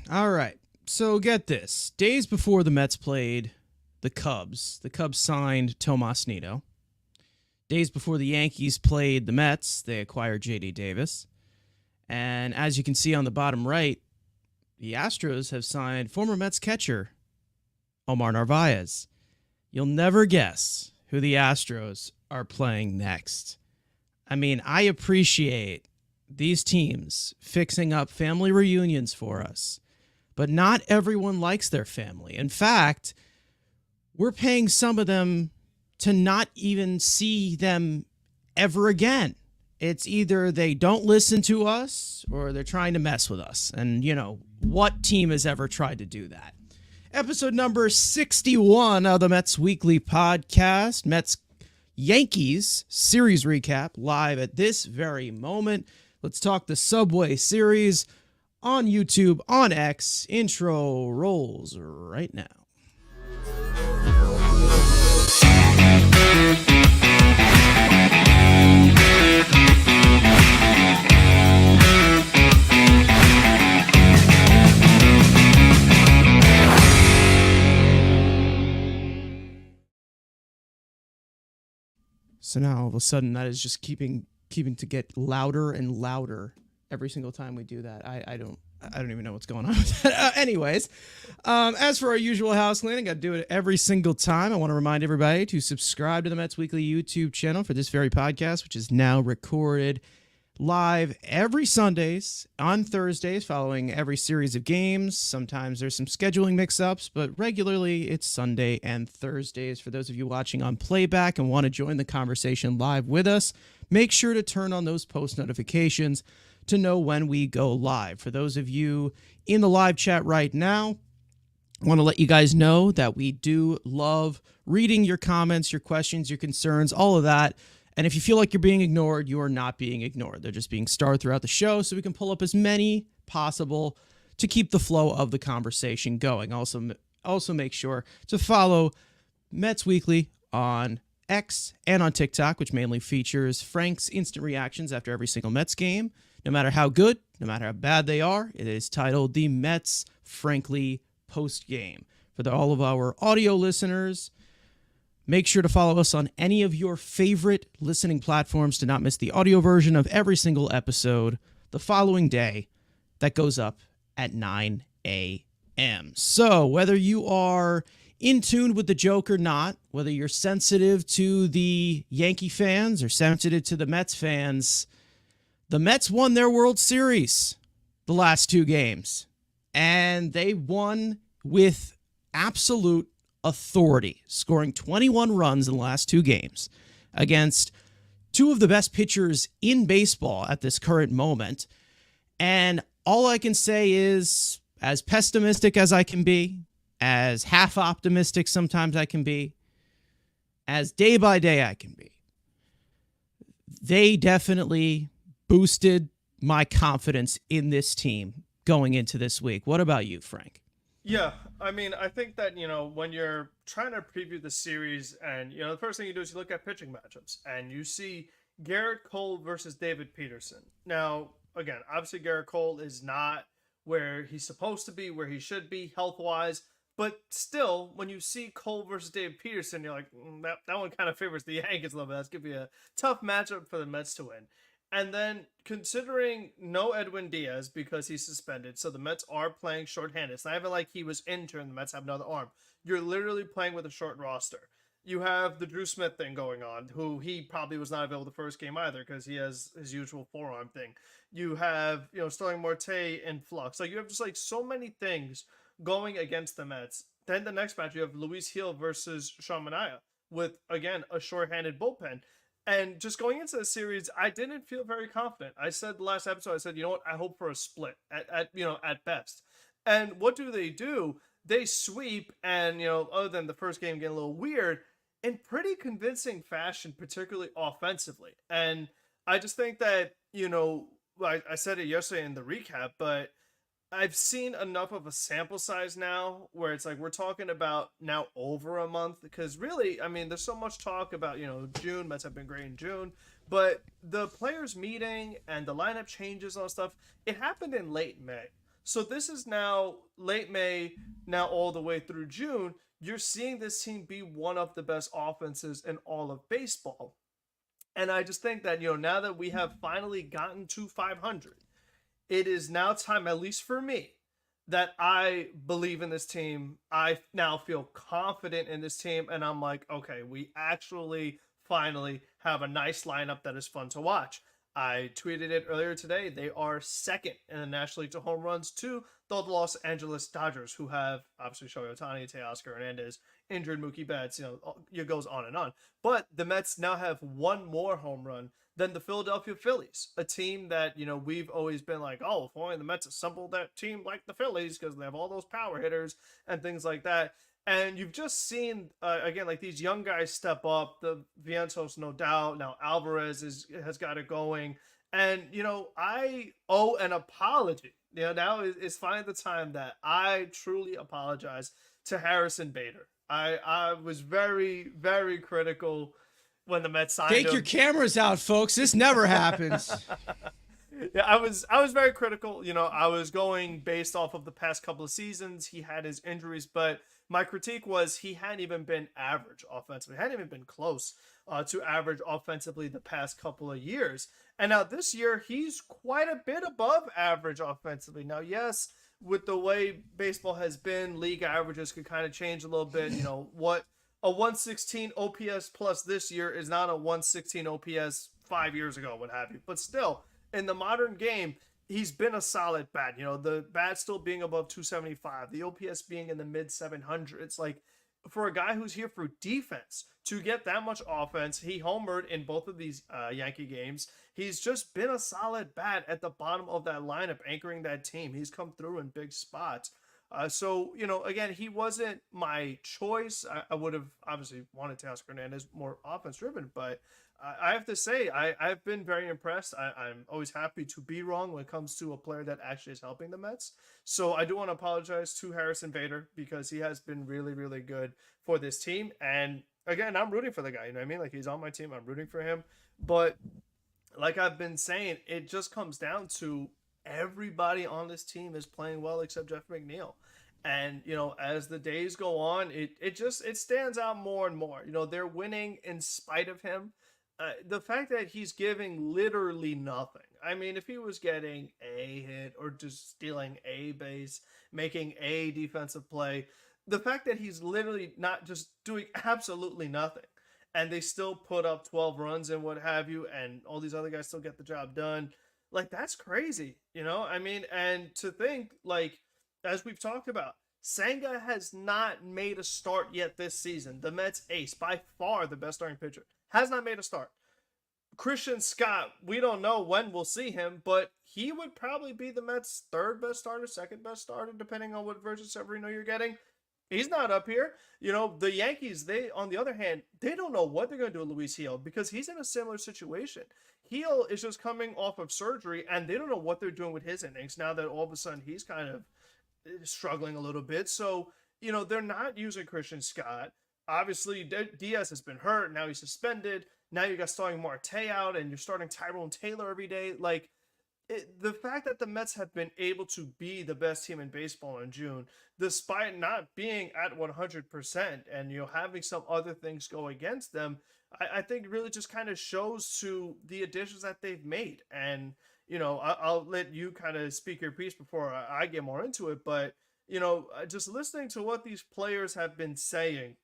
All right. So get this. Days before the Mets played the Cubs signed Tomas Nido. Days before the Yankees played the Mets, they acquired J.D. Davis. And as you can see on the bottom right, the Astros have signed former Mets catcher Omar Narvaez. You'll never guess who the Astros are playing next. I mean, I appreciate these teams fixing up family reunions for us, but not everyone likes their family. In fact, we're paying some of them to not even see them ever again. It's either they don't listen to us or they're trying to mess with us. And, what team has ever tried to do that? Episode number 61 of the Mets Weekly Podcast. Mets Yankees series recap live at this very moment. Let's talk the Subway Series on YouTube, on X. Intro rolls right now. So now all of a sudden that is just keeping to get louder and louder every single time we do that. I don't even know what's going on with that. Anyways, as for our usual house cleaning, I do it every single time. I want to remind everybody to subscribe to the Mets Weekly YouTube channel for this very podcast, which is now recorded live every Sundays on Thursdays following every series of games. Sometimes there's some scheduling mix-ups, but regularly it's Sunday and Thursdays. For those of you watching on playback and want to join the conversation live with us, make sure to turn on those post notifications to know when we go live. For those of you in the live chat right now, I want to let you guys know that we do love reading your comments, your questions, your concerns, all of that. And if you feel like you're being ignored, you are not being ignored. They're just being starred throughout the show so we can pull up as many possible to keep the flow of the conversation going. Also make sure to follow Mets Weekly on X and on TikTok, which mainly features Frank's instant reactions after every single Mets game. No matter how good, no matter how bad they are, it is titled The Mets Frankly Post Game. For all of our audio listeners, make sure to follow us on any of your favorite listening platforms to not miss the audio version of every single episode the following day that goes up at 9 a.m. So whether you are in tune with the joke or not, whether you're sensitive to the Yankee fans or sensitive to the Mets fans, the Mets won their World Series the last two games, and they won with absolute authority, scoring 21 runs in the last two games against two of the best pitchers in baseball at this current moment. And all I can say is, as pessimistic as I can be, as half optimistic sometimes I can be, as day by day I can be, they definitely boosted my confidence in this team going into this week. What about you, Frank? Yeah, I mean, I think that, when you're trying to preview the series and, the first thing you do is you look at pitching matchups and you see Garrett Cole versus David Peterson. Now, again, obviously Garrett Cole is not where he's supposed to be, where he should be health-wise, but still, when you see Cole versus David Peterson, you're like, that one kind of favors the Yankees a little bit. That's going to be a tough matchup for the Mets to win. And then considering no Edwin Diaz because he's suspended, so the Mets are playing shorthanded. It's not even like he was injured and the Mets have another arm. You're literally playing with a short roster. You have the Drew Smith thing going on, who he probably was not available the first game either because he has his usual forearm thing. You have, Starling Marte in flux. Like, you have just like so many things going against the Mets. Then the next match, you have Luis Gil versus Sean Manaea with, again, a shorthanded bullpen. And just going into the series, I didn't feel very confident. I said the last episode, I said, you know what, I hope for a split at best. And what do? They sweep, and other than the first game getting a little weird, in pretty convincing fashion, particularly offensively. And I just think that, I said it yesterday in the recap, but I've seen enough of a sample size now where it's like we're talking about now over a month, because really, I mean, there's so much talk about, June, Mets have been great in June, but the players meeting and the lineup changes and all stuff, it happened in late May. So this is now late May, now all the way through June. You're seeing this team be one of the best offenses in all of baseball. And I just think that, now that we have finally gotten to 500, it is now time, at least for me, that I believe in this team. I now feel confident in this team. And I'm like, okay, we actually finally have a nice lineup that is fun to watch. I tweeted it earlier today. They are second in the National League to home runs to the Los Angeles Dodgers, who have obviously Shohei Ohtani, Teoscar Hernandez, injured Mookie Betts. It goes on and on. But the Mets now have one more home run than the Philadelphia Phillies, a team that, we've always been like, oh, if only the Mets assembled that team like the Phillies because they have all those power hitters and things like that. And you've just seen, again, like these young guys step up. The Vientos, no doubt. Now Alvarez has got it going. And, I owe an apology. Now is finally the time that I truly apologize to Harrison Bader. I was very, very critical when the Mets signed him. Take your cameras out, folks. This never happens. Yeah, I was very critical. I was going based off of the past couple of seasons. He had his injuries, but my critique was he hadn't even been average offensively. He hadn't even been close to average offensively the past couple of years. And now this year, he's quite a bit above average offensively. Now, yes, with the way baseball has been, league averages could kind of change a little bit. What a 116 OPS plus this year is not a 116 OPS 5 years ago, what have you. But still, in the modern game, he's been a solid bat. The bat still being above 275, the OPS being in the mid 700s. Like, for a guy who's here for defense to get that much offense, he homered in both of these Yankee games. He's just been a solid bat at the bottom of that lineup, anchoring that team. He's come through in big spots. So, again, he wasn't my choice. I would have obviously wanted Teoscar Hernandez more offense driven, but I have to say, I've been very impressed. I'm always happy to be wrong when it comes to a player that actually is helping the Mets. So I do want to apologize to Harrison Bader because he has been really, really good for this team. And again, I'm rooting for the guy. You know what I mean? Like, he's on my team. I'm rooting for him. But like I've been saying, it just comes down to everybody on this team is playing well except Jeff McNeil. And, as the days go on, it stands out more and more. They're winning in spite of him. The fact that he's giving literally nothing. I mean, if he was getting a hit or just stealing a base, making a defensive play, the fact that he's literally not just doing absolutely nothing, and they still put up 12 runs and what have you, and all these other guys still get the job done, like, that's crazy, I mean, and to think, like, as we've talked about, Senga has not made a start yet this season. The Mets ace, by far the best starting pitcher, has not made a start. Christian Scott, we don't know when we'll see him, but he would probably be the Mets' third best starter, second best starter, depending on what version Severino you're getting. He's not up here. The Yankees, they, on the other hand, they don't know what they're going to do with Luis Gil because he's in a similar situation. Gil is just coming off of surgery, and they don't know what they're doing with his innings now that all of a sudden he's kind of struggling a little bit. So, they're not using Christian Scott. Obviously, Diaz has been hurt. Now he's suspended. Now you got starting Marte out, and you're starting Tyrone Taylor every day. Like, the fact that the Mets have been able to be the best team in baseball in June, despite not being at 100% and, having some other things go against them, I think really just kind of shows to the additions that they've made. And, I'll let you kind of speak your piece before I get more into it. But, just listening to what these players have been saying,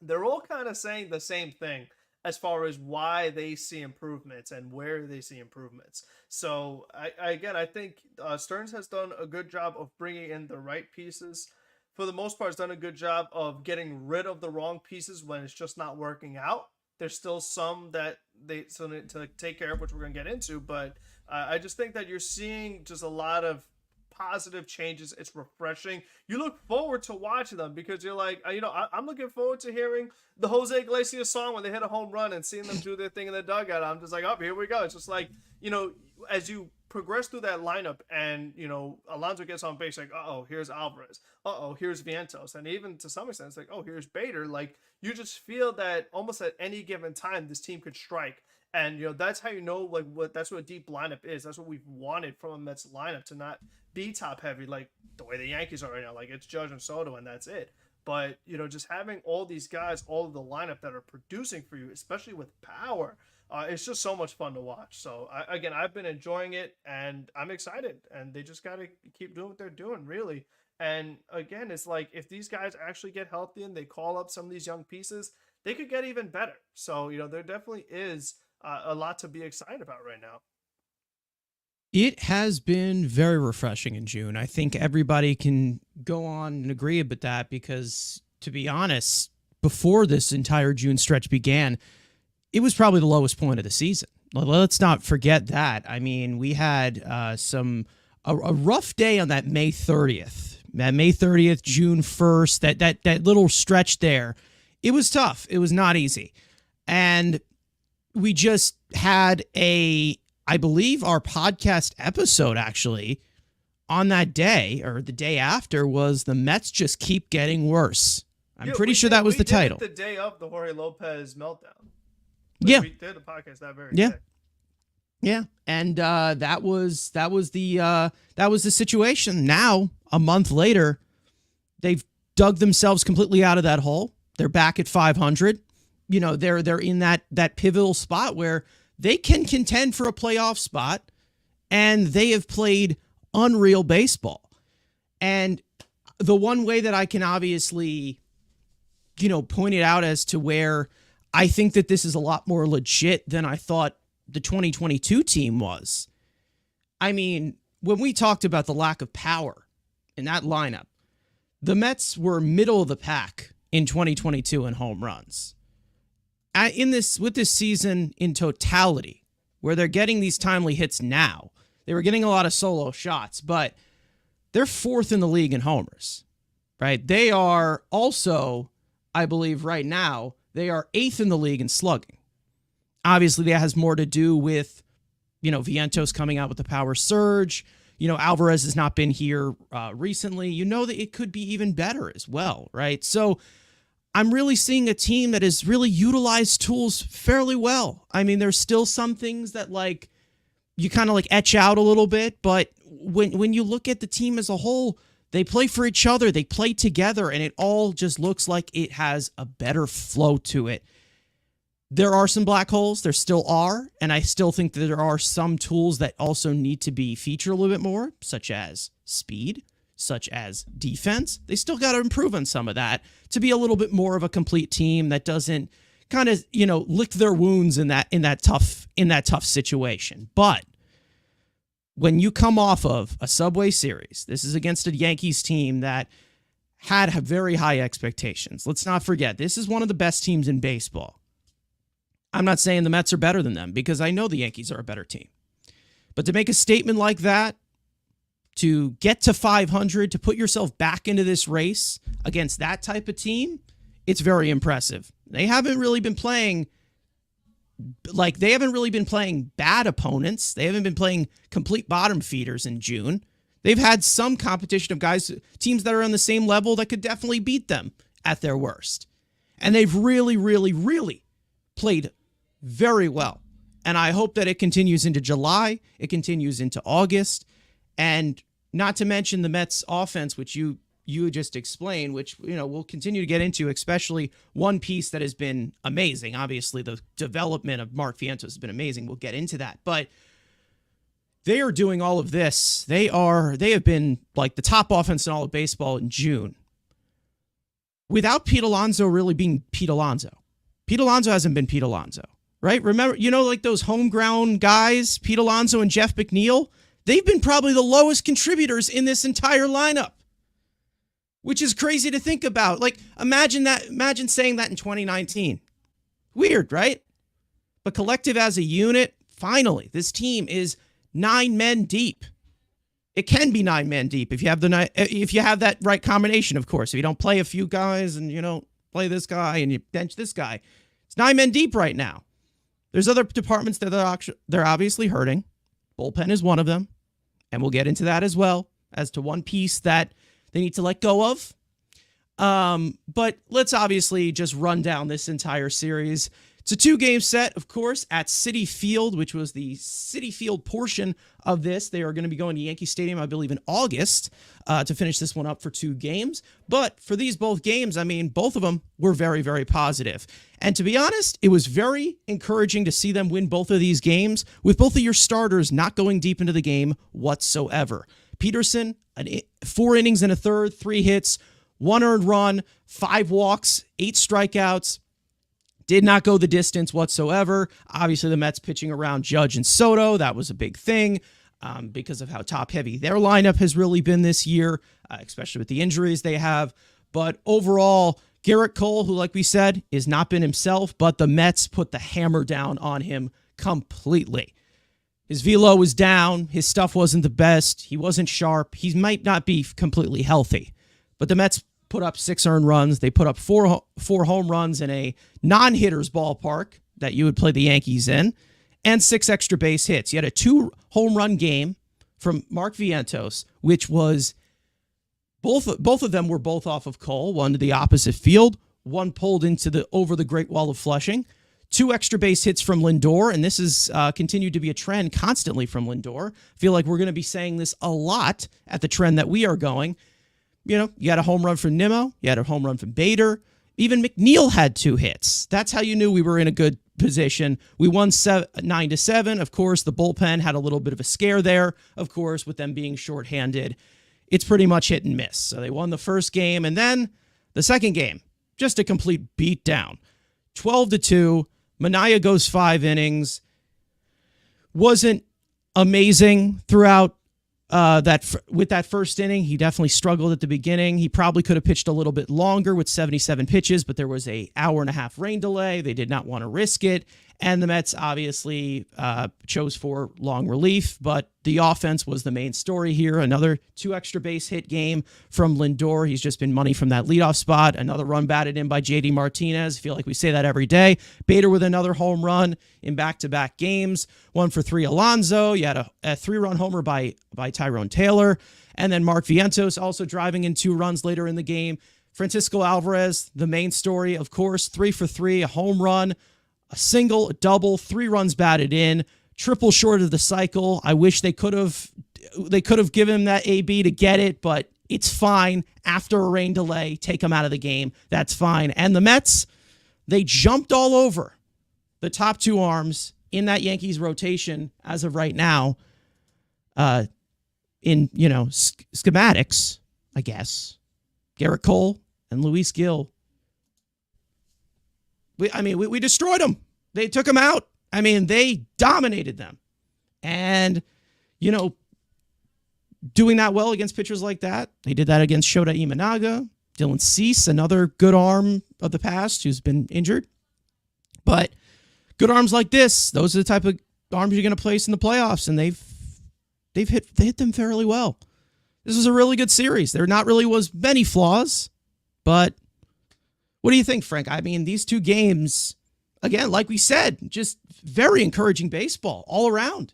they're all kind of saying the same thing as far as why they see improvements and where they see improvements. So, I think Stearns has done a good job of bringing in the right pieces. For the most part, has done a good job of getting rid of the wrong pieces when it's just not working out. There's still some that they still need to take care of, which we're going to get into. But I just think that you're seeing just a lot of positive changes. It's refreshing. You look forward to watching them because you're like, I'm looking forward to hearing the Jose Iglesias song when they hit a home run and seeing them do their thing in the dugout. I'm just like, oh, here we go. It's just like, as you progress through that lineup and, Alonso gets on base, like, uh-oh, here's Alvarez. Uh-oh, here's Vientos. And even to some extent, it's like, oh, here's Bader. Like, you just feel that almost at any given time, this team could strike And that's how like that's what a deep lineup is. That's what we've wanted from a Mets lineup, to not be top heavy like the way the Yankees are right now. Like it's Judge and Soto and that's it. But just having all these guys, all of the lineup that are producing for you, especially with power, it's just so much fun to watch. So I've been enjoying it, and I'm excited. And they just got to keep doing what they're doing, really. And again, it's like if these guys actually get healthy and they call up some of these young pieces, they could get even better. So there definitely is a lot to be excited about right now. It has been very refreshing in June. I think everybody can go on and agree about that because, to be honest, before this entire June stretch began, it was probably the lowest point of the season. Let's not forget that. I mean, we had a rough day on that May 30th. That May 30th, June 1st, that little stretch there. It was tough. It was not easy. And we just had I believe our podcast episode actually on that day or the day after was the Mets just keep getting worse. I'm pretty sure that was the title. The day of the Jorge Lopez meltdown. Yeah. We did a podcast that very day. Yeah. And that was the situation. Now, a month later, they've dug themselves completely out of that hole. They're back at 500. They're in that pivotal spot where they can contend for a playoff spot, and they have played unreal baseball. And the one way that I can obviously, point it out as to where I think that this is a lot more legit than I thought the 2022 team was. I mean, when we talked about the lack of power in that lineup, the Mets were middle of the pack in 2022 in home runs. With this season in totality, where they're getting these timely hits now, they were getting a lot of solo shots, but they're fourth in the league in homers, right? They are also, I believe right now, they are eighth in the league in slugging. Obviously, that has more to do with, Vientos coming out with the power surge. Alvarez has not been here recently. That it could be even better as well, right? So I'm really seeing a team that has really utilized tools fairly well. I mean, there's still some things that you kind of etch out a little bit, but when you look at the team as a whole, they play for each other, they play together, and it all just looks like it has a better flow to it. There are some black holes, there still are, and I still think that there are some tools that also need to be featured a little bit more, such as speed, such as defense. They still got to improve on some of that to be a little bit more of a complete team that doesn't kind of, lick their wounds in that tough situation. But when you come off of a Subway Series, this is against a Yankees team that had very high expectations. Let's not forget, this is one of the best teams in baseball. I'm not saying the Mets are better than them because I know the Yankees are a better team. But to make a statement like that, to get to 500, to put yourself back into this race against that type of team, it's very impressive. They haven't really been playing bad opponents. They haven't been playing complete bottom feeders in June. They've had some competition of teams that are on the same level that could definitely beat them at their worst. And they've really, really, really played very well. And I hope that it continues into July, it continues into August, and not to mention the Mets offense, which you just explained, which we'll continue to get into, especially one piece that has been amazing. Obviously, the development of Mark Vientos has been amazing. We'll get into that. But they are doing all of this. They have been like the top offense in all of baseball in June. Without Pete Alonso really being Pete Alonso. Pete Alonso hasn't been Pete Alonso, right? Remember, those homegrown guys, Pete Alonso and Jeff McNeil, they've been probably the lowest contributors in this entire lineup, which is crazy to think about. Imagine saying that in 2019. Weird, right? But collective as a unit, finally, this team is 9 men deep. It can be 9 men deep if you have that right combination, of course. If you don't play a few guys and you don't play this guy and you bench this guy, it's 9 men deep right now. There's other departments that they're obviously hurting. Bullpen is one of them, and we'll get into that as well as to one piece that they need to let go of. But let's obviously just run down this entire series. It's a 2-game set, of course, at Citi Field, which was the Citi Field portion of this. They are going to be going to Yankee Stadium, I believe, in August to finish this one up for 2 games. But for these both games, I mean, both of them were very, very positive. And to be honest, it was very encouraging to see them win both of these games with both of your starters not going deep into the game whatsoever. Peterson, 4 innings and a third, 3 hits, 1 earned run, 5 walks, 8 strikeouts. Did not go the distance whatsoever. Obviously, the Mets pitching around Judge and Soto. That was a big thing because of how top-heavy their lineup has really been this year, especially with the injuries they have. But overall, Garrett Cole, who, like we said, has not been himself, but the Mets put the hammer down on him completely. His velo was down. His stuff wasn't the best. He wasn't sharp. He might not be completely healthy. But the Mets put up 6 earned runs. They put up four home runs in a non-hitters ballpark that you would play the Yankees in, and 6 extra base hits. You had a 2 home run game from Mark Vientos, which was both of them were both off of Cole, one to the opposite field, one pulled into over the Great Wall of Flushing. 2 extra base hits from Lindor, and this has continued to be a trend constantly from Lindor. I feel like we're going to be saying this a lot at the trend that we are going. You know, you had a home run from Nimmo. You had a home run from Bader. Even McNeil had 2 hits. That's how you knew we were in a good position. We won 9-7. Of course, the bullpen had a little bit of a scare there, of course, with them being shorthanded. It's pretty much hit and miss. So they won the first game, and then the second game, just a complete beatdown. 12-2. Minaya goes 5 innings. Wasn't amazing throughout with that first inning. He definitely struggled at the beginning. He probably could have pitched a little bit longer with 77 pitches, but there was a hour-and-a-half rain delay. They did not want to risk it. And the Mets obviously chose for long relief, but the offense was the main story here. Another 2 extra base hit game from Lindor. He's just been money from that leadoff spot. Another run batted in by JD Martinez. I feel like we say that every day. Bader with another home run in back-to-back games. 1 for 3 Alonso. You had a 3-run homer by Tyrone Taylor. And then Mark Vientos also driving in 2 runs later in the game. Francisco Alvarez, the main story, of course, 3 for 3, a home run, a single, a double, 3 runs batted in, triple short of the cycle. I wish they could have given him that AB to get it, but it's fine. After a rain delay, take him out of the game. That's fine. And the Mets, they jumped all over the top 2 arms in that Yankees rotation as of right now. In schematics, I guess. Garrett Cole and Luis Gil. We destroyed them. They took them out. I mean, they dominated them. And, doing that well against pitchers like that. They did that against Shota Imanaga, Dylan Cease, another good arm of the past who's been injured. But good arms like this, those are the type of arms you're going to place in the playoffs, and they hit them fairly well. This was a really good series. There not really was many flaws, but what do you think, Frank? I mean, these 2 games, again, like we said, just very encouraging baseball all around.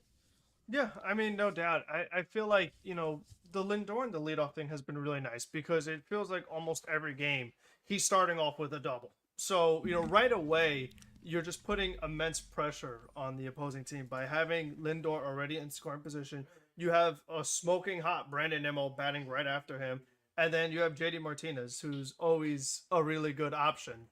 Yeah, I mean, no doubt. I feel like, the Lindor and the leadoff thing has been really nice because it feels like almost every game he's starting off with a double. So, right away, you're just putting immense pressure on the opposing team by having Lindor already in scoring position. You have a smoking hot Brandon Nimmo batting right after him. And then you have JD Martinez, who's always a really good option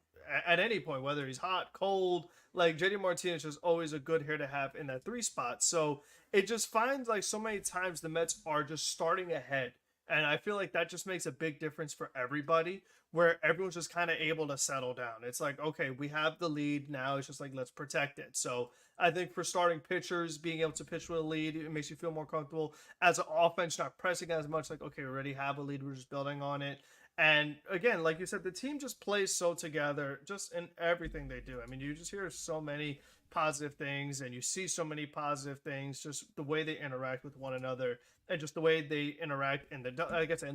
at any point, whether he's hot, cold. Like, JD Martinez is always a good hitter to have in that 3 spot. So it just finds like so many times the Mets are just starting ahead. And I feel like that just makes a big difference for everybody, where everyone's just kind of able to settle down. It's like, okay, we have the lead now. It's just like, let's protect it. So I think for starting pitchers, being able to pitch with a lead, it makes you feel more comfortable. As an offense, not pressing as much, like, okay, we already have a lead, we're just building on it. And again, like you said, the team just plays so together, just in everything they do. I mean, you just hear so many positive things, and you see so many positive things, just the way they interact with one another, and just the way they interact in the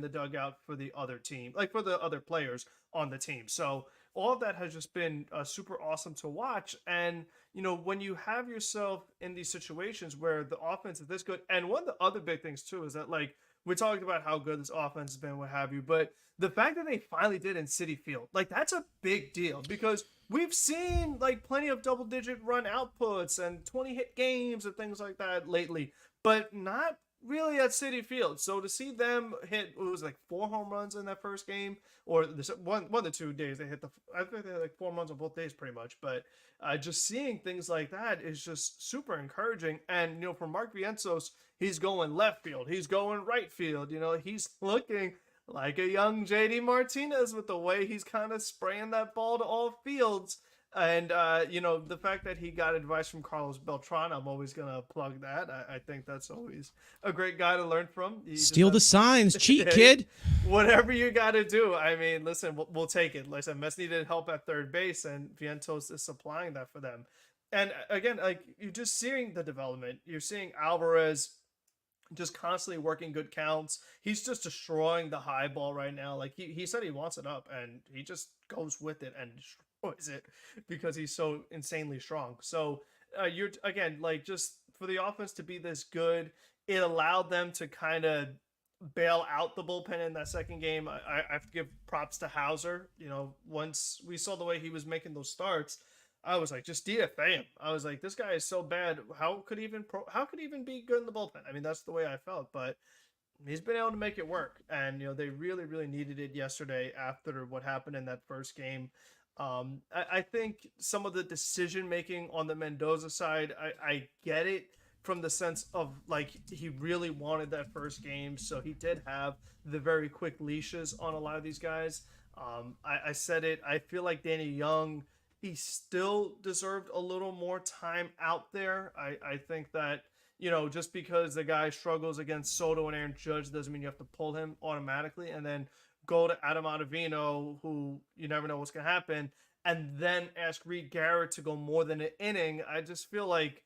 dugout for the other team, like for the other players on the team. So all of that has just been super awesome to watch. And, when you have yourself in these situations where the offense is this good, and one of the other big things too is that, like, we talked about how good this offense has been, what have you, but the fact that they finally did in Citi Field, like that's a big deal because we've seen like plenty of double-digit run outputs and 20-hit games and things like that lately, but not really at Citi Field. So to see them hit, it was like 4 home runs in that first game, or this one of the 2 days they hit I think they had like 4 runs on both days pretty much. But just seeing things like that is just super encouraging. And for Mark Vientos, he's going left field, he's going right field. He's looking like a young JD Martinez with the way he's kind of spraying that ball to all fields. And, the fact that he got advice from Carlos Beltran, I'm always going to plug that. I think that's always a great guy to learn from. Steal the signs, cheat, kid. Whatever you got to do. I mean, listen, we'll take it. Like I said, Mets needed help at third base, and Vientos is supplying that for them. And again, like you're just seeing the development. You're seeing Alvarez just constantly working good counts. He's just destroying the high ball right now. Like he said he wants it up, and he just goes with it and destroys it because he's so insanely strong. So you're again like just for the offense to be this good, it allowed them to kind of bail out the bullpen in that second game. I have to give props to Hauser. Once we saw the way he was making those starts, I was like, just DFA him. I was like, this guy is so bad. How could he even be good in the bullpen? I mean, that's the way I felt, but he's been able to make it work. And, they really, really needed it yesterday after what happened in that first game. I think some of the decision-making on the Mendoza side, I get it from the sense of, like, he really wanted that first game, so he did have the very quick leashes on a lot of these guys. I said it. I feel like Danny Young, he still deserved a little more time out there. I think that, just because the guy struggles against Soto and Aaron Judge doesn't mean you have to pull him automatically and then go to Adam Ottavino, who you never know what's going to happen, and then ask Reed Garrett to go more than an inning. I just feel like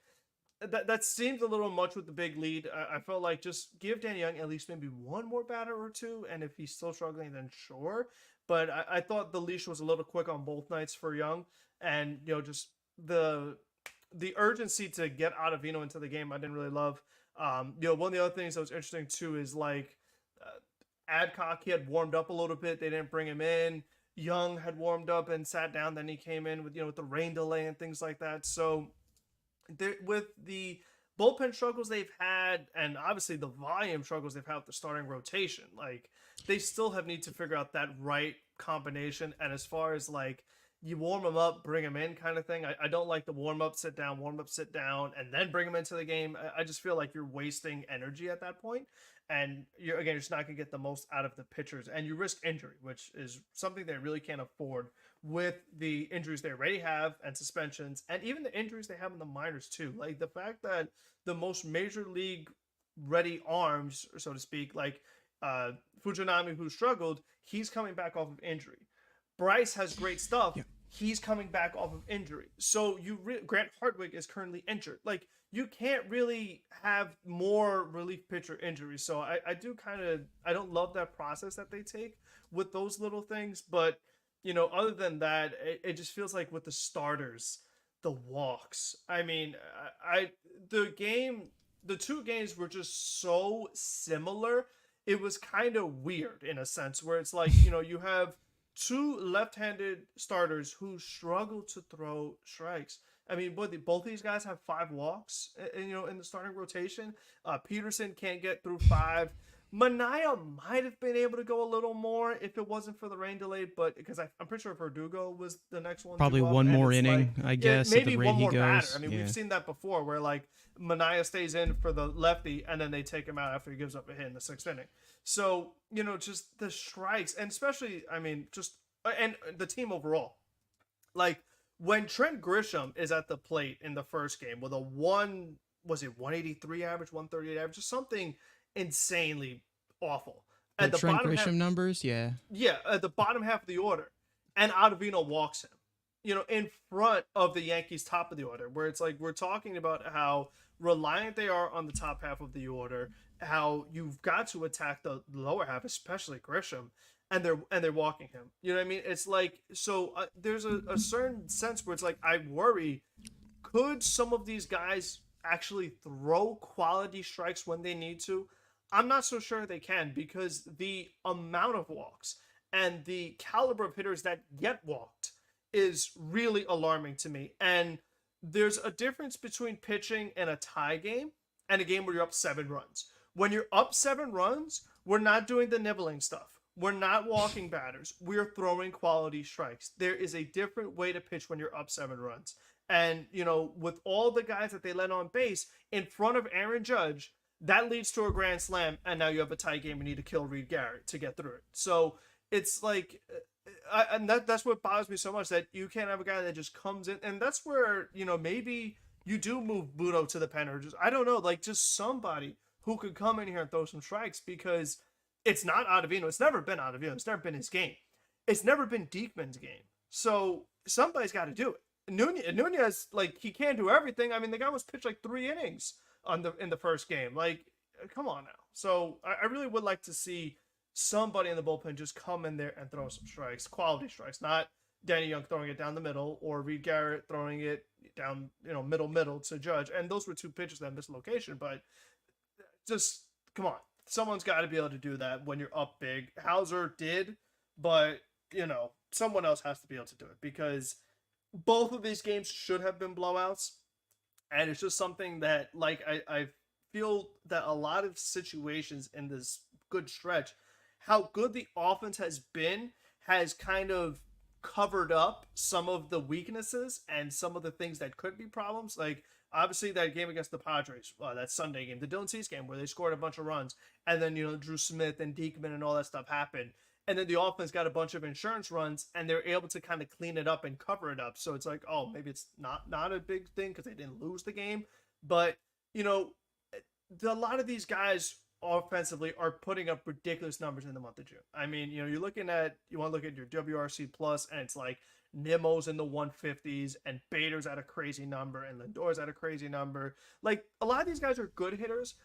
that seems a little much with the big lead. I felt like just give Danny Young at least maybe one more batter or two, and if he's still struggling, then sure. But I thought the leash was a little quick on both nights for Young, and just the urgency to get Ottavino into the game I didn't really love. One of the other things that was interesting too is like Adcock, he had warmed up a little bit. They didn't bring him in. Young had warmed up and sat down. Then he came in with with the rain delay and things like that. So with the bullpen struggles they've had, and obviously the volume struggles they've had with the starting rotation, like they still need to figure out that right combination. And as far as like you warm them up, bring them in kind of thing, I don't like the warm up, sit down, and then bring them into the game. I just feel like you're wasting energy at that point. And you're just not going to get the most out of the pitchers, and you risk injury, which is something they really can't afford with the injuries they already have and suspensions, and even the injuries they have in the minors too. Like the fact that the most major league ready arms, so to speak, like Fujinami, who struggled, he's coming back off of injury. Bryce has great stuff. Yeah. He's coming back off of injury. So Grant Hartwig is currently injured. Like you can't really have more relief pitcher injuries. So I don't love that process that they take with those little things. But, other than that, it just feels like with the starters, the walks. I mean, the 2 games were just so similar. It was kind of weird in a sense where it's like, you have 2 left-handed starters who struggle to throw strikes. I mean, both these guys have 5 walks, in the starting rotation. Peterson can't get through 5. Manaea might have been able to go a little more if it wasn't for the rain delay, but because I'm pretty sure Verdugo was the next one. Probably one more inning, I guess. Maybe at the rate one more he goes. batter. I mean, we've seen that before, where like Manaea stays in for the lefty, and then they take him out after he gives up a hit in the 6th inning. So just the strikes, and especially, I mean, and the team overall, like. When Trent Grisham is at the plate in the first game with a 183 average, 138 average, just something insanely awful. At the Trent Grisham numbers, yeah. Yeah, at the bottom half of the order. And Ottavino walks him, in front of the Yankees' top of the order, where it's like we're talking about how reliant they are on the top half of the order, how you've got to attack the lower half, especially Grisham. And they're walking him. You know what I mean? It's like, so there's a certain sense where it's like, I worry, could some of these guys actually throw quality strikes when they need to? I'm not so sure they can, because the amount of walks and the caliber of hitters that get walked is really alarming to me. And there's a difference between pitching in a tie game and a game where you're up 7 runs. When you're up 7 runs, we're not doing the nibbling stuff. We're not walking batters. We're throwing quality strikes. There is a different way to pitch when you're up 7 runs. And, with all the guys that they let on base in front of Aaron Judge, that leads to a grand slam, and now you have a tie game. You need to kill Reed Garrett to get through it. So it's like, and that's what bothers me so much, that you can't have a guy that just comes in, and that's where maybe you do move Budo to the pen, or just, I don't know, like, just somebody who could come in here and throw some strikes, because it's not Ottavino. It's never been Ottavino. It's never been his game. It's never been Diekman's game. So somebody's got to do it. Nunez, like, he can't do everything. I mean, the guy was pitched like 3 innings in the first game. Like, come on now. So I really would like to see somebody in the bullpen just come in there and throw some strikes, quality strikes, not Danny Young throwing it down the middle, or Reed Garrett throwing it down, middle to Judge. And those were 2 pitches that missed location, but just come on. Someone's got to be able to do that when you're up big. Hauser did, but someone else has to be able to do it, because both of these games should have been blowouts. And it's just something that, like, I feel that a lot of situations in this good stretch, how good the offense has been, has kind of covered up some of the weaknesses and some of the things that could be problems. Like, obviously, that game against the Padres, that Sunday game, the Dylan Cease game, where they scored a bunch of runs, and then, Drew Smith and Diekman and all that stuff happened. And then the offense got a bunch of insurance runs, and they're able to kind of clean it up and cover it up. So it's like, oh, maybe it's not a big thing because they didn't lose the game. But, a lot of these guys offensively are putting up ridiculous numbers in the month of June. I mean, you want to look at your WRC plus, and it's like Nimmo's in the 150s, and Bader's at a crazy number, and Lindor's at a crazy number. Like, a lot of these guys are good hitters,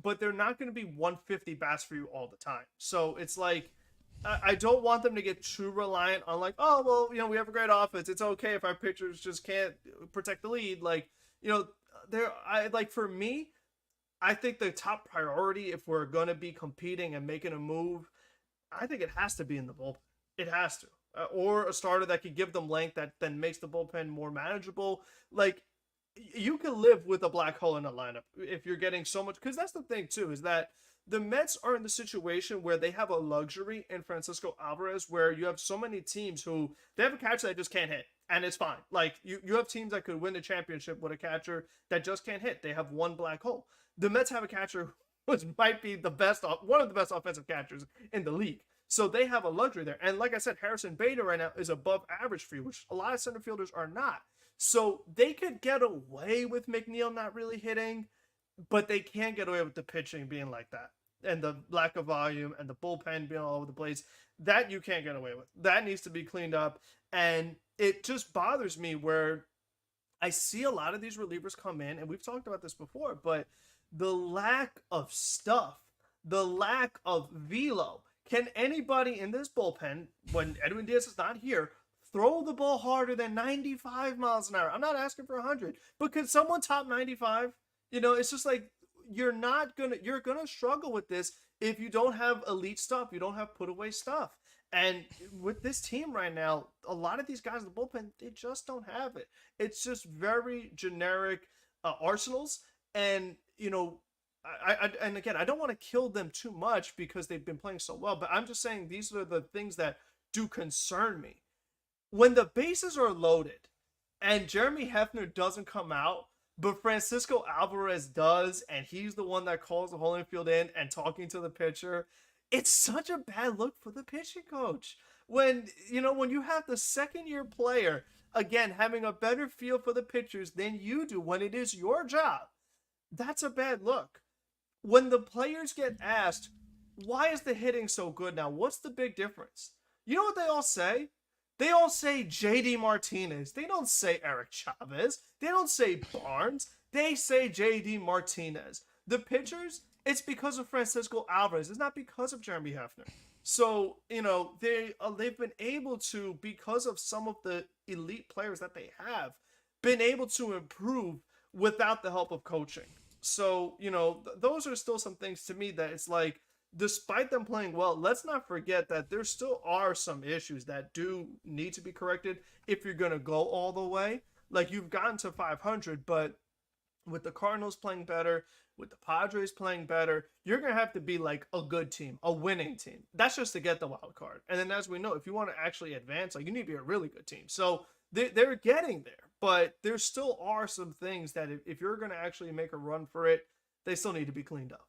but they're not going to be 150 bats for you all the time. So it's like, I don't want them to get too reliant on, like, oh, well, we have a great offense. It's okay if our pitchers just can't protect the lead. Like, for me, I think the top priority, if we're going to be competing and making a move, I think it has to be in the bullpen. It has to. Or a starter that could give them length that then makes the bullpen more manageable. Like, you can live with a black hole in a lineup if you're getting so much, because that's the thing too, is that the Mets are in the situation where they have a luxury in Francisco Alvarez, where you have so many teams who they have a catcher that just can't hit, and it's fine. Like, you have teams that could win the championship with a catcher that just can't hit. They have one black hole. The Mets have a catcher which might be one of the best offensive catchers in the league. So they have a luxury there. And like I said, Harrison Bader right now is above average for you, which a lot of center fielders are not. So they could get away with McNeil not really hitting, but they can't get away with the pitching being like that, and the lack of volume, and the bullpen being all over the place. That you can't get away with. That needs to be cleaned up. And it just bothers me where I see a lot of these relievers come in, and we've talked about this before, but the lack of stuff, the lack of velo. Can anybody in this bullpen, when Edwin Diaz is not here, throw the ball harder than 95 miles an hour? I'm not asking for 100, but could someone top 95? It's just like, you're gonna struggle with this if you don't have elite stuff, you don't have put away stuff. And with this team right now, a lot of these guys in the bullpen, they just don't have it. It's just very generic arsenals. And, and again, I don't want to kill them too much because they've been playing so well, but I'm just saying these are the things that do concern me. When the bases are loaded and Jeremy Hefner doesn't come out, but Francisco Alvarez does, and he's the one that calls the whole infield in and talking to the pitcher, it's such a bad look for the pitching coach. When you have the second-year player, again, having a better feel for the pitchers than you do when it is your job, that's a bad look. When the players get asked, why is the hitting so good now? What's the big difference? You know what they all say? They all say JD Martinez. They don't say Eric Chavez. They don't say Barnes. They say JD Martinez. The pitchers, it's because of Francisco Alvarez. It's not because of Jeremy Hefner. So, they've been able to, because of some of the elite players that they have, been able to improve without the help of coaching. So, those are still some things to me that it's like, despite them playing well, let's not forget that there still are some issues that do need to be corrected if you're going to go all the way. Like, you've gotten to 500, but with the Cardinals playing better, with the Padres playing better, you're going to have to be like a good team, a winning team. That's just to get the wild card. And then, as we know, if you want to actually advance, like, you need to be a really good team. So they're getting there, but there still are some things that if you're going to actually make a run for it, they still need to be cleaned up.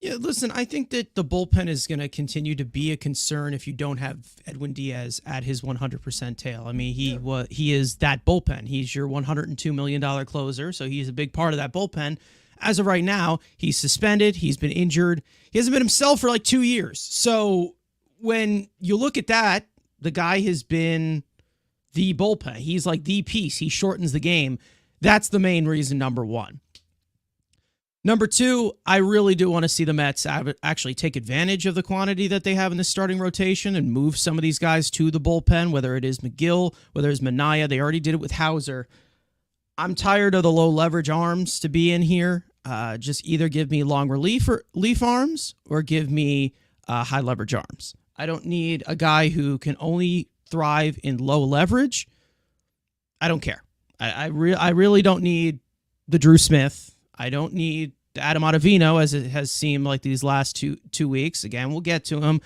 Yeah, listen, I think that the bullpen is going to continue to be a concern if you don't have Edwin Diaz at his 100% tail. I mean, he is that bullpen. He's your $102 million closer, so he's a big part of that bullpen. As of right now, he's suspended. He's been injured. He hasn't been himself for like 2 years. So when you look at that, the guy has been the bullpen. He's like the piece. He shortens the game. That's the main reason, number one. Number two, I really do want to see the Mets actually take advantage of the quantity that they have in the starting rotation and move some of these guys to the bullpen, whether it is McGill, whether it's Manaea. They already did it with Hauser. I'm tired of the low leverage arms to be in here. Just either give me long relief arms or give me high leverage arms. I don't need a guy who can only thrive in low leverage. I don't care. I really don't need the Drew Smith. I don't need Adam Ottavino, as it has seemed like these last two weeks. Again, we'll get to him.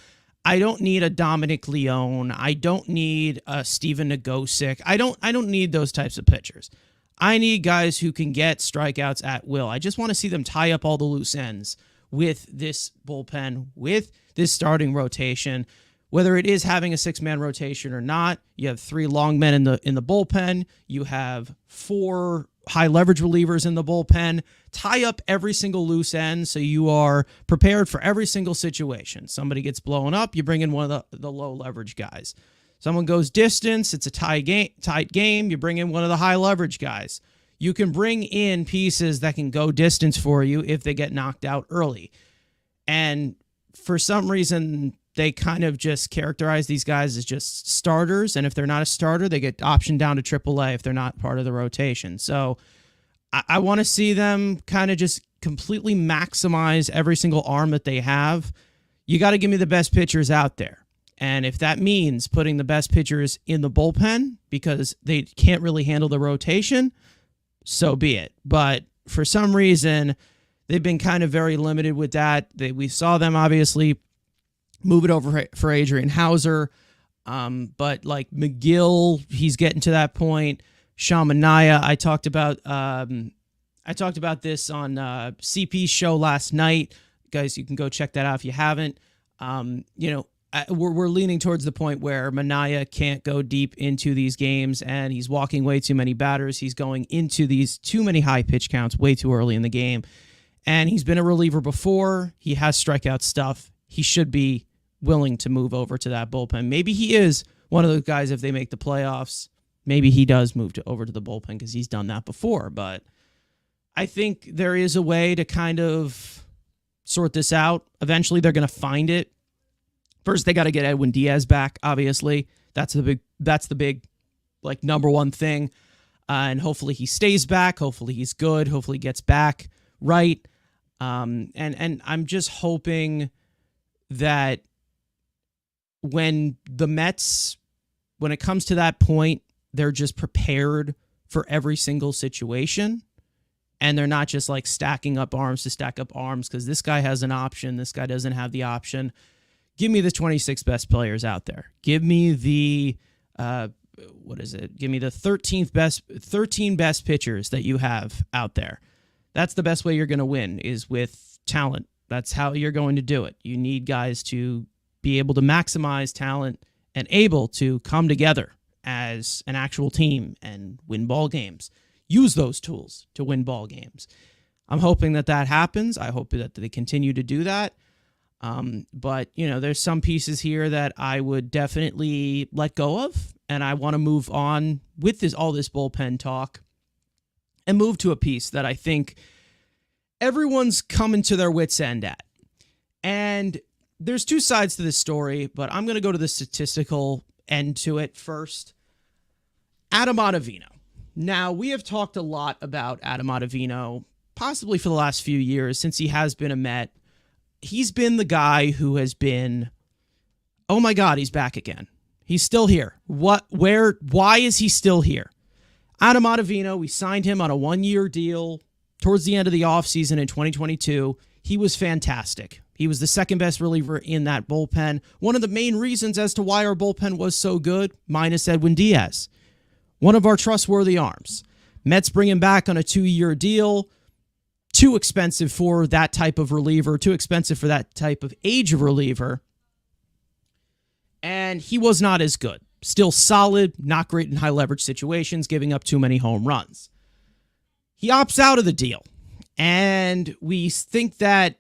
I don't need a Dominic Leone. I don't need a Steven Nagosic. I don't need those types of pitchers. I need guys who can get strikeouts at will. I just want to see them tie up all the loose ends with this bullpen, with this starting rotation. Whether it is having a 6-man rotation or not, you have 3 long men in the bullpen. You have 4 high leverage relievers in the bullpen. Tie up every single loose end so you are prepared for every single situation. Somebody gets blown up, you bring in one of the low leverage guys. Someone goes distance, it's a tight game, you bring in one of the high leverage guys. You can bring in pieces that can go distance for you if they get knocked out early. And for some reason, they kind of just characterize these guys as just starters. And if they're not a starter, they get optioned down to AAA if they're not part of the rotation. So I want to see them kind of just completely maximize every single arm that they have. You got to give me the best pitchers out there. And if that means putting the best pitchers in the bullpen because they can't really handle the rotation, so be it. But for some reason, they've been kind of very limited with that. We saw them obviously move it over for Adrian Hauser. But like McGill, he's getting to that point. Sean Manaea, I talked about this on CP's show last night. Guys, you can go check that out if you haven't. We're leaning towards the point where Manaea can't go deep into these games, and he's walking way too many batters. He's going into these too many high pitch counts way too early in the game. And he's been a reliever before. He has strikeout stuff. He should be willing to move over to that bullpen. Maybe he is one of those guys if they make the playoffs. Maybe he does move over to the bullpen because he's done that before. But I think there is a way to kind of sort this out. Eventually, they're going to find it. First, they got to get Edwin Diaz back, obviously. That's the big like number one thing. And hopefully he stays back. Hopefully he's good. Hopefully he gets back right. And I'm just hoping that when the Mets, when it comes to that point, they're just prepared for every single situation. And they're not just like stacking up arms to stack up arms because this guy has an option. This guy doesn't have the option. Give me the 26 best players out there. Give me the, Give me the 13 best pitchers that you have out there. That's the best way you're going to win is with talent. That's how you're going to do it. You need guys to be able to maximize talent and able to come together as an actual team and win ball games. Use those tools to win ball games. I'm hoping that happens. I hope that they continue to do that. But, there's some pieces here that I would definitely let go of, and I want to move on with all this bullpen talk and move to a piece that I think everyone's coming to their wits' end at. And there's 2 sides to this story, but I'm going to go to the statistical end to it first. Adam Ottavino. Now, we have talked a lot about Adam Ottavino possibly for the last few years since he has been a Met, he's been the guy who has been, oh my God, he's back again. He's still here. Why is he still here? Adam Ottavino, we signed him on a 1-year deal towards the end of the offseason in 2022. He was fantastic. He was the second best reliever in that bullpen. One of the main reasons as to why our bullpen was so good, minus Edwin Diaz. One of our trustworthy arms. Mets bring him back on a 2-year deal. Too expensive for that type of reliever. Too expensive for that type of age of reliever. And he was not as good. Still solid, not great in high leverage situations, giving up too many home runs. He opts out of the deal. And we think that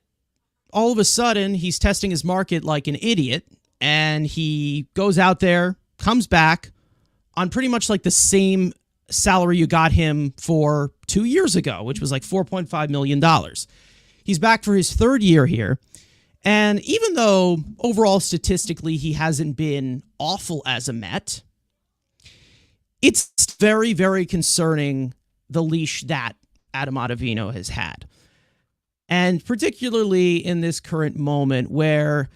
all of a sudden he's testing his market like an idiot. And he goes out there, comes back on pretty much like the same salary you got him for 2 years ago, which was like $4.5 million. He's back for his third year here. And even though overall statistically he hasn't been awful as a Met, it's very, very concerning the leash that Adam Ottavino has had. And particularly in this current moment where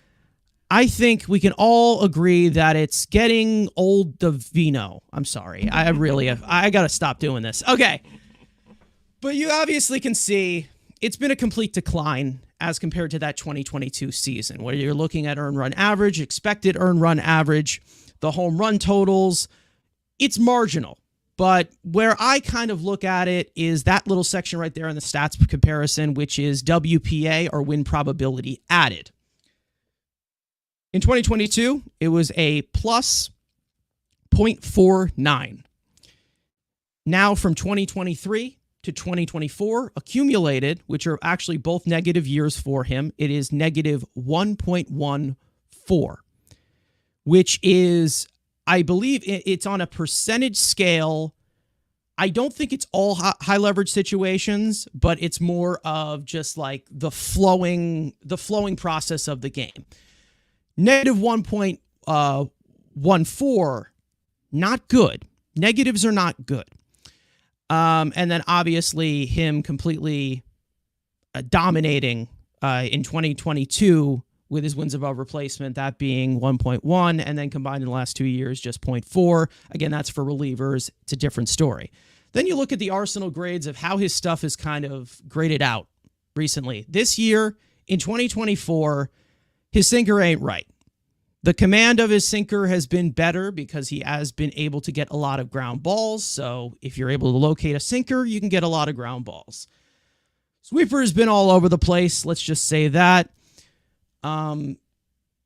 I think we can all agree that it's getting old Davino. I'm sorry. I got to stop doing this. Okay. But you obviously can see it's been a complete decline as compared to that 2022 season, where you're looking at earned run average, expected earned run average, the home run totals. It's marginal. But where I kind of look at it is that little section right there in the stats comparison, which is WPA, or win probability added. In 2022, it was a plus 0.49. Now from 2023 to 2024, accumulated, which are actually both negative years for him, it is negative 1.14, which is, I believe it's on a percentage scale. I don't think it's all high leverage situations, but it's more of just like the flowing process of the game. Negative 1.14, not good. Negatives are not good. And then obviously him completely dominating in 2022 with his wins above replacement, that being 1.1, and then combined in the last 2 years, just 0.4. Again, that's for relievers. It's a different story. Then you look at the Arsenal grades of how his stuff is kind of graded out recently. This year, in 2024, his sinker ain't right. The command of his sinker has been better because he has been able to get a lot of ground balls. So if you're able to locate a sinker, you can get a lot of ground balls. Sweeper has been all over the place. Let's just say that. And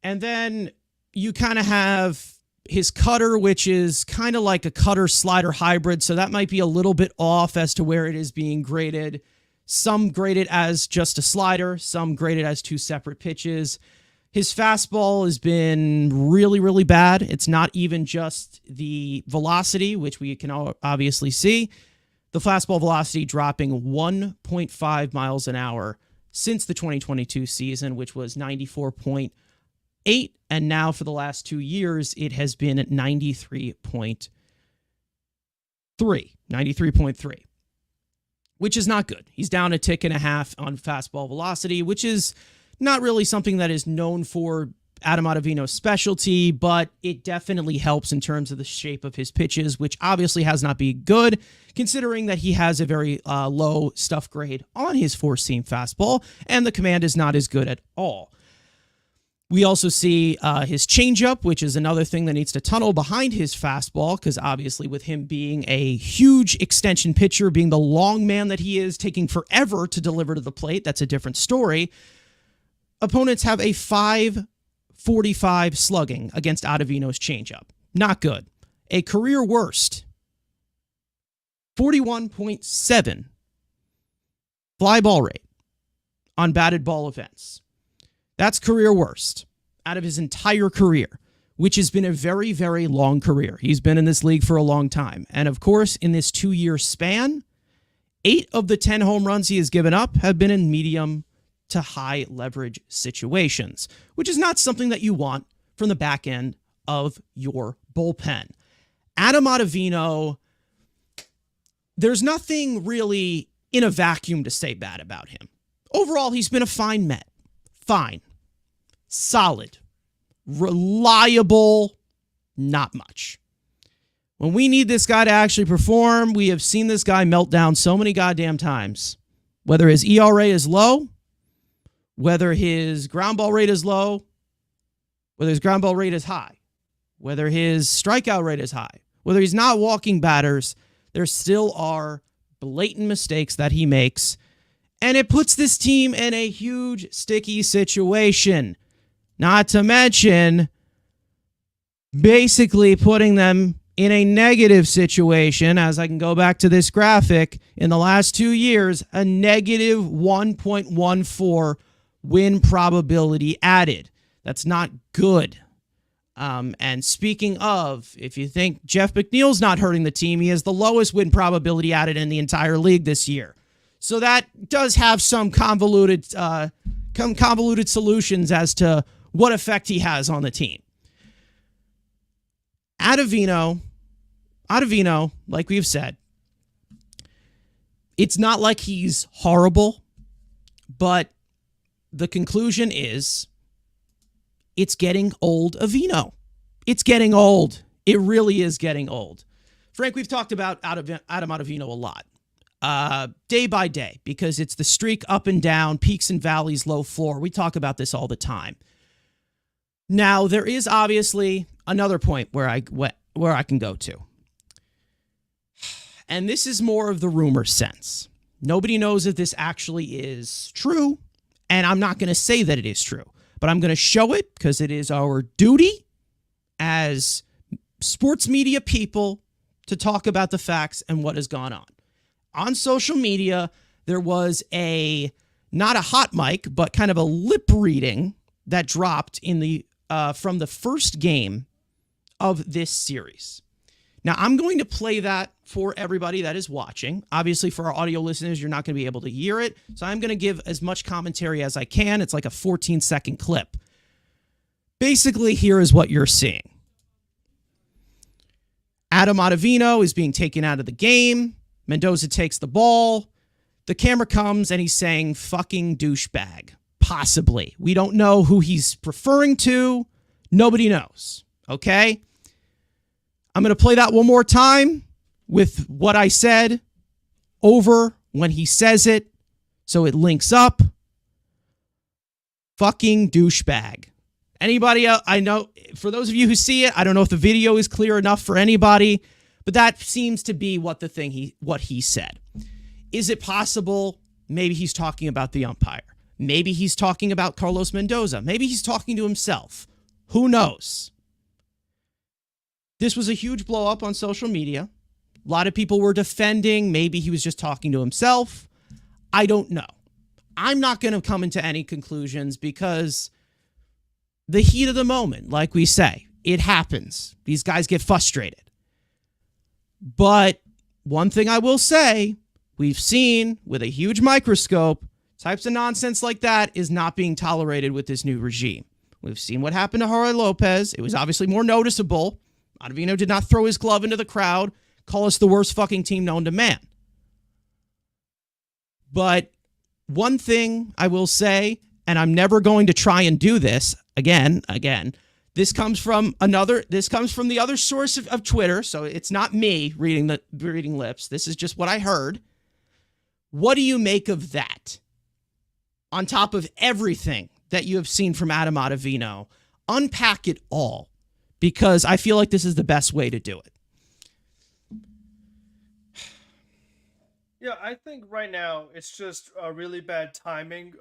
then you kind of have his cutter, which is kind of like a cutter slider hybrid. So that might be a little bit off as to where it is being graded. Some graded as just a slider, some graded as two separate pitches. His fastball has been really, really bad. It's not even just the velocity, which we can obviously see. The fastball velocity dropping 1.5 miles an hour since the 2022 season, which was 94.8. And now for the last 2 years, it has been at 93.3, which is not good. He's down a tick and a half on fastball velocity, which is not really something that is known for Adam Ottavino's specialty, but it definitely helps in terms of the shape of his pitches, which obviously has not been good, considering that he has a very low stuff grade on his four-seam fastball, and the command is not as good at all. We also see his changeup, which is another thing that needs to tunnel behind his fastball, because obviously with him being a huge extension pitcher, being the long man that he is, taking forever to deliver to the plate, that's a different story. Opponents have a 5.45 slugging against Ottavino's changeup. Not good. A career worst, 41.7 fly ball rate on batted ball events. That's career worst out of his entire career, which has been a very, very long career. He's been in this league for a long time. And of course, in this 2-year span, 8 of the 10 home runs he has given up have been in medium to high leverage situations, which is not something that you want from the back end of your bullpen. Adam Ottavino, there's nothing really in a vacuum to say bad about him. Overall, he's been a fine Met. Fine. Solid. Reliable. Not much. When we need this guy to actually perform, we have seen this guy melt down so many goddamn times. Whether his ERA is low, whether his ground ball rate is low, whether his ground ball rate is high, whether his strikeout rate is high, whether he's not walking batters, there still are blatant mistakes that he makes, and it puts this team in a huge, sticky situation. Not to mention, basically putting them in a negative situation, as I can go back to this graphic, in the last 2 years, a negative 1.14 win probability added. That's not good. And speaking of, if you think Jeff McNeil's not hurting the team, he has the lowest win probability added in the entire league this year. So that does have some convoluted solutions as to what effect he has on the team. Ottavino, like we've said, it's not like he's horrible, but the conclusion is it's getting old Avino. It's getting old. It really is getting old. Frank, we've talked about Adam Ottavino a lot, day by day, because it's the streak up and down, peaks and valleys, low floor. We talk about this all the time. Now, there is obviously another point where I can go to. And this is more of the rumor sense. Nobody knows if this actually is true, and I'm not going to say that it is true, but I'm going to show it because it is our duty as sports media people to talk about the facts and what has gone on. On social media, there was not a hot mic, but kind of a lip reading that dropped from the first game of this series. Now, I'm going to play that for everybody that is watching. Obviously, for our audio listeners, you're not going to be able to hear it. So I'm going to give as much commentary as I can. It's like a 14-second clip. Basically, here is what you're seeing. Adam Ottavino is being taken out of the game. Mendoza takes the ball. The camera comes and he's saying, fucking douchebag. Possibly. We don't know who he's referring to. Nobody knows. Okay? I'm going to play that one more time with what I said over when he says it so it links up. Fucking douchebag. Anybody else? I know, for those of you who see it, I don't know if the video is clear enough for anybody, but that seems to be what he said. Is it possible maybe he's talking about the umpire? Maybe he's talking about Carlos Mendoza. Maybe he's talking to himself. Who knows? This was a huge blow up on social media. A lot of people were defending. Maybe he was just talking to himself. I don't know. I'm not going to come into any conclusions because the heat of the moment, like we say, it happens. These guys get frustrated. But one thing I will say, we've seen with a huge microscope, types of nonsense like that is not being tolerated with this new regime. We've seen what happened to Jorge Lopez. It was obviously more noticeable. Ottavino did not throw his glove into the crowd, call us the worst fucking team known to man. But one thing I will say, and I'm never going to try and do this again, this comes from the other source of Twitter, so it's not me reading lips. This is just what I heard. What do you make of that? On top of everything that you have seen from Adam Ottavino, unpack it all, because I feel like this is the best way to do it. Yeah, I think right now it's just a really bad timing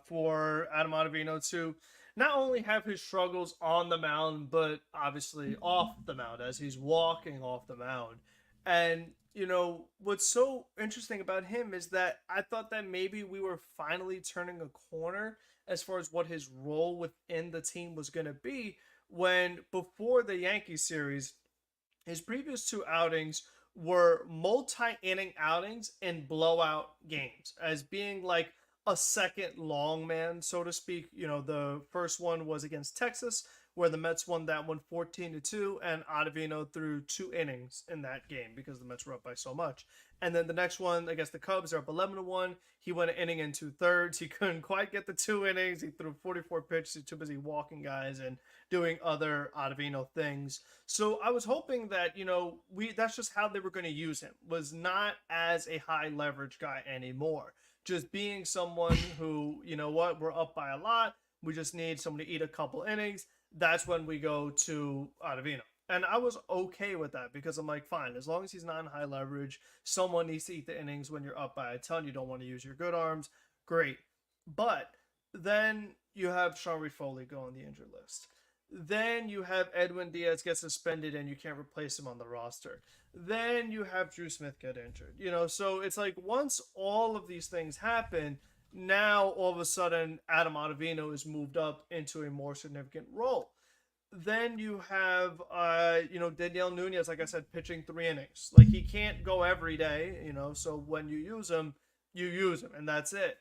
for Adam Ottavino to not only have his struggles on the mound, but obviously off the mound as he's walking off the mound. And, you know, what's so interesting about him is that I thought that maybe we were finally turning a corner as far as what his role within the team was going to be, when before the Yankees series, his previous two outings were multi-inning outings in blowout games, as being like a second long man, so to speak. You know, the first one was against Texas, where the Mets won that one 14-2, and Ottavino threw 2 innings in that game because the Mets were up by so much. And then the next one against the Cubs, they're up 11-1. He went an inning and 2/3. He couldn't quite get the 2 innings. He threw 44 pitches. He's too busy walking guys and doing other Ottavino things. So I was hoping that, we that's just how they were going to use him, was not as a high leverage guy anymore. Just being someone who, we're up by a lot. We just need someone to eat a couple innings. That's when we go to Ottavino. And I was okay with that because I'm like, fine, as long as he's not in high leverage, someone needs to eat the innings when you're up by a ton. You don't want to use your good arms. Great. But then you have Sean Reed Foley go on the injured list. Then you have Edwin Diaz get suspended and you can't replace him on the roster. Then you have Drew Smith get injured. So it's like once all of these things happen, now all of a sudden Adam Ottavino is moved up into a more significant role. Then you have, Daniel Nunez, like I said, pitching 3 innings. Like, he can't go every day, so when you use him, and that's it.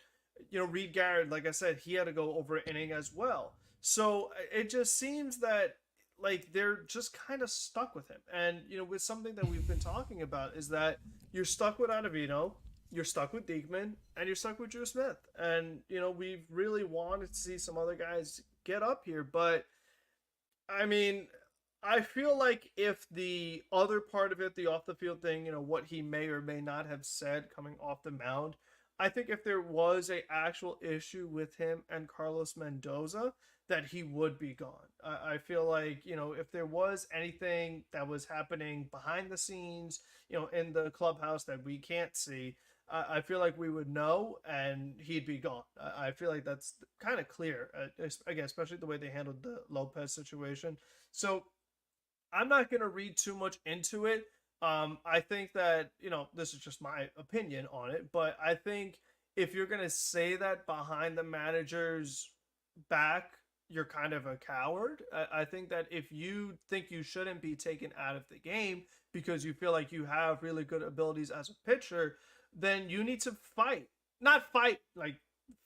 Reed Garrett, like I said, he had to go over an inning as well. So it just seems that, like, they're just kind of stuck with him. And, with something that we've been talking about is that you're stuck with Ottavino, you're stuck with Diekman, and you're stuck with Drew Smith. And, we've really wanted to see some other guys get up here, but I mean, I feel like if the other part of it, the off the field thing, what he may or may not have said coming off the mound, I think if there was a actual issue with him and Carlos Mendoza, that he would be gone. I feel like, if there was anything that was happening behind the scenes, in the clubhouse that we can't see, I feel like we would know and he'd be gone. I feel like that's kind of clear, again, especially the way they handled the Lopez situation. So I'm not going to read too much into it. I think that, this is just my opinion on it, but I think if you're going to say that behind the manager's back, you're kind of a coward. I think that if you think you shouldn't be taken out of the game because you feel like you have really good abilities as a pitcher, then you need to fight. Not fight like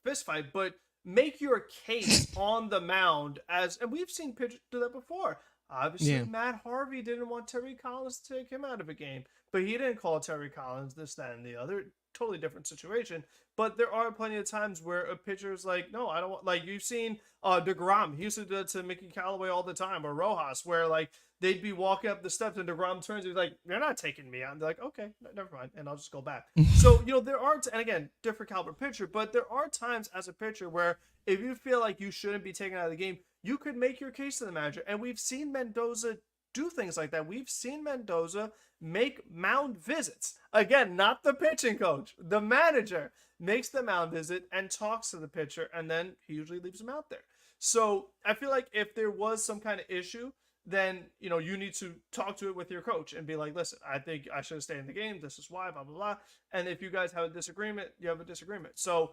fist fight, but make your case on the mound and we've seen pitchers do that before. Obviously, Matt Harvey didn't want Terry Collins to take him out of a game, but he didn't call Terry Collins this, that, and the other. Totally different situation. But there are plenty of times where a pitcher's like, no, I don't want, like you've seen DeGrom. He used to do that to Mickey Callaway all the time, or Rojas, where like they'd be walking up the steps and DeGrom turns and he's like, you're not taking me out. And they're like, okay, never mind. And I'll just go back. So, there are, and again, different caliber pitcher, but there are times as a pitcher where if you feel like you shouldn't be taken out of the game, you could make your case to the manager. And we've seen Mendoza do things like that. We've seen Mendoza make mound visits. Again, not the pitching coach. The manager makes the mound visit and talks to the pitcher, and then he usually leaves him out there. So I feel like if there was some kind of issue, then, you need to talk to it with your coach and be like, listen, I think I should have stayed in the game. This is why, blah, blah, blah. And if you guys have a disagreement, you have a disagreement. So,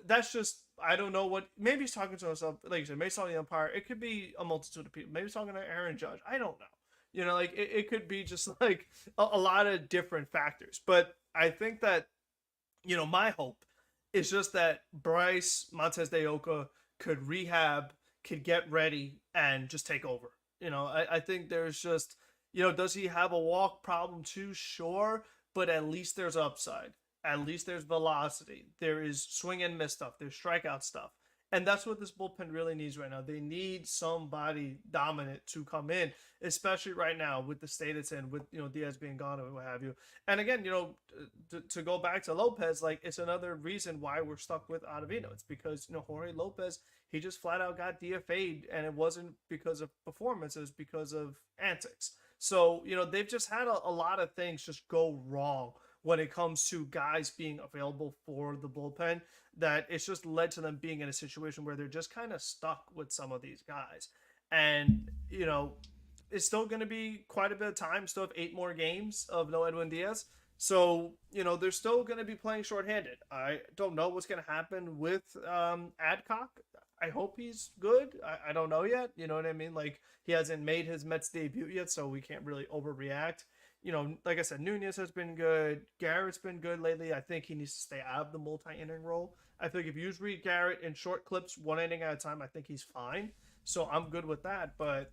that's just, I don't know what, maybe he's talking to himself, like you said, maybe he's talking to the umpire. It could be a multitude of people. Maybe he's talking to Aaron Judge. I don't know. It could be just like a lot of different factors. But I think that, my hope is just that Bryce Montes de Oca could rehab, could get ready, and just take over. I think there's just, does he have a walk problem too? Sure. But at least there's upside. At least there's velocity. There is swing and miss stuff. There's strikeout stuff. And that's what this bullpen really needs right now. They need somebody dominant to come in, especially right now with the state it's in, with, Diaz being gone and what have you. And again, to go back to Lopez, like, it's another reason why we're stuck with Ottavino. It's because, Jorge Lopez, he just flat out got DFA'd, and it wasn't because of performance. It was because of antics. So, they've just had a lot of things just go wrong when it comes to guys being available for the bullpen, that it's just led to them being in a situation where they're just kind of stuck with some of these guys. And, it's still going to be quite a bit of time. Still have 8 more games of no Edwin Diaz. So, they're still going to be playing shorthanded. I don't know what's going to happen with Adcock. I hope he's good. I don't know yet. You know what I mean? Like, he hasn't made his Mets debut yet, so we can't really overreact. Like I said, Nunez has been good. Garrett's been good lately. I think he needs to stay out of the multi-inning role. I think if you use Reed Garrett in short clips, 1 inning at a time, I think he's fine. So I'm good with that. But,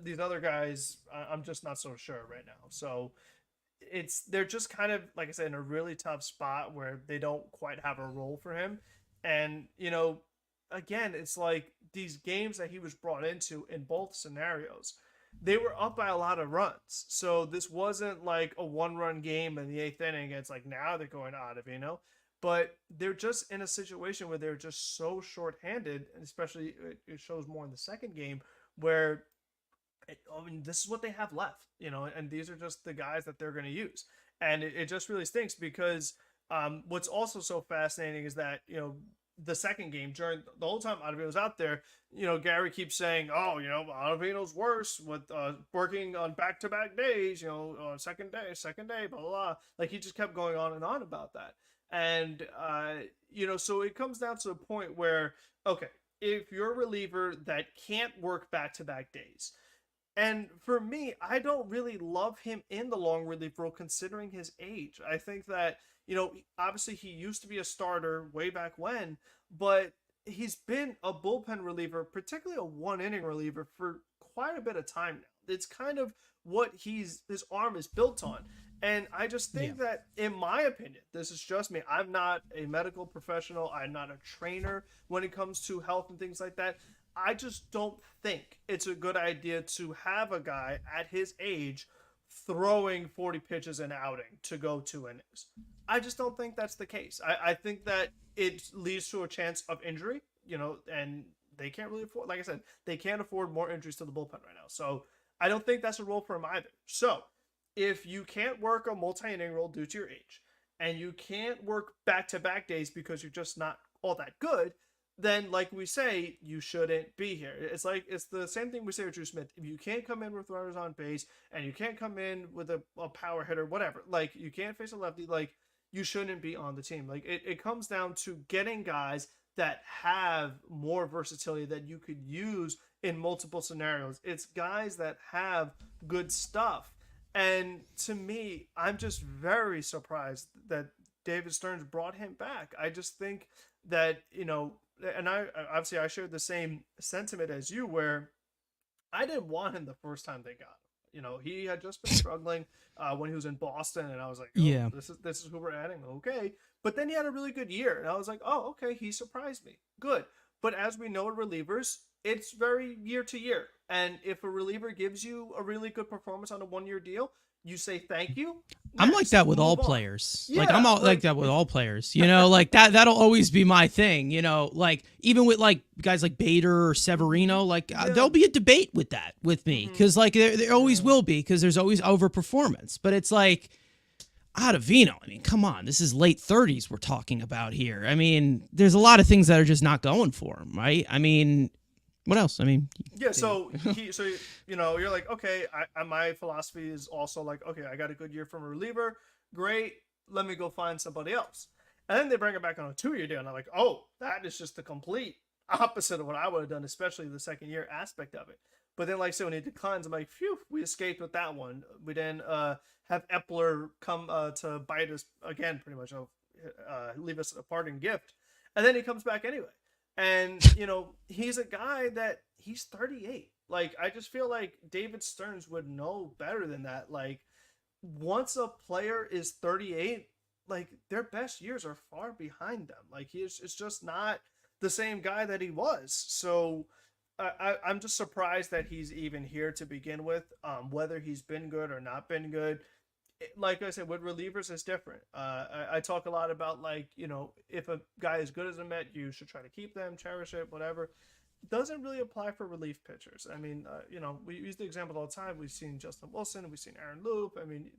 these other guys, I'm just not so sure right now. So they're just kind of, like I said, in a really tough spot where they don't quite have a role for him. And again, it's like these games that he was brought into in both scenarios, they were up by a lot of runs. So this wasn't like a one-run game in the eighth inning. It's like now they're going to Ottavino, but they're just in a situation where they're just so shorthanded, and especially it shows more in the second game where I mean, this is what they have left, and these are just the guys that they're going to use. And it just really stinks because what's also so fascinating is that, the second game, during the whole time Ottavino was out there, Gary keeps saying, oh, Ottavino's worse with working on back-to-back days, second day, blah, blah, blah. Like, he just kept going on and on about that. And, so it comes down to a point where, okay, if you're a reliever that can't work back-to-back days, and for me, I don't really love him in the long relief role considering his age. I think that, obviously he used to be a starter way back when, but he's been a bullpen reliever, particularly a one-inning reliever, for quite a bit of time now. It's kind of what his arm is built on. And I just think that, in my opinion, this is just me. I'm not a medical professional. I'm not a trainer when it comes to health and things like that. I just don't think it's a good idea to have a guy at his age throwing 40 pitches an outing to go 2 innings. I just don't think that's the case. I think that it leads to a chance of injury, and they can't really afford, like I said, they can't afford more injuries to the bullpen right now. So I don't think that's a role for him either. So if you can't work a multi-inning role due to your age, and you can't work back-to-back days because you're just not all that good, then, like we say, you shouldn't be here. It's the same thing we say with Drew Smith. If you can't come in with runners on base, and you can't come in with a power hitter, whatever, like, you can't face a lefty, like, you shouldn't be on the team. Like, it comes down to getting guys that have more versatility that you could use in multiple scenarios. It's guys that have good stuff. And to me, I'm just very surprised that David Stearns brought him back. I just think that, and I obviously I shared the same sentiment as you, where I didn't want him the first time they got him. He had just been struggling when he was in Boston, and I was like, oh, this is who we're adding. Okay. But then he had a really good year, and I was like, oh, okay, he surprised me. Good. But as we know, with relievers, it's very year to year. And if a reliever gives you a really good performance on a 1-year deal, you say thank you. I'm like that with all players. Like, I'm all like that with all players. Like that'll always be my thing. Like, even with like guys like Bader or Severino, like there'll be a debate with that with me, because like there always will be, because there's always overperformance. But it's like Ottavino. I mean, come on, this is late 30s we're talking about here. I mean, there's a lot of things that are just not going for him, right? I mean, what else? I mean, yeah. So you're like, okay, my philosophy is also like, okay, I got a good year from a reliever, great. Let me go find somebody else. And then they bring it back on a 2-year deal, and I'm like, oh, that is just the complete opposite of what I would have done, especially the second year aspect of it. But then, like, so when he declines, I'm like, phew, we escaped with that one. We then have Epler come to bite us again, pretty much, leave us a parting gift, and then he comes back anyway. And, he's a guy that he's 38. Like, I just feel like David Stearns would know better than that. Like, once a player is 38, like, their best years are far behind them. Like, it's just not the same guy that he was. So I'm just surprised that he's even here to begin with. Whether he's been good or not been good, like I said, with relievers, it's different. I talk a lot about, like, if a guy is good as a Met, you should try to keep them, cherish it, whatever. It doesn't really apply for relief pitchers. I mean, we use the example all the time. We've seen Justin Wilson, we've seen Aaron Loop. I mean,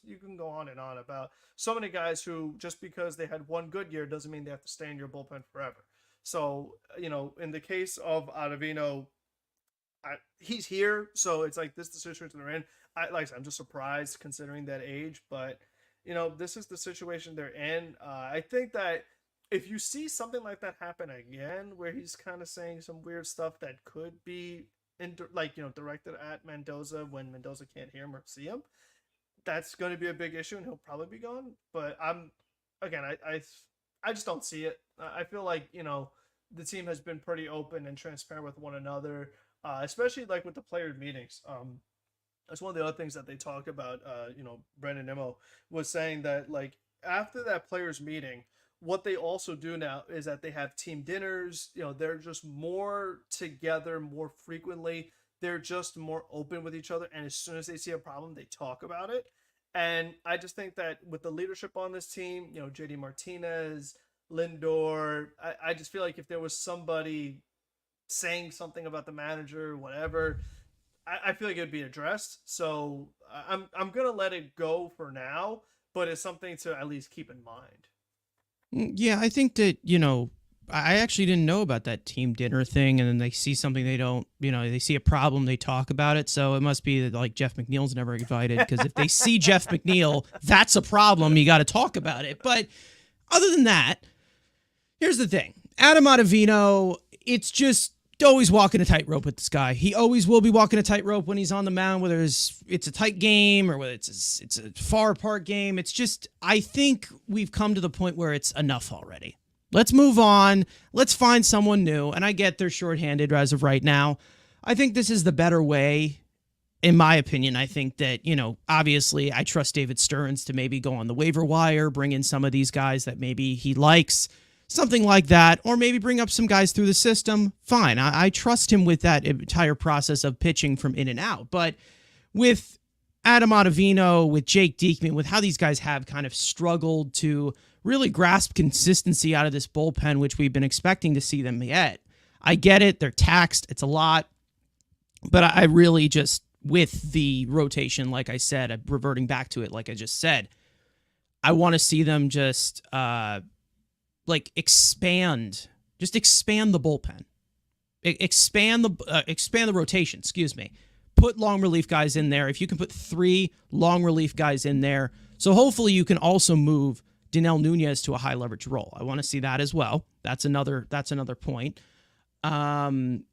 you can go on and on about so many guys who, just because they had one good year doesn't mean they have to stay in your bullpen forever. So, in the case of Ottavino, he's here, so it's like this is the situation they're in. Like I said, I'm just surprised considering that age, but this is the situation they're in. I think that if you see something like that happen again, where he's kind of saying some weird stuff that could be directed at Mendoza when Mendoza can't hear him or see him, that's going to be a big issue, and he'll probably be gone. But I just don't see it. I feel like the team has been pretty open and transparent with one another, especially like with the player meetings. That's one of the other things that they talked about. Brandon Nimmo was saying that, like, after that players meeting, what they also do now is that they have team dinners. They're just more together more frequently. They're just more open with each other, and as soon as they see a problem, they talk about it. And I just think that with the leadership on this team, JD Martinez, Lindor, I just feel like if there was somebody saying something about the manager, whatever, I feel like it would be addressed. So I'm gonna let it go for now, but it's something to at least keep in mind. Yeah, I think that, I actually didn't know about that team dinner thing, and then they see something they don't, they see a problem, they talk about it. So it must be that, like, Jeff McNeil's never invited, because if they see Jeff McNeil, that's a problem. You got to talk about it. But other than that, here's the thing. Adam Ottavino, it's just always walking a tightrope with this guy. He always will be walking a tightrope when he's on the mound, whether it's a tight game or whether it's a far apart game. It's just, I think we've come to the point where it's enough already. Let's move on. Let's find someone new. And I get they're shorthanded as of right now. I think this is the better way, in my opinion. I think that, obviously I trust David Stearns to maybe go on the waiver wire, bring in some of these guys that maybe he likes, something like that, or maybe bring up some guys through the system. Fine. I trust him with that entire process of pitching from in and out. But with Adam Ottavino, with Jake Diekman, with how these guys have kind of struggled to really grasp consistency out of this bullpen, which we've been expecting to see them get. I get it. They're taxed. It's a lot. But I really just, with the rotation, like I said, reverting back to it, like I just said, I want to see them just expand the bullpen, expand the rotation. Excuse me. Put long relief guys in there. If you can put 3 long relief guys in there, so hopefully you can also move Dinel Nunez to a high leverage role. I want to see that as well. That's another point. And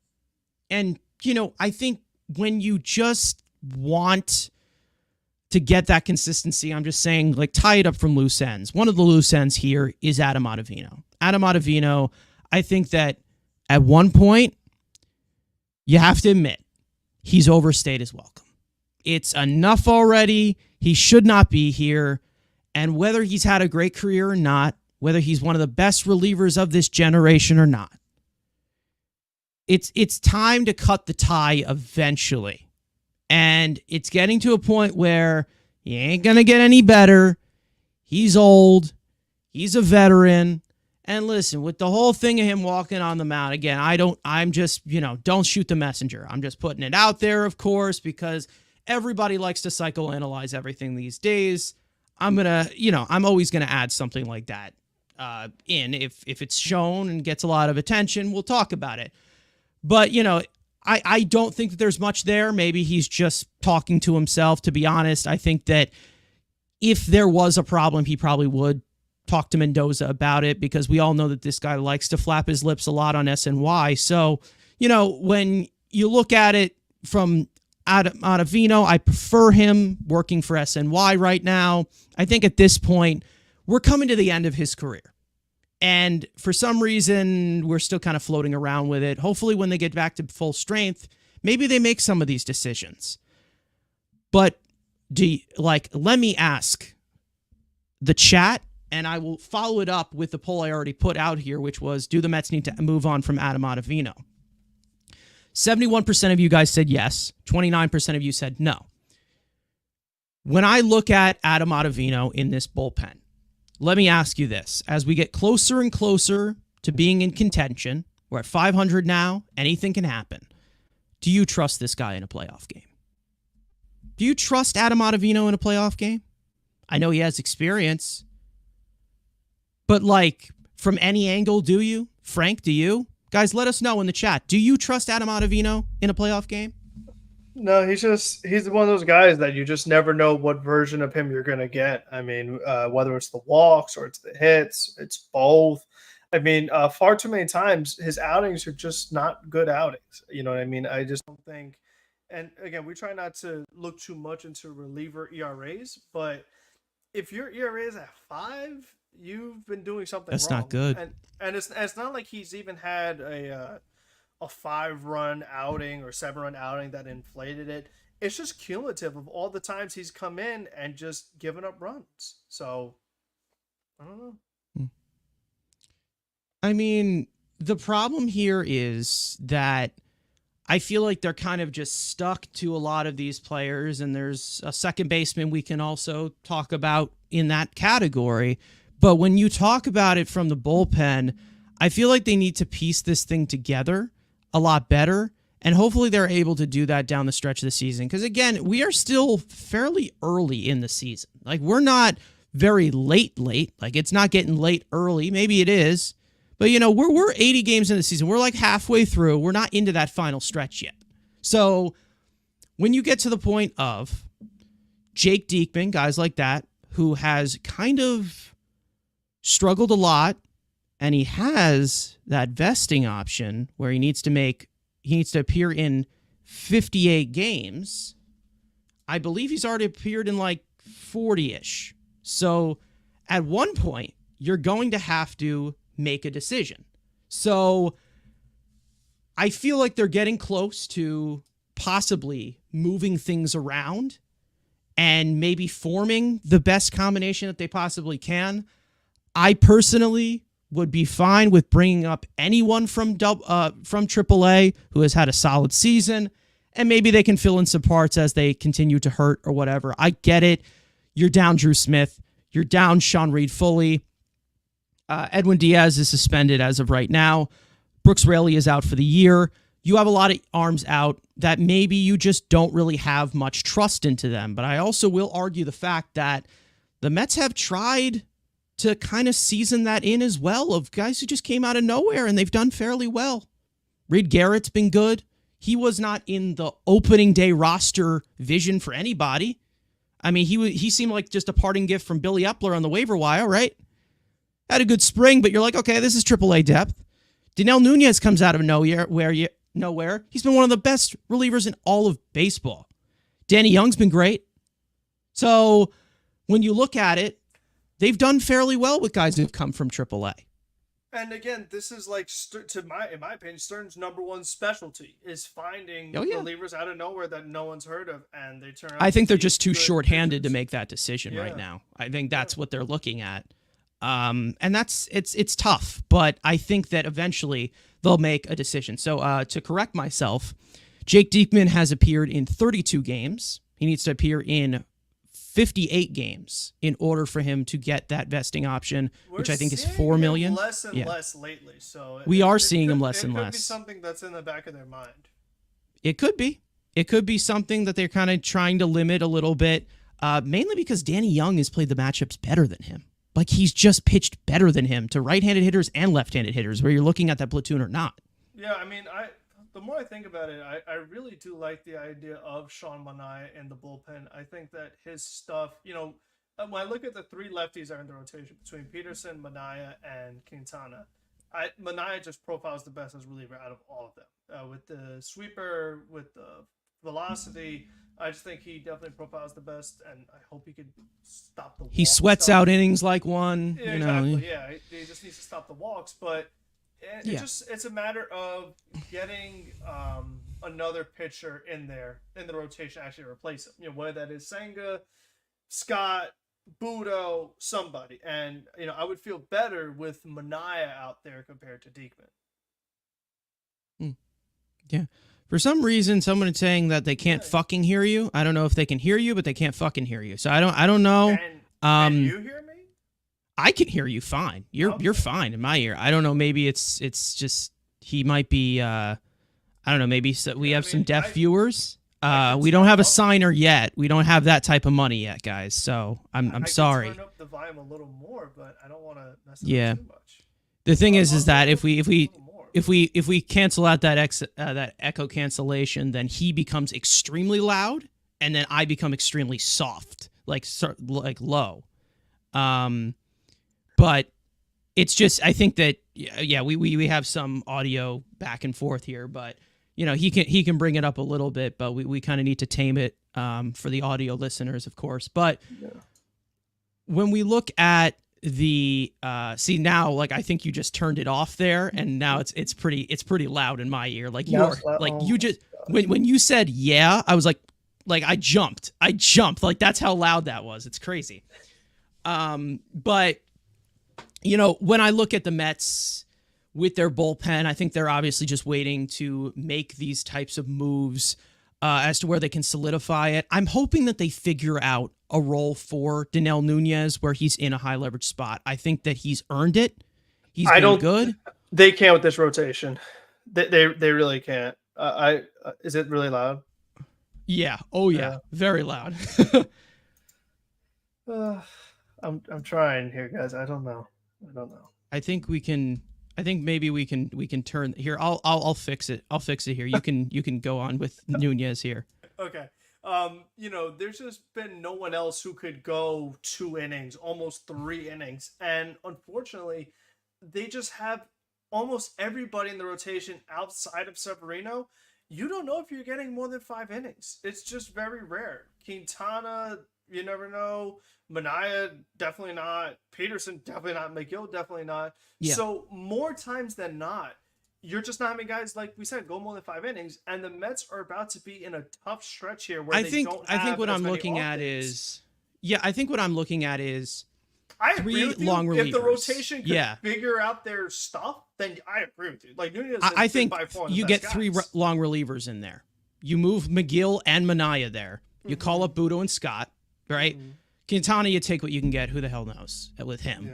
I think when you just want to get that consistency, I'm just saying, like, tie it up from loose ends. One of the loose ends here is Adam Ottavino. Adam Ottavino, I think that at one point, you have to admit, he's overstayed his welcome. It's enough already. He should not be here. And whether he's had a great career or not, whether he's one of the best relievers of this generation or not, it's time to cut the tie eventually. And it's getting to a point where he ain't going to get any better. He's old. He's a veteran. And listen, with the whole thing of him walking on the mound, again, don't shoot the messenger. I'm just putting it out there, of course, because everybody likes to psychoanalyze everything these days. I'm always going to add something like that in. If it's shown and gets a lot of attention, we'll talk about it. But, I don't think that there's much there. Maybe he's just talking to himself, to be honest. I think that if there was a problem, he probably would talk to Mendoza about it, because we all know that this guy likes to flap his lips a lot on SNY. So, when you look at it from Ottavino, I prefer him working for SNY right now. I think at this point, we're coming to the end of his career. And for some reason, we're still kind of floating around with it. Hopefully, when they get back to full strength, maybe they make some of these decisions. But let me ask the chat, and I will follow it up with the poll I already put out here, which was, do the Mets need to move on from Adam Ottavino? 71% of you guys said yes. 29% of you said no. When I look at Adam Ottavino in this bullpen, let me ask you this. As we get closer and closer to being in contention, we're at 500 now, anything can happen. Do you trust this guy in a playoff game? Do you trust Adam Ottavino in a playoff game? I know he has experience, but from any angle, do you? Frank, do you? Guys, let us know in the chat. Do you trust Adam Ottavino in a playoff game? No, he's one of those guys that you just never know what version of him you're going to get. I mean, whether it's the walks or it's the hits, it's both. I mean, far too many times his outings are just not good outings. You know what I mean? I just don't think. And again, we try not to look too much into reliever ERAs, but if your ERA is at 5, you've been doing something That's wrong. not good. And it's not like he's even had a 5-run outing or 7-run outing that inflated it. it's just cumulative of all the times he's come in and just given up runs. So I don't know. I mean, the problem here is that I feel like they're kind of just stuck to a lot of these players, and there's a second baseman we can also talk about in that category. But when you talk about it from the bullpen, I feel like they need to piece this thing together a lot better, and hopefully they're able to do that down the stretch of the season. Because again, we are still fairly early in the season. Like, we're not very late. Like, it's not getting late early. Maybe it is. But, you know, we're 80 games in the season. We're like halfway through. We're not into that final stretch yet. So when you get to the point of Jake Diekman, guys like that, who has kind of struggled a lot, and he has that vesting option where he needs to appear in 58 games. I believe he's already appeared in like 40-ish. So at one point, you're going to have to make a decision. So I feel like they're getting close to possibly moving things around and maybe forming the best combination that they possibly can. I personally would be fine with bringing up anyone from AAA who has had a solid season, and maybe they can fill in some parts as they continue to hurt or whatever. I get it. You're down Drew Smith. You're down Sean Reed-Foley. Edwin Diaz is suspended as of right now. Brooks Raley is out for the year. You have a lot of arms out that maybe you just don't really have much trust into them. But I also will argue the fact that the Mets have tried to kind of season that in as well, of guys who just came out of nowhere and they've done fairly well. Reed Garrett's been good. He was not in the opening day roster vision for anybody. I mean, he seemed like just a parting gift from Billy Epler on the waiver wire, right? Had a good spring, but you're like, okay, this is AAA depth. Dinel Nunez comes out of nowhere. He's been one of the best relievers in all of baseball. Danny Young's been great. So when you look at it, they've done fairly well with guys who've come from AAA. And again, this is like, in my opinion, Stern's number one specialty is finding relievers out of nowhere that no one's heard of, and they turn out. I think they're just too short-handed to make that decision right now. I think that's what they're looking at. And it's tough, but I think that eventually they'll make a decision. So to correct myself, Jake Diekman has appeared in 32 games. He needs to appear in 58 games in order for him to get that vesting option, which I think is $4 million. Less and less lately. So we are seeing him less and less. It could be something that's in the back of their mind. It could be. It could be something that they're kind of trying to limit a little bit, mainly because Danny Young has played the matchups better than him. Like, he's just pitched better than him to right-handed hitters and left-handed hitters, where you're looking at that platoon or not. Yeah, I mean, the more I think about it, I really do like the idea of Sean Manaea in the bullpen. I think that his stuff, when I look at the three lefties that are in the rotation between Peterson, Manaea, and Quintana, Manaea just profiles the best as reliever out of all of them. With the sweeper, with the velocity, I just think he definitely profiles the best, and I hope he could stop the walks. He sweats out innings like one. Yeah, exactly. Yeah, he just needs to stop the walks, but it's a matter of getting another pitcher in the rotation to actually replace him. Whether that is Senga, Scott, Budo, somebody. And I would feel better with Manaea out there compared to Diekman. Yeah. For some reason, someone is saying that they can't fucking hear you. I don't know if they can hear you, but they can't fucking hear you. So I don't know. Can you hear me? I can hear you fine. You're fine in my ear. I don't know. Maybe it's just he might be. I don't know. Maybe we have some deaf viewers. We don't have a signer yet. We don't have that type of money yet, guys. So I'm sorry. I can turn up the volume a little more, but I don't want to mess it up too much. The thing is that if we cancel out that echo cancellation, then he becomes extremely loud, and then I become extremely soft, like low. But it's just, I think that we have some audio back and forth here, but he can bring it up a little bit, but we kind of need to tame it for the audio listeners, of course. But when we look at the see now, like, I think you just turned it off there, and now it's pretty loud in my ear. Like you just when you said I was like, Like I jumped. Like that's how loud that was. It's crazy. But when I look at the Mets with their bullpen, I think they're obviously just waiting to make these types of moves as to where they can solidify it. I'm hoping that they figure out a role for Daniel Nunez where he's in a high leverage spot. I think that he's earned it. He's I been don't. good. They can't with this rotation. They really can't. Is it really loud? Yeah. Oh yeah. Yeah. Very loud. I'm trying here, guys. I don't know. I think we can. I think maybe we can turn here. I'll fix it. I'll fix it here. You can go on with Nunez here. Okay. There's just been no one else who could go 2 innings, almost 3 innings, and unfortunately, they just have almost everybody in the rotation outside of Severino. You don't know if you're getting more than 5 innings. It's just very rare. Quintana, you never know. Mania, definitely not. Peterson, definitely not. McGill, definitely not. Yeah. So more times than not, you're just not having guys, like we said, go more than 5 innings. And the Mets are about to be in a tough stretch here where I think what I'm looking at is I three agree with you. long relievers. If the rotation could figure out their stuff, then I agree with you. Like Nunez, I think by far the you best get 3 guys. long relievers in there. You move McGill and Mania there. You call up Budo and Scott, right? Quintana, you take what you can get. Who the hell knows with him?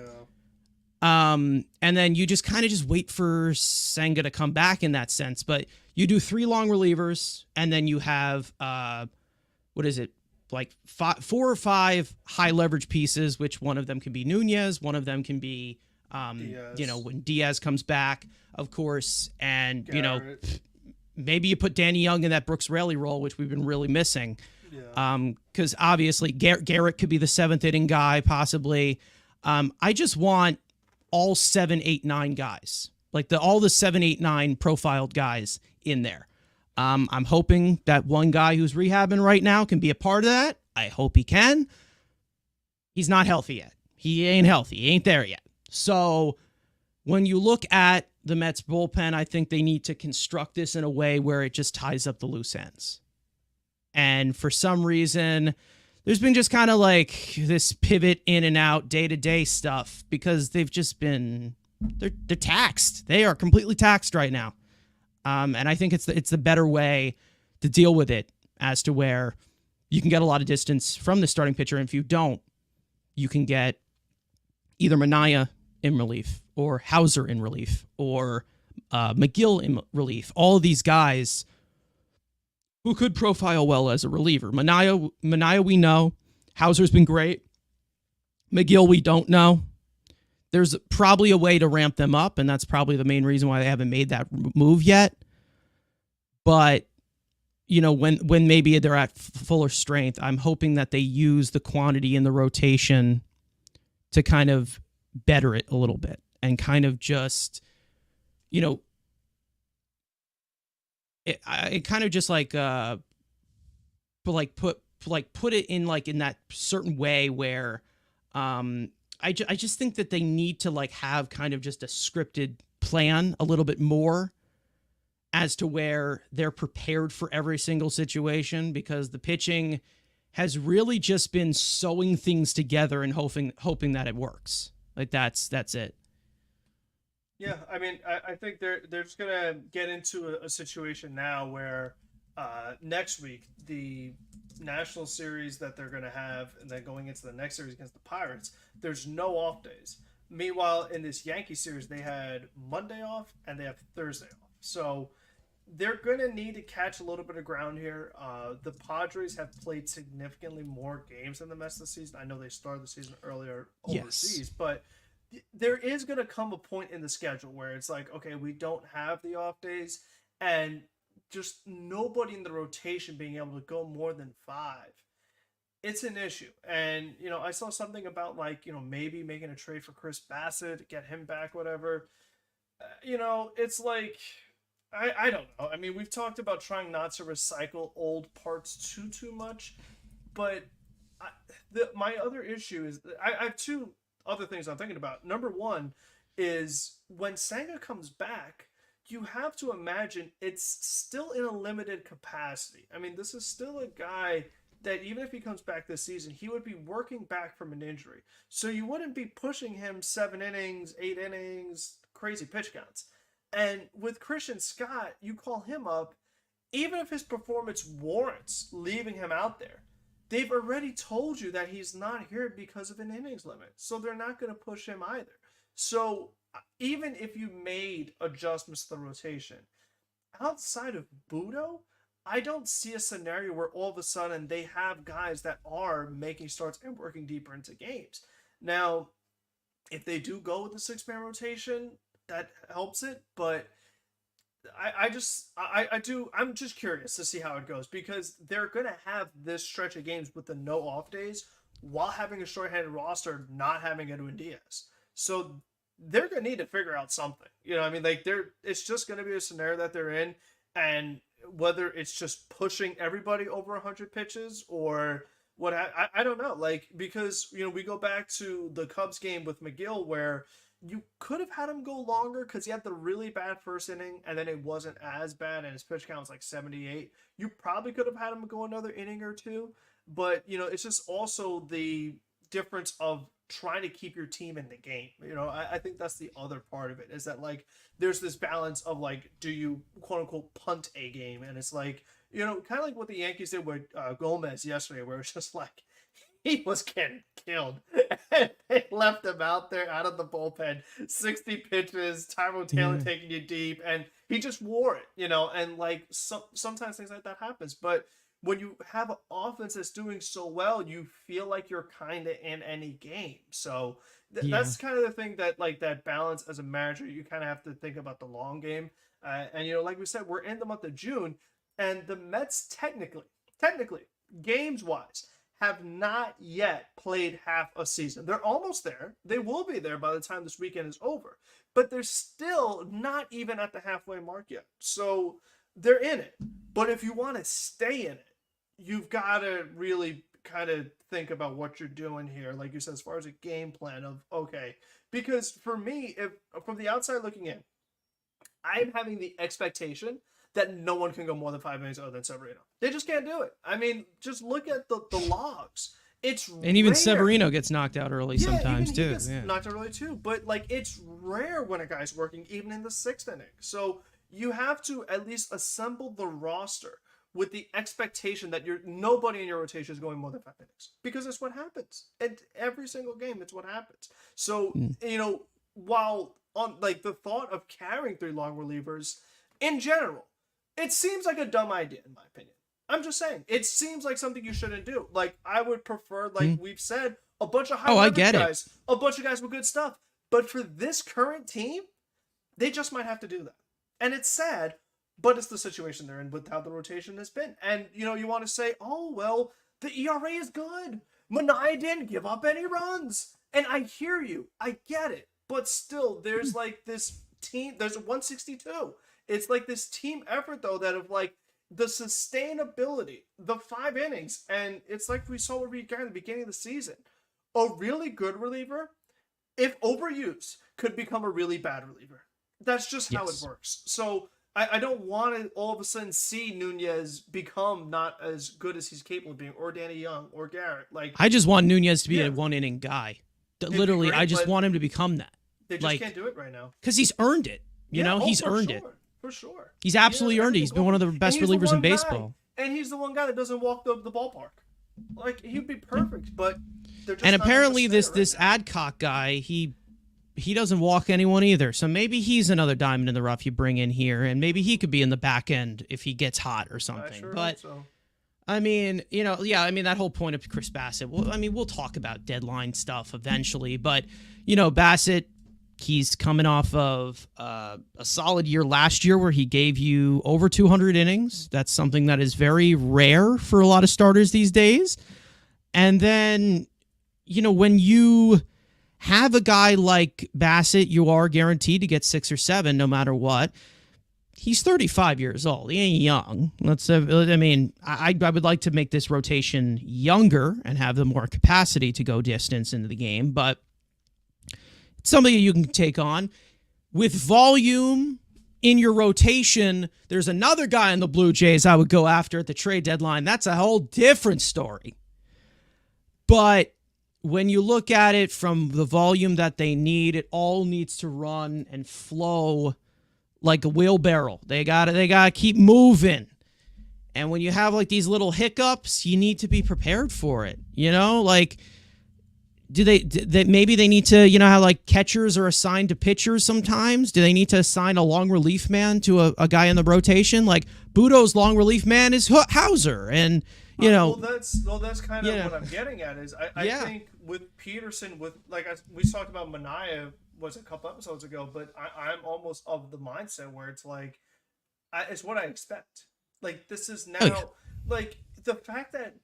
Yeah. And then you just kind of just wait for Senga to come back in that sense. But you do 3 long relievers, and then you have what is it? Like 4 or 5 high leverage pieces, which one of them can be Nunez, one of them can be when Diaz comes back, of course, and Garrett. Maybe you put Danny Young in that Brooks Raley role, which we've been really missing. Yeah. Because obviously Garrett could be the 7th inning guy, possibly. I just want all 7, 8, 9 guys, like all the 7, 8, 9 profiled guys in there. I'm hoping that one guy who's rehabbing right now can be a part of that. I hope he can. He's not healthy yet. He ain't healthy. He ain't there yet. So when you look at the Mets bullpen, I think they need to construct this in a way where it just ties up the loose ends. And for some reason, there's been just kind of like this pivot in and out day-to-day stuff because they've just been they're taxed. They are completely taxed right now. And I think it's the better way to deal with it as to where you can get a lot of distance from the starting pitcher. And if you don't, you can get either Mania in relief or Hauser in relief or McGill in relief. All of these guys who could profile well as a reliever. Mania we know. Hauser's been great. McGill we don't know. There's probably a way to ramp them up, and that's probably the main reason why they haven't made that move yet. But, when maybe they're at fuller strength, I'm hoping that they use the quantity in the rotation to kind of better it a little bit and kind of just, it kind of just put it in in that certain way where, I just think that they need to have kind of just a scripted plan a little bit more as to where they're prepared for every single situation, because the pitching has really just been sewing things together and hoping that it works. That's it. Yeah, I mean, I think they're just gonna get into a situation now where next week the National Series that they're gonna have, and then going into the next series against the Pirates, there's no off days. Meanwhile, in this Yankee series, they had Monday off and they have Thursday off. So they're gonna need to catch a little bit of ground here. The Padres have played significantly more games than the Mets this season. I know they started the season earlier overseas, but there is going to come a point in the schedule where it's like, okay, we don't have the off days, and just nobody in the rotation being able to go more than 5. It's an issue. And, I saw something about maybe making a trade for Chris Bassett, get him back, whatever. It's like, I don't know. I mean, we've talked about trying not to recycle old parts too much, but my other issue is I have 2 other things I'm thinking about. Number one is when Senga comes back, you have to imagine it's still in a limited capacity. I mean, this is still a guy that even if he comes back this season, he would be working back from an injury. So you wouldn't be pushing him 7 innings, 8 innings, crazy pitch counts. And with Christian Scott, you call him up, even if his performance warrants leaving him out there, they've already told you that he's not here because of an innings limit. So they're not going to push him either. So even if you made adjustments to the rotation, outside of Budo, I don't see a scenario where all of a sudden they have guys that are making starts and working deeper into games. Now, if they do go with the 6-man rotation, that helps it, but I'm just curious to see how it goes, because they're going to have this stretch of games with the no off days while having a short-handed roster, not having Edwin Diaz. So they're going to need to figure out something. You know, I mean, like it's just going to be a scenario that they're in, and whether it's just pushing everybody over 100 pitches or what, I don't know. Like, because, you know, we go back to the Cubs game with McGill where you could have had him go longer because he had the really bad first inning and then it wasn't as bad and his pitch count was like 78. You probably could have had him go another inning or two, but, you know, it's just also the difference of trying to keep your team in the game. You know, I think that's the other part of it, is that, like, there's this balance of, like, do you quote unquote punt a game? And it's like, you know, kind of like what the Yankees did with Gomez yesterday, where it's just like, he was getting killed. And they left him out there, out of the bullpen, 60 pitches, Tyrone Taylor taking you deep, and he just wore it, you know, and, like, sometimes things like that happens. But when you have an offense that's doing so well, you feel like you're kind of in any game. So that's kind of the thing, that, like, that balance as a manager, you kind of have to think about the long game. And, you know, like we said, we're in the month of June, and the Mets technically, games-wise, have not yet played half a season. They're almost there. They will be there by the time this weekend is over. But they're still not even at the halfway mark yet. So they're in it. But if you want to stay in it, you've got to really kind of think about what you're doing here. Like you said, as far as a game plan of, okay. Because for me, if from the outside looking in, I'm having the expectation that no one can go more than 5 innings other than Severino. They just can't do it. I mean, just look at the logs. It's and even rare. Severino gets knocked out early sometimes too. Gets knocked out early too. But, like, it's rare when a guy's working even in the 6th inning. So you have to at least assemble the roster with the expectation that nobody in your rotation is going more than 5 innings, because it's what happens at every single game. It's what happens. So you know, while on, like, the thought of carrying 3 long relievers in general, it seems like a dumb idea, in my opinion. I'm just saying. It seems like something you shouldn't do. Like, I would prefer, like we've said, a bunch of high guys. A bunch of guys with good stuff. But for this current team, they just might have to do that. And it's sad, but it's the situation they're in with how the rotation has been. And, you know, you want to say, oh, well, the ERA is good. Manaea didn't give up any runs. And I hear you. I get it. But still, there's, like, this team. There's a 162. It's like this team effort, though, that of, like, the sustainability, the 5 innings, and it's like we saw with Reed at the beginning of the season. A really good reliever, if overused, could become a really bad reliever. That's just how it works. So I don't want to all of a sudden see Nunez become not as good as he's capable of being, or Danny Young, or Garrett. Like, I just want Nunez to be a 1-inning guy. Literally, great, I just want him to become that. They just can't do it right now. Because he's earned it. You know, he's earned it. For sure. He's absolutely earned it. He's been one of the best relievers in baseball. And he's the one guy that doesn't walk the ballpark. Like, he'd be perfect, but they're just and apparently this Adcock guy, he doesn't walk anyone either. So maybe he's another diamond in the rough you bring in here, and maybe he could be in the back end if he gets hot or something. I sure but hope so. I mean, you know, I mean, that whole point of Chris Bassett. Well, I mean, we'll talk about deadline stuff eventually, but, you know, Bassett, he's coming off of a solid year last year where he gave you over 200 innings. That's something that is very rare for a lot of starters these days. And then, you know, when you have a guy like Bassett, you are guaranteed to get 6 or 7 no matter what. He's 35 years old. He ain't young. I would like to make this rotation younger and have the more capacity to go distance into the game, but it's something that you can take on with volume in your rotation, there's another guy in the Blue Jays I would go after at the trade deadline. That's a whole different story. But when you look at it from the volume that they need, it all needs to run and flow like a wheelbarrow. They gotta keep moving. And when you have like these little hiccups, you need to be prepared for it. You know, like maybe they need to, you know how like catchers are assigned to pitchers sometimes? Do they need to assign a long relief man to a guy in the rotation? Like Budo's long relief man is Hauser, and you know. That's kind of what I'm getting at. Is I think with Peterson, we talked about Manaea was a couple episodes ago, but I'm almost of the mindset where it's like, it's what I expect. Like this is now like the fact that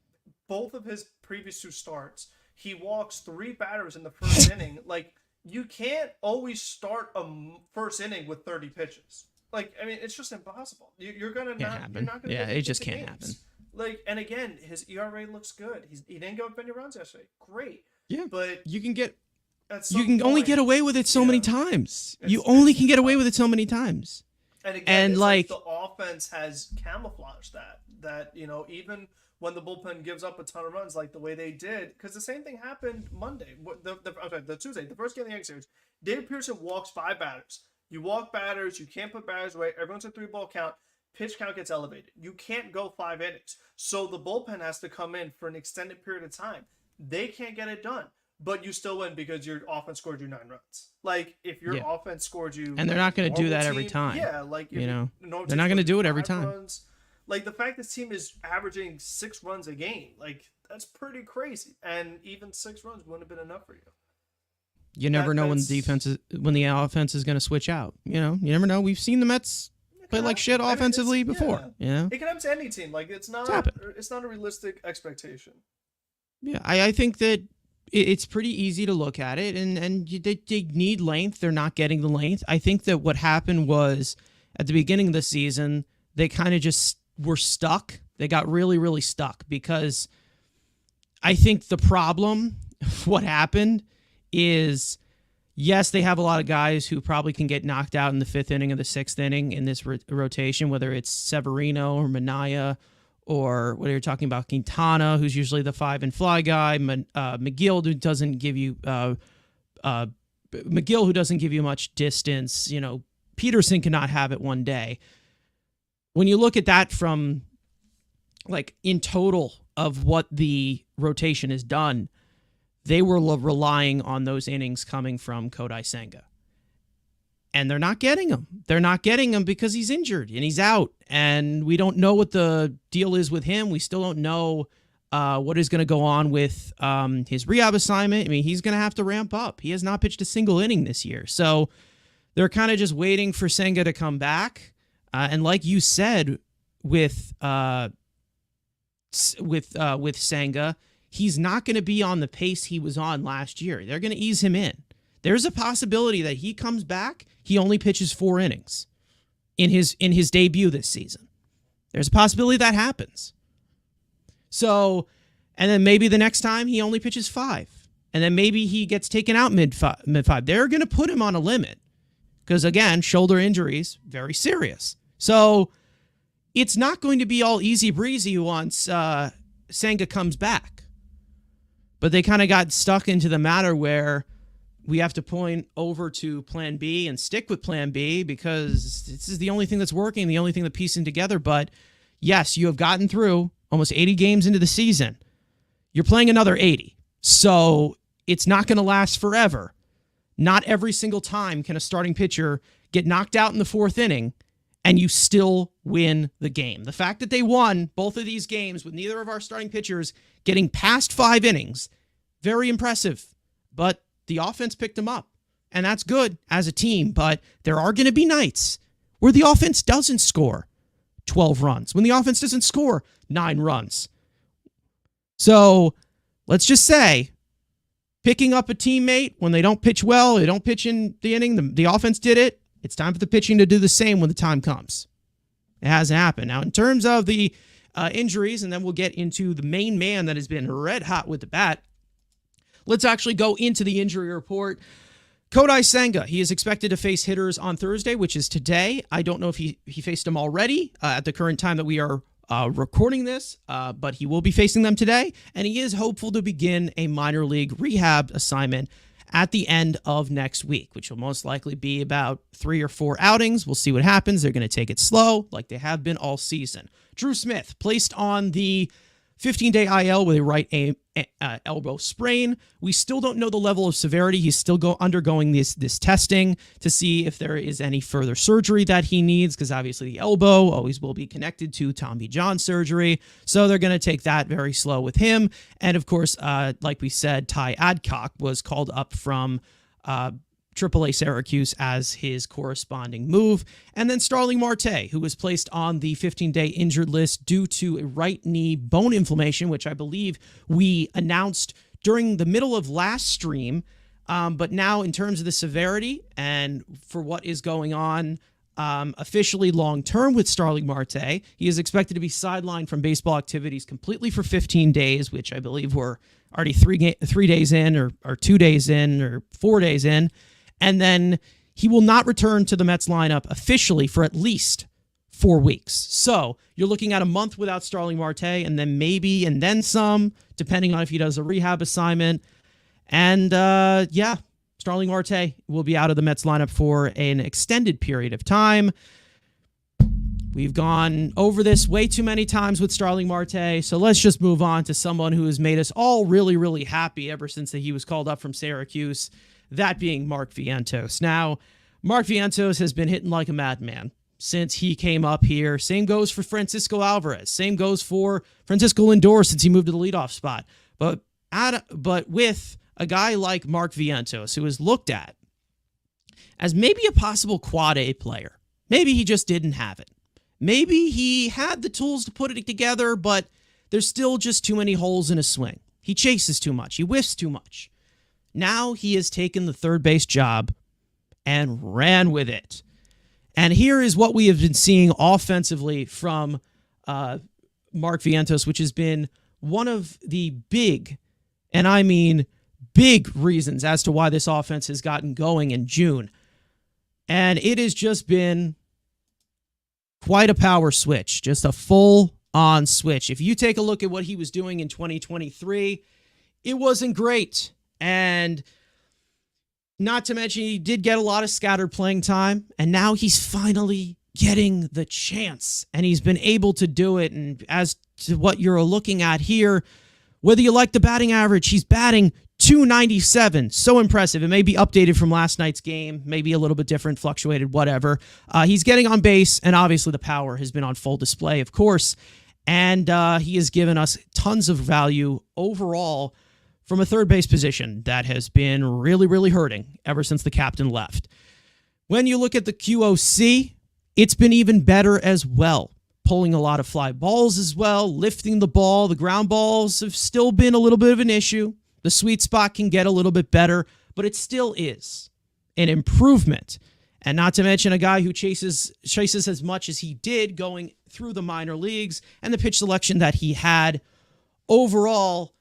both of his previous 2 starts, he walks 3 batters in the first inning. Like, you can't always start a first inning with 30 pitches. Like, I mean, it's just impossible. You're gonna not. You're not gonna. Yeah, it just can't happen. Like, and again, his ERA looks good. He didn't give up any runs yesterday. Great. Yeah, but you can get. You can only get away with it so many times. You only can get away with it so many times. And again, it's like the offense has camouflaged that you know, even when the bullpen gives up a ton of runs like the way they did, because the same thing happened Monday, the Tuesday, the first game of the Yankee series. David Pearson walks 5 batters. You walk batters, you can't put batters away. Everyone's a 3-ball count. Pitch count gets elevated. You can't go 5 innings. So the bullpen has to come in for an extended period of time. They can't get it done, but you still win because your offense scored you 9 runs. Like, if your offense scored you, and they're not going to do that every time. Yeah, like you know, they're not going to do it every time. Runs, like the fact this team is averaging 6 runs a game, like that's pretty crazy. And even 6 runs wouldn't have been enough for you. You never know when the offense is going to switch out. You know, you never know. We've seen the Mets play like shit offensively before. Yeah. You know, it can happen to any team. Like it's not a realistic expectation. Yeah, I think that it's pretty easy to look at it, and they need length. They're not getting the length. I think that what happened was at the beginning of the season, they kind of just were stuck. They got really, really stuck because I think the problem, what happened is, yes, they have a lot of guys who probably can get knocked out in the 5th inning or the 6th inning in this rotation, whether it's Severino or Manaea, or what you're talking about, Quintana, who's usually the 5 and fly guy, McGill, who doesn't give you much distance. You know, Peterson cannot have it one day. When you look at that from, like, in total of what the rotation has done, they were relying on those innings coming from Kodai Senga. And they're not getting him. They're not getting him because he's injured and he's out. And we don't know what the deal is with him. We still don't know what is going to go on with his rehab assignment. I mean, he's going to have to ramp up. He has not pitched a single inning this year. So they're kind of just waiting for Senga to come back. And like you said, with Senga, he's not going to be on the pace he was on last year. They're going to ease him in. There's a possibility that he comes back, he only pitches 4 innings in his debut this season. There's a possibility that happens. So, and then maybe the next time he only pitches 5. And then maybe he gets taken out mid-5. They're going to put him on a limit. Because, again, shoulder injuries, very serious. So, it's not going to be all easy breezy once Senga comes back. But they kind of got stuck into the matter where we have to point over to plan B and stick with plan B because this is the only thing that's working, the only thing that's piecing together. But yes, you have gotten through almost 80 games into the season. You're playing another 80. So it's not going to last forever. Not every single time can a starting pitcher get knocked out in the 4th inning and you still win the game. The fact that they won both of these games with neither of our starting pitchers getting past 5 innings, very impressive. But the offense picked them up, and that's good as a team. But there are going to be nights where the offense doesn't score 12 runs, when the offense doesn't score 9 runs. So let's just say picking up a teammate when they don't pitch well, they don't pitch in the inning, the offense did it. It's time for the pitching to do the same when the time comes. It hasn't happened. Now, in terms of the injuries, and then we'll get into the main man that has been red hot with the bat, let's actually go into the injury report. Kodai Senga, he is expected to face hitters on Thursday, which is today. I don't know if he faced them already at the current time that we are recording this, but he will be facing them today, and he is hopeful to begin a minor league rehab assignment at the end of next week, which will most likely be about 3 or 4 outings. We'll see what happens. They're going to take it slow, like they have been all season. Drew Smith, placed on the 15-day IL with a right elbow sprain. We still don't know the level of severity. He's still undergoing this testing to see if there is any further surgery that he needs, because obviously the elbow always will be connected to Tommy John surgery. So they're going to take that very slow with him. And of course, like we said, Ty Adcock was called up from AAA Syracuse as his corresponding move. And then Starling Marte, who was placed on the 15-day injured list due to a right knee bone inflammation, which I believe we announced during the middle of last stream. But now in terms of the severity and for what is going on officially long-term with Starling Marte, he is expected to be sidelined from baseball activities completely for 15 days, which I believe we're already 3 days in or 2 days in or 4 days in. And then he will not return to the Mets lineup officially for at least 4 weeks. So you're looking at a month without Starling Marte, and then some, depending on if he does a rehab assignment. And Starling Marte will be out of the Mets lineup for an extended period of time. We've gone over this way too many times with Starling Marte, so let's just move on to someone who has made us all really, really happy ever since he was called up from Syracuse. That being Mark Vientos. Now, Mark Vientos has been hitting like a madman since he came up here. Same goes for Francisco Alvarez. Same goes for Francisco Lindor since he moved to the leadoff spot. But with a guy like Mark Vientos, who is looked at as maybe a possible quad A player, maybe he just didn't have it. Maybe he had the tools to put it together, but there's still just too many holes in his swing. He chases too much. He whiffs too much. Now he has taken the third base job and ran with it. And here is what we have been seeing offensively from Mark Vientos, which has been one of the big, and I mean big reasons as to why this offense has gotten going in June. And it has just been quite a power switch, just a full-on switch. If you take a look at what he was doing in 2023, it wasn't great. And not to mention, he did get a lot of scattered playing time, and now he's finally getting the chance, and he's been able to do it. And as to what you're looking at here, whether you like the batting average, he's batting .297. So impressive. It may be updated from last night's game, maybe a little bit different, fluctuated, whatever. He's getting on base, and obviously the power has been on full display, of course. And he has given us tons of value overall from a third base position that has been really, really hurting ever since the captain left. When you look at the QOC, it's been even better as well. Pulling a lot of fly balls as well, lifting the ball. The ground balls have still been a little bit of an issue. The sweet spot can get a little bit better, but it still is an improvement. And not to mention a guy who chases as much as he did going through the minor leagues and the pitch selection that he had. Overall,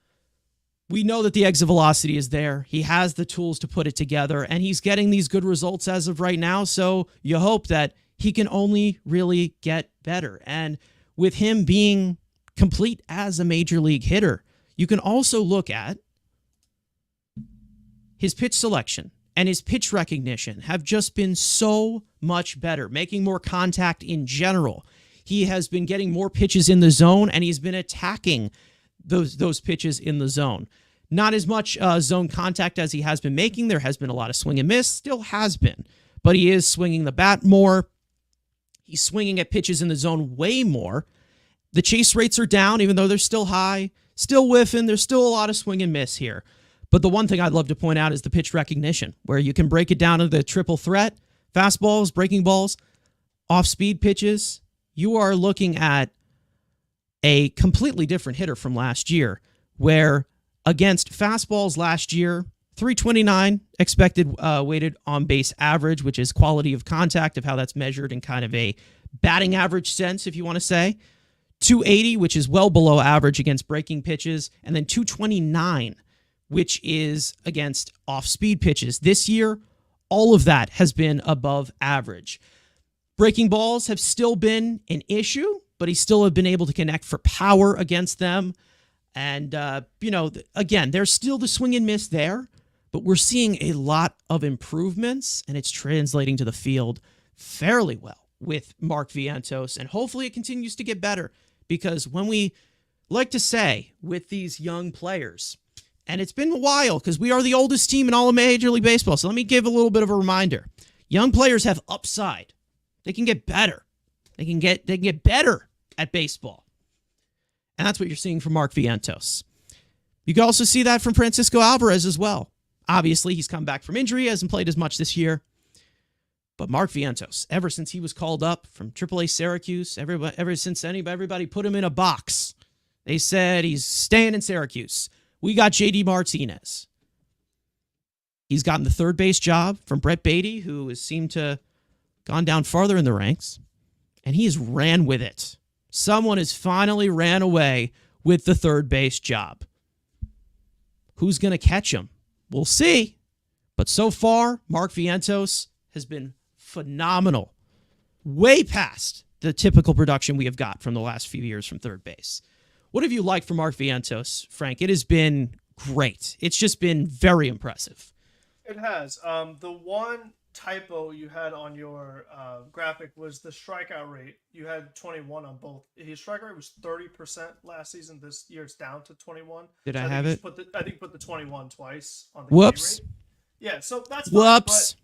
we know that the exit velocity is there. He has the tools to put it together, and he's getting these good results as of right now. So you hope that he can only really get better. And with him being complete as a major league hitter, you can also look at his pitch selection and his pitch recognition have just been so much better, making more contact in general. He has been getting more pitches in the zone, and he's been attacking those pitches in the zone. Not as much zone contact as he has been making. There has been a lot of swing and miss, still has been, but he is swinging the bat more. He's swinging at pitches in the zone way more. The chase rates are down, even though they're still high, still whiffing. There's still a lot of swing and miss here. But the one thing I'd love to point out is the pitch recognition, where you can break it down to the triple threat, fastballs, breaking balls, off-speed pitches. You are looking at a completely different hitter from last year, where against fastballs last year, 329 expected weighted on base average, which is quality of contact, of how that's measured in kind of a batting average sense, if you want to say. 280, which is well below average against breaking pitches, and then 229, which is against off-speed pitches. This year, All of that has been above average. Breaking balls have still been an issue, but he still have been able to connect for power against them. And, again, there's still the swing and miss there, but we're seeing a lot of improvements, and it's translating to the field fairly well with Mark Vientos. And hopefully it continues to get better, because when we like to say with these young players, and it's been a while because we are the oldest team in all of Major League Baseball. So let me give a little bit of a reminder. Young players have upside. They can get better. They can get better at baseball. And that's what you're seeing from Mark Vientos. You can also see that from Francisco Alvarez as well. Obviously, he's come back from injury, hasn't played as much this year. But Mark Vientos, ever since he was called up from AAA Syracuse, ever since everybody put him in a box, they said he's staying in Syracuse. We got JD Martinez. He's gotten the third base job from Brett Beatty, who has seemed to gone down farther in the ranks, and he has ran with it. Someone has finally ran away with the third base job. Who's going to catch him? We'll see. But so far, Mark Vientos has been phenomenal. Way past the typical production we have got from the last few years from third base. What have you liked from Mark Vientos, Frank? It has been great. It's just been very impressive. It has. The one typo you had on your graphic was the strikeout rate. You had 21 on both. His strikeout rate was 30% last season. This year it's down to 21. Did I have it? I think put the 21 twice on the Whoops. K rate. Yeah, so that's Whoops.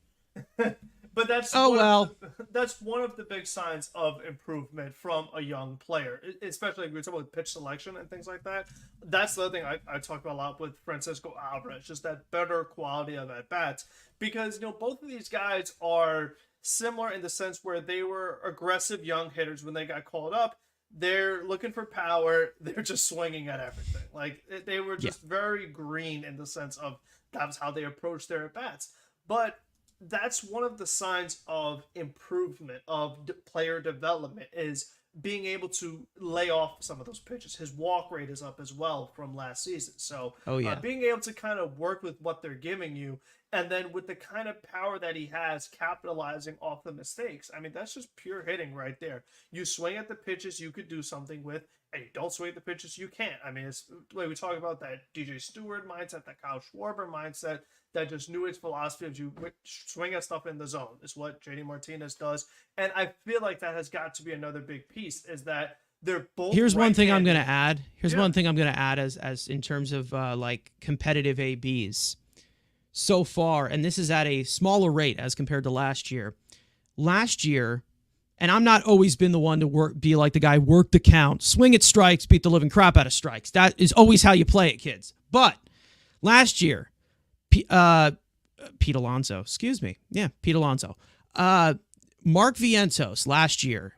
Fine, but that's that's one of the big signs of improvement from a young player, especially when we're talking about pitch selection and things like that. That's the other thing I talk about a lot with Francisco Alvarez, just that better quality of at bats, because both of these guys are similar in the sense where they were aggressive young hitters when they got called up. They're looking for power. They're just swinging at everything. Like they were just very green in the sense of that was how they approached their at bats, but that's one of the signs of improvement of player development is being able to lay off some of those pitches. His walk rate is up as well from last season. So being able to kind of work with what they're giving you, and then with the kind of power that he has, capitalizing off the mistakes. I mean, that's just pure hitting right there. You swing at the pitches you could do something with, and you don't swing at the pitches you can't. I mean, it's the way we talk about that DJ Stewart mindset, that Kyle Schwarber mindset, that just New Age philosophy of you swing at stuff in the zone is what JD Martinez does. And I feel like that has got to be another big piece, is that they're both Here's one thing I'm going to add. One thing I'm going to add as in terms of like competitive ABs so far, and this is at a smaller rate as compared to last year. Last year, and I'm not always been the one to be like the guy, work the count, swing at strikes, beat the living crap out of strikes. That is always how you play it, kids. But last year, Pete Alonso. Mark Vientos last year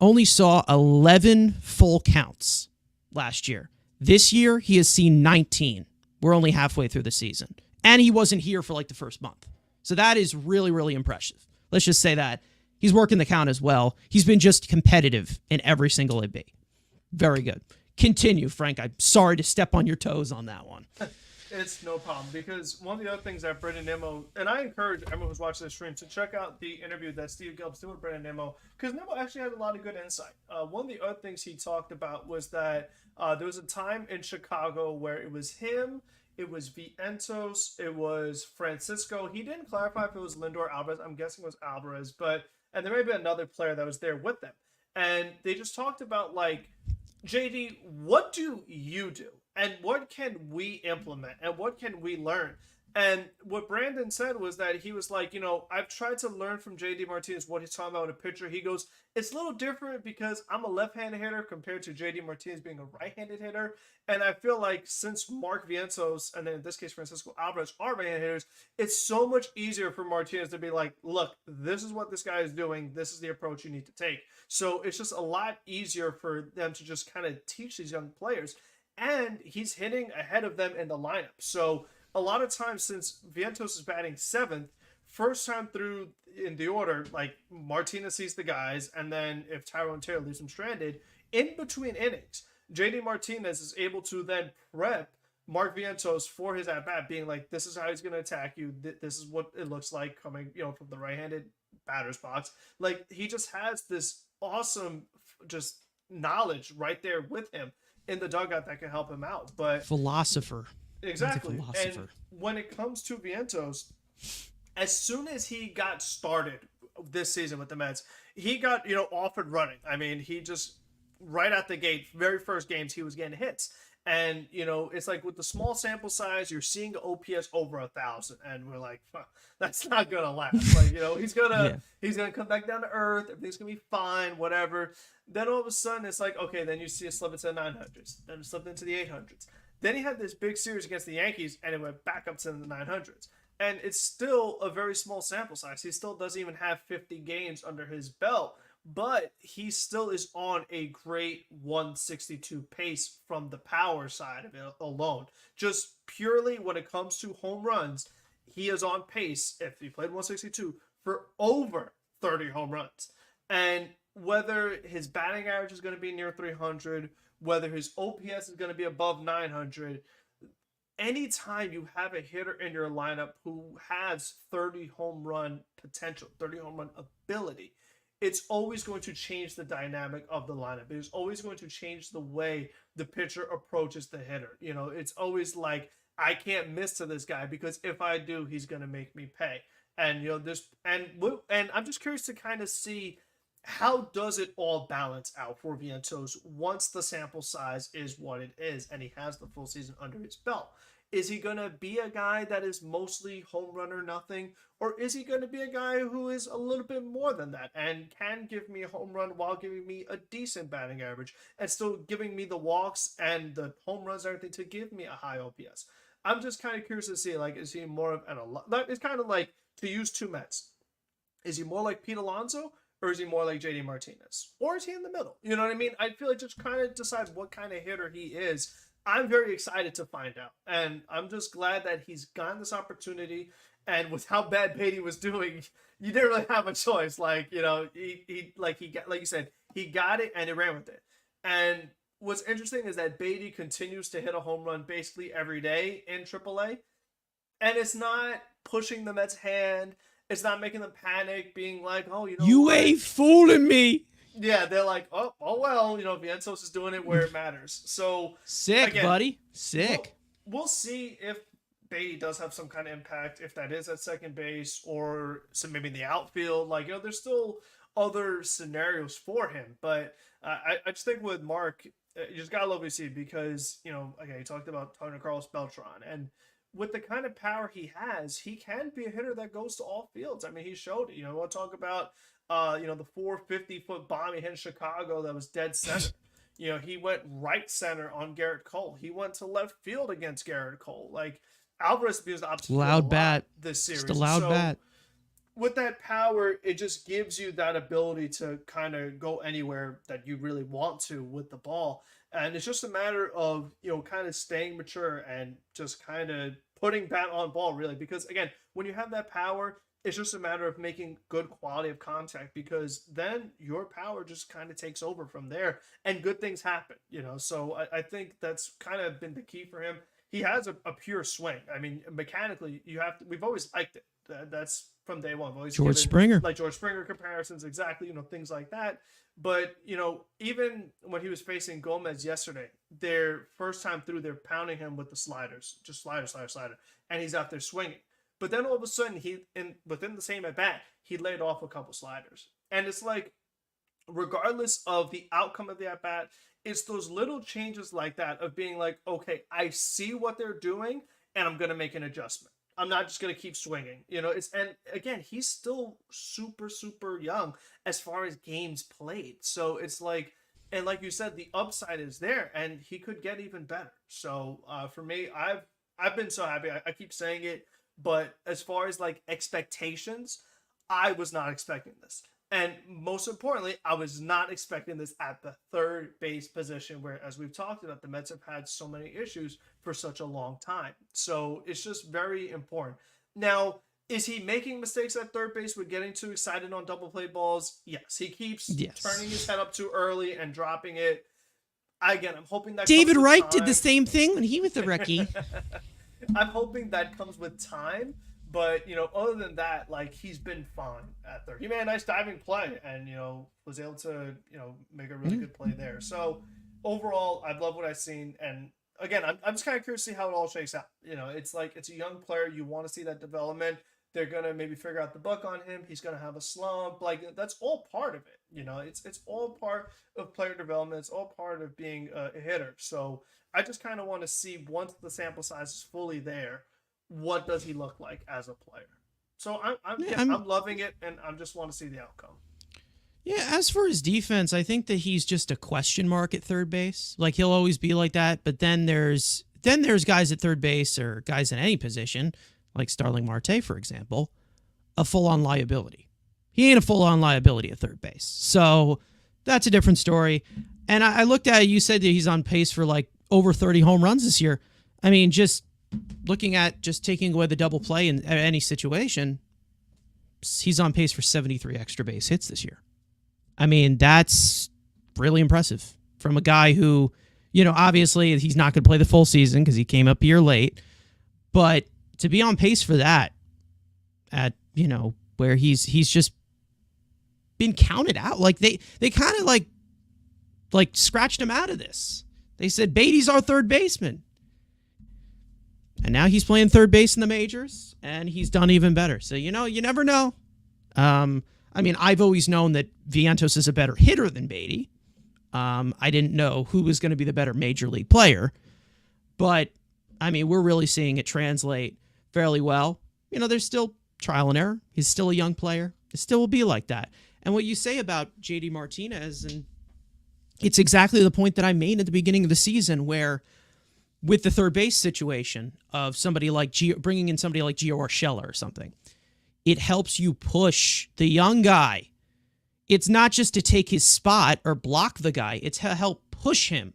only saw 11 full counts last year. This year, he has seen 19. We're only halfway through the season. And he wasn't here for like the first month. So that is really, really impressive. Let's just say that. He's working the count as well. He's been just competitive in every single AB. Very good. Continue, Frank. I'm sorry to step on your toes on that one. It's no problem, because one of the other things that Brendan Nimmo, and I encourage everyone who's watching the stream to check out the interview that Steve Gelb's doing with Brendan Nimmo, because Nimmo actually had a lot of good insight. One of the other things he talked about was that there was a time in Chicago where it was him, it was Vientos, it was Francisco. He didn't clarify if it was Lindor or Alvarez. I'm guessing it was Alvarez, and there may be another player that was there with them. And they just talked about, like, JD, what do you do? And what can we implement? And what can we learn? And what Brandon said was that he was like, I've tried to learn from JD Martinez what he's talking about in a pitcher. He goes, it's a little different because I'm a left-handed hitter compared to JD Martinez being a right-handed hitter. And I feel like since Mark Vientos, and then in this case Francisco Alvarez, are right-handed hitters, it's so much easier for Martinez to be like, look, this is what this guy is doing. This is the approach you need to take. So it's just a lot easier for them to just kind of teach these young players. And he's hitting ahead of them in the lineup. So a lot of times, since Vientos is batting 7th, first time through in the order, like Martinez sees the guys, and then if Tyrone Taylor leaves him stranded, in between innings, JD Martinez is able to then prep Mark Vientos for his at bat being like, this is how he's going to attack you. This is what it looks like coming, from the right-handed batter's box. Like, he just has this awesome just knowledge right there with him in the dugout that can help him out. But Philosopher. He's a exactly. And philosopher. when it comes to Vientos, as soon as he got started this season with the Mets, he got, off and running. I mean, he just right out the gate, very first games, he was getting hits. And it's like with the small sample size, you're seeing OPS over 1,000, and we're like, huh, that's not gonna last. Like, he's gonna Yeah. he's gonna come back down to earth. Everything's gonna be fine, whatever. Then all of a sudden, it's like, okay, then you see a slip into the 900s, then it slipped into the 800s. Then he had this big series against the Yankees, and it went back up to the 900s. And it's still a very small sample size. He still doesn't even have 50 games under his belt, but he still is on a great 162 pace from the power side of it alone. Just purely when it comes to home runs, he is on pace, if he played 162, for over 30 home runs. And whether his batting average is going to be near 300, whether his OPS is going to be above 900, anytime you have a hitter in your lineup who has 30 home run potential, 30 home run ability, it's always going to change the dynamic of the lineup. It's always going to change the way the pitcher approaches the hitter. It's always like, I can't miss to this guy because if I do, he's going to make me pay. And and I'm just curious to kind of see how does it all balance out for Vientos once the sample size is what it is and he has the full season under his belt. Is he going to be a guy that is mostly home run or nothing? Or is he going to be a guy who is a little bit more than that and can give me a home run while giving me a decent batting average and still giving me the walks and the home runs and everything to give me a high OPS? I'm just kind of curious to see, like, is he more of it's kind of like, to use two Mets. Is he more like Pete Alonso or is he more like JD Martinez? Or is he in the middle? You know what I mean? I feel like just kind of decide what kind of hitter he is. I'm very excited to find out. And I'm just glad that he's gotten this opportunity. And with how bad Beatty was doing, you didn't really have a choice. Like, he got, like you said, he got it and he ran with it. And what's interesting is that Beatty continues to hit a home run basically every day in AAA. And it's not pushing the Mets' hand. It's not making them panic, being like, oh, You what? ain't fooling me. Yeah, they're like, oh well, Vientos is doing it where it matters. So Sick, again, buddy. Sick. We'll see if Beatty does have some kind of impact, if that is at second base or maybe in the outfield. Like, there's still other scenarios for him. But I just think with Mark, you just gotta love what you see because, again, you talked about Tony Carlos Beltran, and with the kind of power he has, he can be a hitter that goes to all fields. I mean, he showed it. We'll talk about the 450-foot bomb he hit in Chicago that was dead center. He went right center on Garrett Cole. He went to left field against Garrett Cole. Like, Alvarez abused the opposite Loud bat this series. Just a loud bat. With that power, it just gives you that ability to kind of go anywhere that you really want to with the ball. And it's just a matter of, kind of staying mature and just kind of putting bat on ball, really. Because, again, when you have that power, it's just a matter of making good quality of contact because then your power just kind of takes over from there and good things happen, So I think that's kind of been the key for him. He has a pure swing. I mean, mechanically, we've always liked it. That's from day one. Always George Springer. Like George Springer comparisons, exactly, things like that. But, even when he was facing Gomez yesterday, their first time through, they're pounding him with the sliders, just slider, and he's out there swinging. But then all of a sudden, within the same at bat, he laid off a couple sliders. And it's like, regardless of the outcome of the at bat, it's those little changes like that of being like, okay, I see what they're doing, and I'm going to make an adjustment. I'm not just going to keep swinging, and again, he's still super, super young as far as games played. So it's like, and like you said, the upside is there and he could get even better. So for me, I've been so happy. I keep saying it, but as far as like expectations, I was not expecting this. And most importantly, I was not expecting this at the third base position where, as we've talked about, the Mets have had so many issues for such a long time. So it's just very important. Now, is he making mistakes at third base with getting too excited on double play balls? Yes. He keeps turning his head up too early and dropping it. Again, I'm hoping that comes David with Wright did the time. same thing when he was a rookie. I'm hoping that comes with time. But other than that, like he's been fine at third. He made a nice diving play, and was able to make a really good play there. So overall, I love what I've seen, and again, I'm just kind of curious to see how it all shakes out. It's like it's a young player. You want to see that development. They're gonna maybe figure out the book on him. He's gonna have a slump. Like that's all part of it. It's all part of player development. It's all part of being a hitter. So I just kind of want to see once the sample size is fully there, what does he look like as a player? So I'm loving it, and I just want to see the outcome. Yeah, as for his defense, I think that he's just a question mark at third base. Like he'll always be like that, but then there's guys at third base or guys in any position, like Starling Marte, for example, a full-on liability. He ain't a full-on liability at third base. So that's a different story. And I looked at it, you said that he's on pace for like over 30 home runs this year. I mean, just looking at just taking away the double play in any situation, he's on pace for 73 extra base hits this year. I mean, that's really impressive from a guy who, obviously he's not going to play the full season because he came up a year late. But to be on pace for that at, where he's just been counted out. Like they kind of like scratched him out of this. They said, Beatty's our third baseman. And now he's playing third base in the majors, and he's done even better. So, you never know. I mean, I've always known that Vientos is a better hitter than Beatty. I didn't know who was going to be the better major league player. But, I mean, we're really seeing it translate fairly well. There's still trial and error. He's still a young player. It still will be like that. And what you say about J.D. Martinez, and it's exactly the point that I made at the beginning of the season where with the third base situation of somebody like bringing in somebody like Gio Urshela or something, it helps you push the young guy. It's not just to take his spot or block the guy. It's to help push him.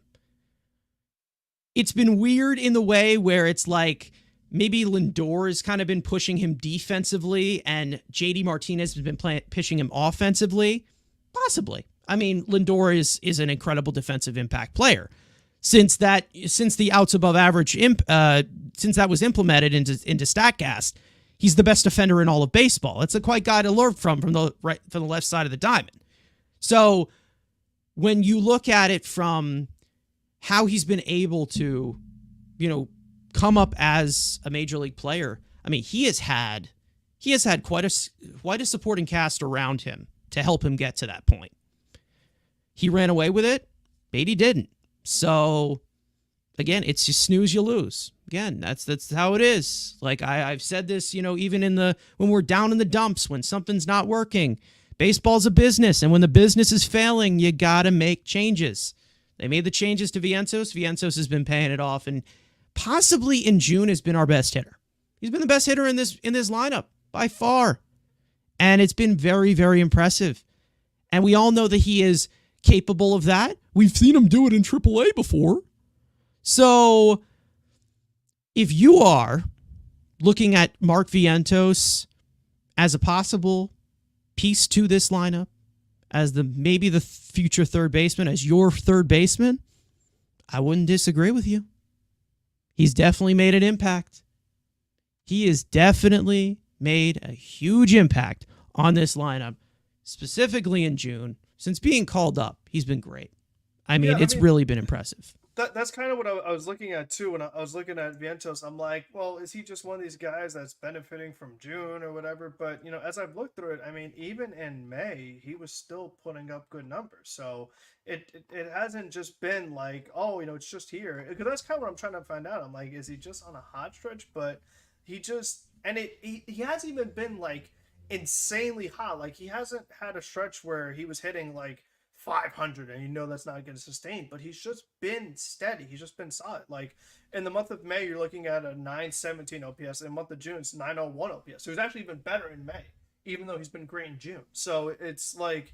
It's been weird in the way where it's like maybe Lindor has kind of been pushing him defensively and JD Martinez has been pitching him offensively. Possibly. I mean, Lindor is an incredible defensive impact player. Since the outs above average since that was implemented into StatCast, he's the best defender in all of baseball. It's a quite guy to learn from the left side of the diamond. So when you look at it from how he's been able to, come up as a major league player, I mean, he has had quite a supporting cast around him to help him get to that point. He ran away with it. Beatty didn't. So, again, it's just snooze, you lose. Again, that's how it is. Like I've said this, even when we're down in the dumps, when something's not working, baseball's a business, and when the business is failing, you gotta make changes. They made the changes to Vientos. Vientos has been paying it off, and possibly in June has been our best hitter. He's been the best hitter in this lineup by far, and it's been very, very impressive. And we all know that he is capable of that. We've seen him do it in AAA before. So if you are looking at Mark Vientos as a possible piece to this lineup, as maybe the future third baseman, as your third baseman, I wouldn't disagree with you. He's definitely made an impact. He has definitely made a huge impact on this lineup, specifically in June. Since being called up, he's been great. I mean, it's really been impressive. That's kind of what I was looking at too. When I was looking at Vientos, I'm like, well, is he just one of these guys that's benefiting from June or whatever? But as I've looked through it, I mean, even in May, he was still putting up good numbers. So it hasn't just been like, oh, it's just here. Because that's kind of what I'm trying to find out. I'm like, is he just on a hot stretch? But he hasn't even been like insanely hot. Like he hasn't had a stretch where he was hitting like 500 and that's not going to sustain, but he's just been steady. He's just been solid. Like in the month of May, you're looking at a 917 OPS. In the month of June, it's 901 OPS. So he's actually even better in May, even though he's been great in June. So it's like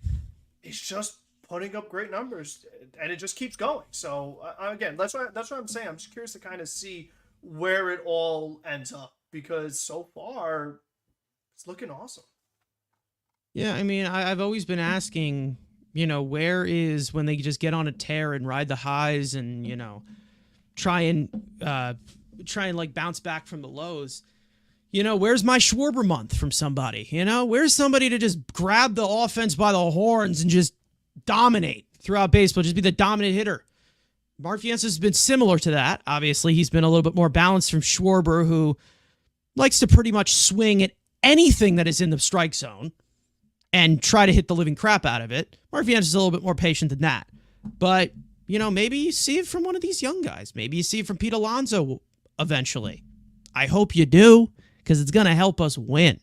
he's just putting up great numbers, and it just keeps going. So again, that's what I'm saying. I'm just curious to kind of see where it all ends up, because so far it's looking awesome. Yeah, I mean, I've always been asking, Where is when they just get on a tear and ride the highs and, try and like bounce back from the lows? Where's my Schwarber month from somebody? Where's somebody to just grab the offense by the horns and just dominate throughout baseball, just be the dominant hitter? Mark Vientos has been similar to that. Obviously, he's been a little bit more balanced from Schwarber, who likes to pretty much swing at anything that is in the strike zone and try to hit the living crap out of it. Mark Vientos is a little bit more patient than that. But, maybe you see it from one of these young guys. Maybe you see it from Pete Alonso eventually. I hope you do, because it's going to help us win.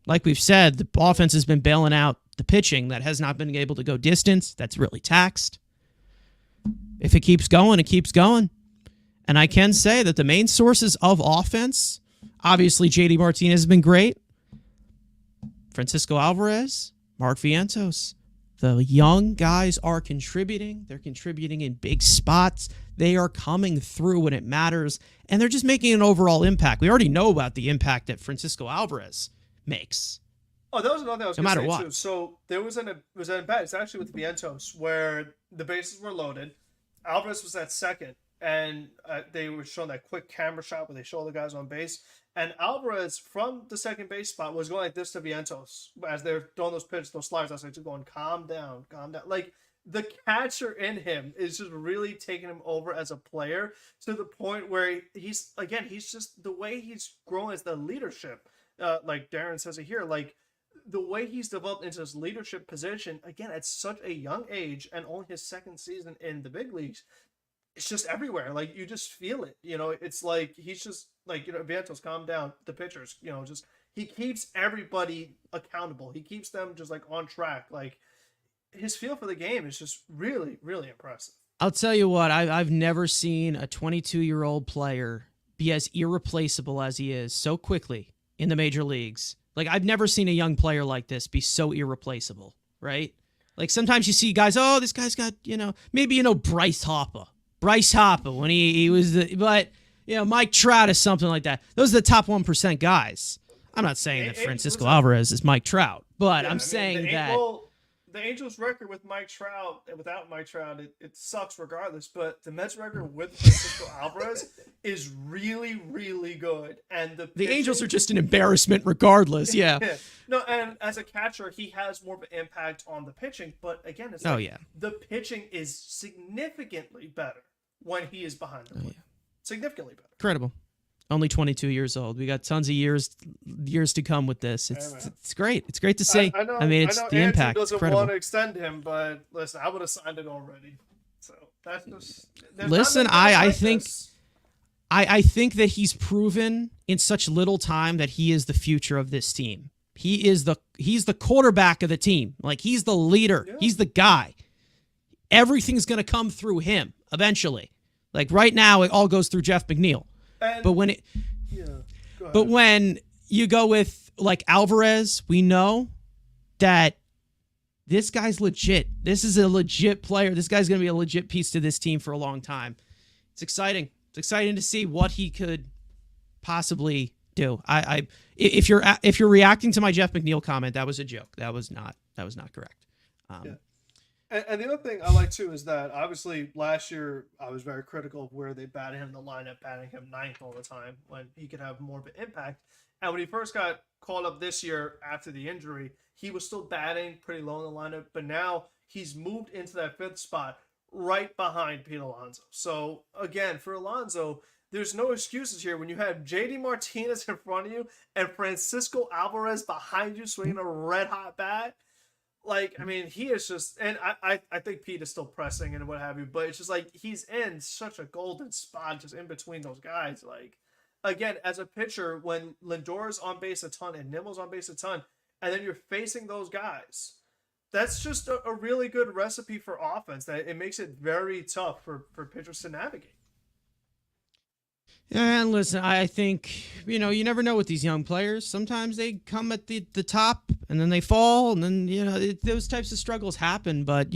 Like we've said, the offense has been bailing out the pitching that has not been able to go distance. That's really taxed. If it keeps going, it keeps going. And I can say that the main sources of offense, obviously JD Martinez has been great. Francisco Alvarez, Mark Vientos. The young guys are contributing. They're contributing in big spots. They are coming through when it matters, and they're just making an overall impact. We already know about the impact that Francisco Alvarez makes. Oh, that was another thing I was no going to matter say, what. too. So there was an at-bat, it's actually with Vientos, where the bases were loaded. Alvarez was at second, and they were showing that quick camera shot where they show the guys on base. And Alvarez, from the second base spot, was going like this to Vientos as they're throwing those pitches, those sliders. I was like, going, calm down, calm down. Like, the catcher in him is just really taking him over as a player to the point where he's just the way he's growing as the leadership. Like Darren says it here, like the way he's developed into his leadership position, again, at such a young age and only his second season in the big leagues, it's just everywhere. Like, you just feel it, it's like, he's just like, Vientos, calm down, the pitchers, just, he keeps everybody accountable. He keeps them just like on track. Like, his feel for the game is just really, really impressive. I'll tell you what, I've never seen a 22-year-old player be as irreplaceable as he is so quickly in the major leagues. Like, I've never seen a young player like this be so irreplaceable, right? Like, sometimes you see guys, oh, this guy's got, maybe, Bryce Harper when he was but, Mike Trout is something like that. Those are the top 1% guys. I'm not saying that Francisco Alvarez is Mike Trout, but I'm saying that. Well, the Angels' record with Mike Trout and without Mike Trout, it sucks regardless. But the Mets' record with Francisco Alvarez is really, really good. And the Angels are just an embarrassment regardless. Yeah. No, and as a catcher, he has more of an impact on the pitching. But again, it's the pitching is significantly better when he is behind the plate. Significantly better. Incredible. Only 22 years old. We got tons of years to come with this. It's great. It's great to see. I know the Andrew impact. doesn't incredible. want to extend him, but listen, I would have signed it already. So that's just. Listen, I think that he's proven in such little time that he is the future of this team. He's the quarterback of the team. Like, he's the leader. Yeah. He's the guy. Everything's gonna come through him eventually. Like, right now, it all goes through Jeff McNeil. But when you go with like Alvarez, we know that this guy's legit. This is a legit player. This guy's going to be a legit piece to this team for a long time. It's exciting. It's exciting to see what he could possibly do. If you're reacting to my Jeff McNeil comment, that was a joke. That was not correct. And the other thing I like, too, is that, obviously, last year I was very critical of where they batted him in the lineup, batting him ninth all the time when he could have more of an impact. And when he first got called up this year after the injury, he was still batting pretty low in the lineup. But now he's moved into that fifth spot right behind Pete Alonso. So, again, for Alonso, there's no excuses here. When you have JD Martinez in front of you and Francisco Alvarez behind you swinging a red-hot bat, like, I mean, he is just, and I think Pete is still pressing and what have you, but it's just like he's in such a golden spot just in between those guys. Like, again, as a pitcher, when Lindor's on base a ton and Nimmo's on base a ton, and then you're facing those guys, that's just a really good recipe for offense. That it makes it very tough for pitchers to navigate. And listen, I think, you never know with these young players. Sometimes they come at the top and then they fall, and then, those types of struggles happen. But,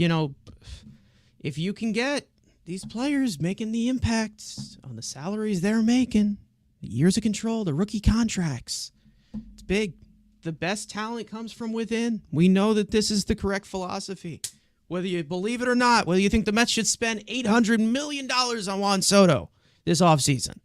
if you can get these players making the impact on the salaries they're making, the years of control, the rookie contracts, it's big. The best talent comes from within. We know that this is the correct philosophy. Whether you believe it or not, whether you think the Mets should spend $800 million on Juan Soto this offseason.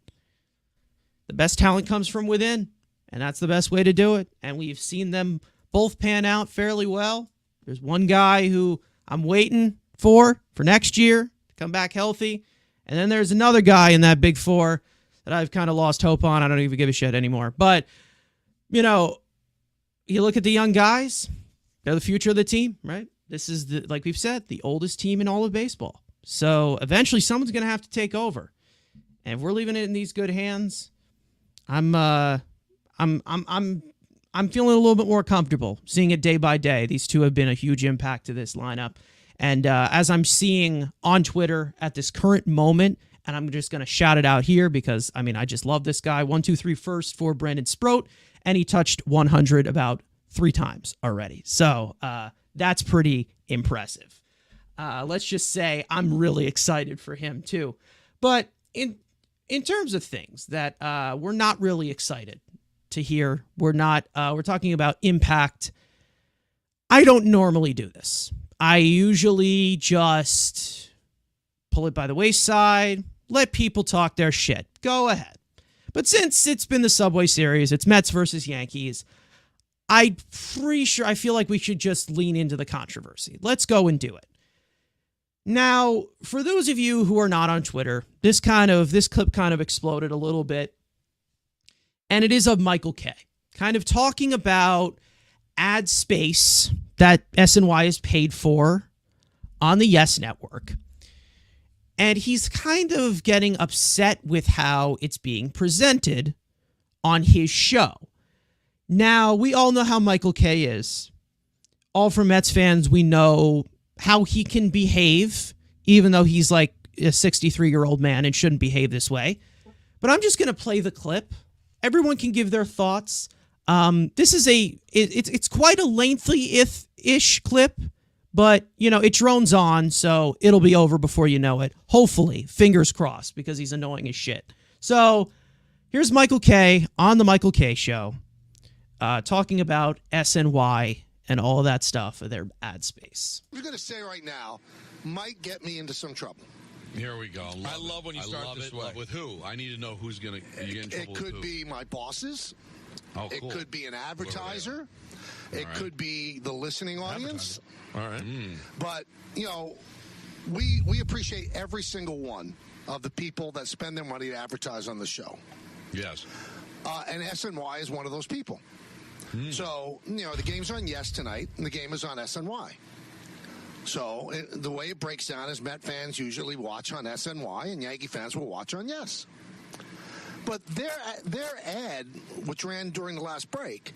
The best talent comes from within, and that's the best way to do it. And we've seen them both pan out fairly well. There's one guy who I'm waiting for next year to come back healthy. And then there's another guy in that big four that I've kind of lost hope on. I don't even give a shit anymore. But, you look at the young guys, they're the future of the team, right? This is, like we've said, the oldest team in all of baseball. So eventually someone's going to have to take over. And if we're leaving it in these good hands, I'm feeling a little bit more comfortable seeing it day by day. These two have been a huge impact to this lineup. And as I'm seeing on Twitter at this current moment, and I'm just going to shout it out here because, I just love this guy. 1, 2, 3 first for Brandon Sproat, and he touched 100 about 3 times already. So that's pretty impressive. Let's just say I'm really excited for him too. But in terms of things that we're not really excited to hear, we're talking about impact. I don't normally do this. I usually just pull it by the wayside, let people talk their shit. Go ahead. But since it's been the Subway Series, it's Mets versus Yankees, I'm pretty sure I feel like we should just lean into the controversy. Let's go and do it. Now, for those of you who are not on Twitter, this clip kind of exploded a little bit. And it is of Michael Kay, kind of talking about ad space that SNY is paid for on the Yes Network. And he's kind of getting upset with how it's being presented on his show. Now, we all know how Michael Kay is. All for Mets fans, we know how he can behave, even though he's like a 63-year-old man and shouldn't behave this way. But I'm just going to play the clip. Everyone can give their thoughts. This is it's quite a lengthy-ish clip, but, it drones on, so it'll be over before you know it. Hopefully, fingers crossed, because he's annoying as shit. So here's Michael Kay on the Michael Kay Show, talking about SNY and all of that stuff of their ad space. What you're going to say right now might get me into some trouble. Here we go. I love when you start this way. With who? I need to know who's going to get in trouble. It could be my bosses. Oh, cool. It could be an advertiser. It could be the listening audience. All right. But, we appreciate every single one of the people that spend their money to advertise on the show. Yes. And SNY is one of those people. So, the game's on Yes tonight, and the game is on SNY. So, the way it breaks down is Met fans usually watch on SNY, and Yankee fans will watch on Yes. But their ad, which ran during the last break,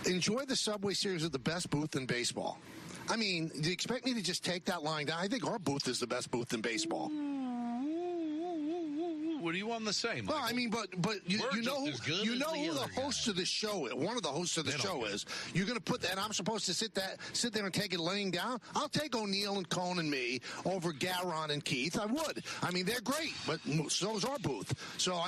enjoy the Subway Series at the best booth in baseball. Do you expect me to just take that line down? I think our booth is the best booth in baseball. What do you want to say, Michael? Well, but you know who the host of the show is. One of the hosts of the show is. You're going to put that. I'm supposed to sit there and take it laying down. I'll take O'Neill and Cone and me over Garon and Keith. I would. They're great, but so is our booth. So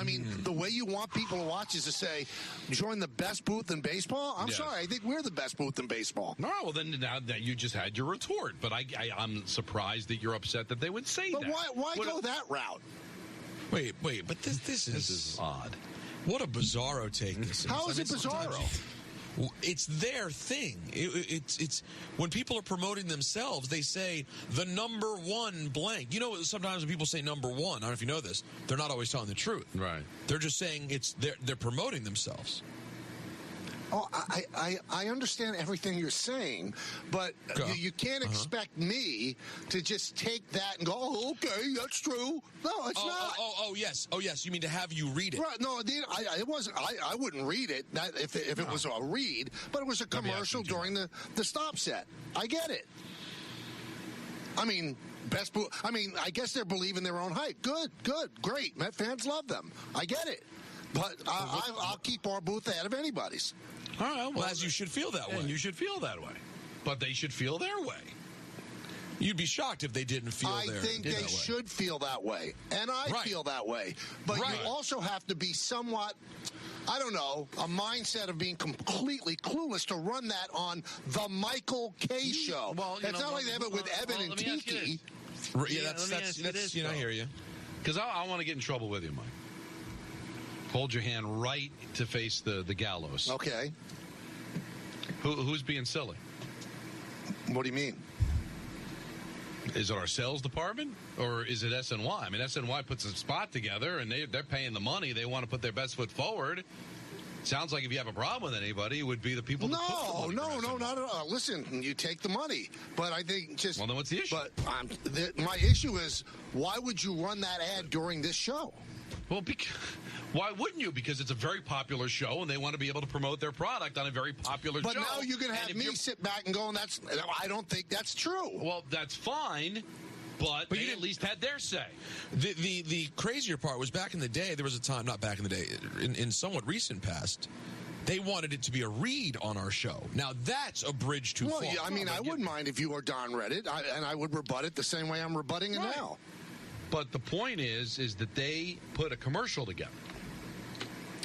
the way you want people to watch is to say, join the best booth in baseball. I'm sorry, I think we're the best booth in baseball. No, well then now that you just had your retort, but I'm surprised that you're upset that they would say that. But why go that route? Wait, but this is odd. What a bizarro take this is. How is it bizarro? It's their thing. It's when people are promoting themselves, they say the number one blank. Sometimes when people say number one, I don't know if you know this, they're not always telling the truth. Right. They're just saying they're promoting themselves. Oh, I understand everything you're saying, but you can't expect me to just take that and go, oh, okay, that's true. No, it's not. Oh, yes. You mean to have you read it? Right. No, it wasn't. I wouldn't read it if it was a read, but it was a commercial during the stop set. I get it. I guess they're believing their own hype. Good, great. Met fans love them. I get it. But I'll keep our booth ahead of anybody's. All right, well, as you should feel that way. And you should feel that way. But they should feel their way. You'd be shocked if they didn't feel I think they should feel that way. And I feel that way. But you also have to be somewhat I don't know, a mindset of being completely clueless to run that on the Michael K. show. Well, it's not like they have it with Evan and Tiki. Yeah, that's I hear you. Because I want to get in trouble with you, Mike. Hold your hand right to face the gallows. Okay. Who's being silly? What do you mean? Is it our sales department or is it SNY? I mean, SNY puts a spot together and they're paying the money. They want to put their best foot forward. Sounds like if you have a problem with anybody, it would be the people that put the money for SNY. Not at all. Listen, you take the money, but I think just. Well, then what's the issue? But my issue is, why would you run that ad during this show? Well, why wouldn't you? Because it's a very popular show, and they want to be able to promote their product on a very popular show. But now you're going to have me sit back and go, I don't think that's true. Well, that's fine, but they at least had their say. The crazier part was back in the day, there was a time, not back in the day, in somewhat recent past, they wanted it to be a read on our show. Now, that's a bridge too far. Yeah, I mean, I wouldn't mind if you or Don read it, and I would rebut it the same way I'm rebutting it now. But the point is that they put a commercial together.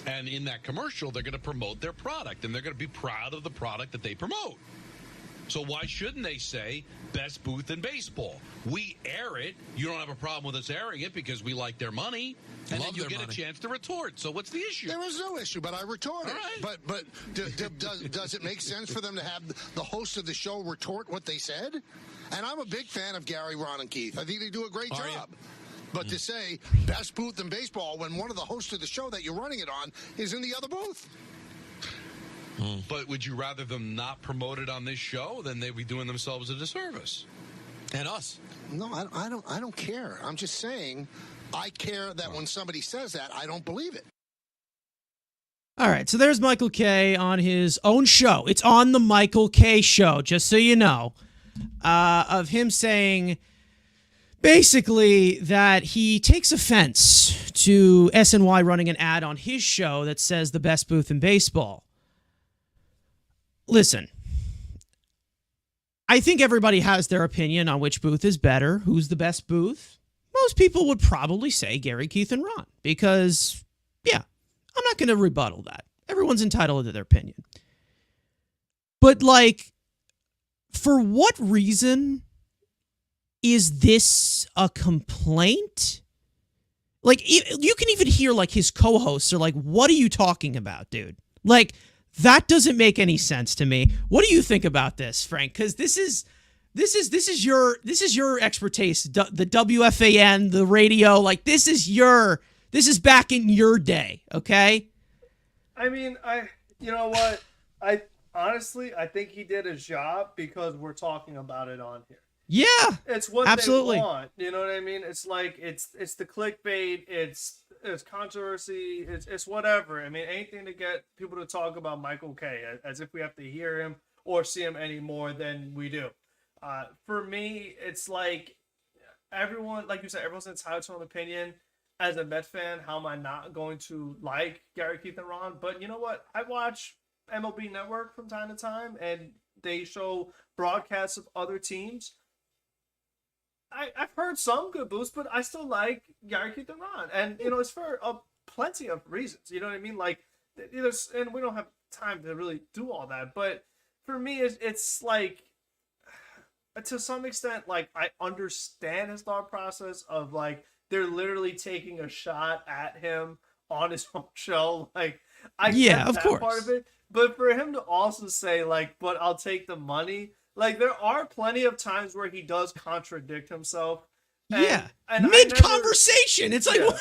And in that commercial, they're going to promote their product, and they're going to be proud of the product that they promote. So why shouldn't they say best booth in baseball? We air it. You don't have a problem with us airing it because we like their money, and then you get a chance to retort. So what's the issue? There was no issue, but I retorted. All right. But does it make sense for them to have the host of the show retort what they said? And I'm a big fan of Gary, Ron, and Keith. I think they do a great job. But to say best booth in baseball when one of the hosts of the show that you're running it on is in the other booth. But would you rather them not promote it on this show than they'd be doing themselves a disservice? And us. No, I don't care. I'm just saying I care that when somebody says that, I don't believe it. All right, so there's Michael K. on his own show. It's on the Michael K. show, just so you know, of him saying basically that he takes offense to SNY running an ad on his show that says the best booth in baseball. Listen, I think everybody has their opinion on which booth is better, who's the best booth. Most people would probably say Gary, Keith, and Ron because, yeah, I'm not going to rebuttal that. Everyone's entitled to their opinion. But, like, for what reason is this a complaint? Like, you can even hear, like, his co-hosts are like, what are you talking about, dude? Like, that doesn't make any sense to me. What do you think about this, Frank? Because this is your expertise. The WFAN, the radio, like, this is back in your day, okay? I mean, you know what? I think he did his job because we're talking about it on here. Yeah, it's what absolutely. They want. You know what I mean? It's like it's the clickbait. It's controversy. It's whatever. I mean, anything to get people to talk about Michael K. As if we have to hear him or see him any more than we do. For me, it's like everyone, like you said, everyone's entitled to an opinion. As a Met fan, how am I not going to like Gary, Keith, and Ron? But you know what? I watch MLB Network from time to time, and they show broadcasts of other teams. I've heard some good boosts, but I still like Gary, Keith, and Ron. And, you know, it's for plenty of reasons. You know what I mean? Like, and we don't have time to really do all that. But for me, it's like, to some extent, like, I understand his thought process of, like, they're literally taking a shot at him on his own show. Like, I get that part of it. But for him to also say, like, but I'll take the money. Like, there are plenty of times where he does contradict himself. And mid-conversation. It's like, what?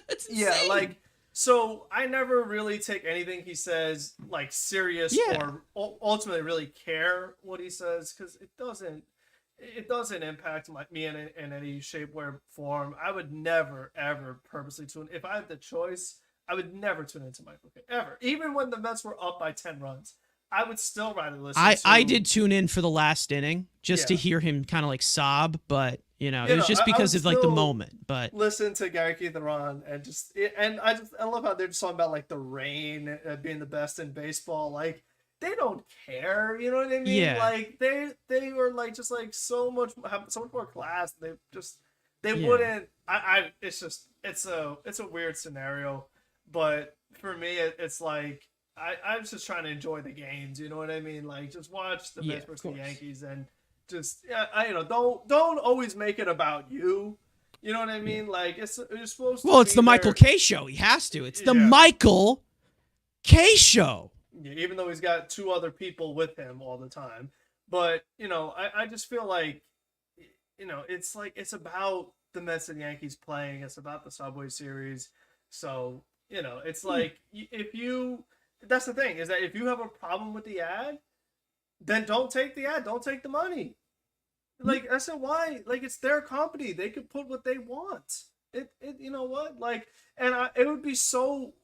It's insane. Like, so I never really take anything he says, like, serious or ultimately really care what he says, because it doesn't impact me in any shape, way, or form. I would never, ever purposely tune. If I had the choice, I would never tune into Michael K. Ever. Even when the Mets were up by 10 runs. I would still rather listen to... I did tune in for the last inning just to hear him kind of like sob, but it was just because of like the moment. But listen to Gary, Keith, and Ron, and I love how they're just talking about like the rain being the best in baseball. Like, they don't care, you know what I mean? Yeah. Like they were like just like so much more class. They wouldn't. It's a weird scenario, but for me, it's like I'm just trying to enjoy the games. You know what I mean? Like just watch the Mets versus the Yankees, and just don't always make it about you. You know what I mean? Like it's supposed to. Well, it's be the Michael K show. He has to. It's the Michael K show. Yeah, even though he's got two other people with him all the time, but I just feel like it's like it's about the Mets and Yankees playing. It's about the Subway Series. So, it's like that's the thing, is that if you have a problem with the ad, then don't take the ad. Don't take the money. Like, SNY, like, it's their company. They could put what they want. You know what? Like, and it would be so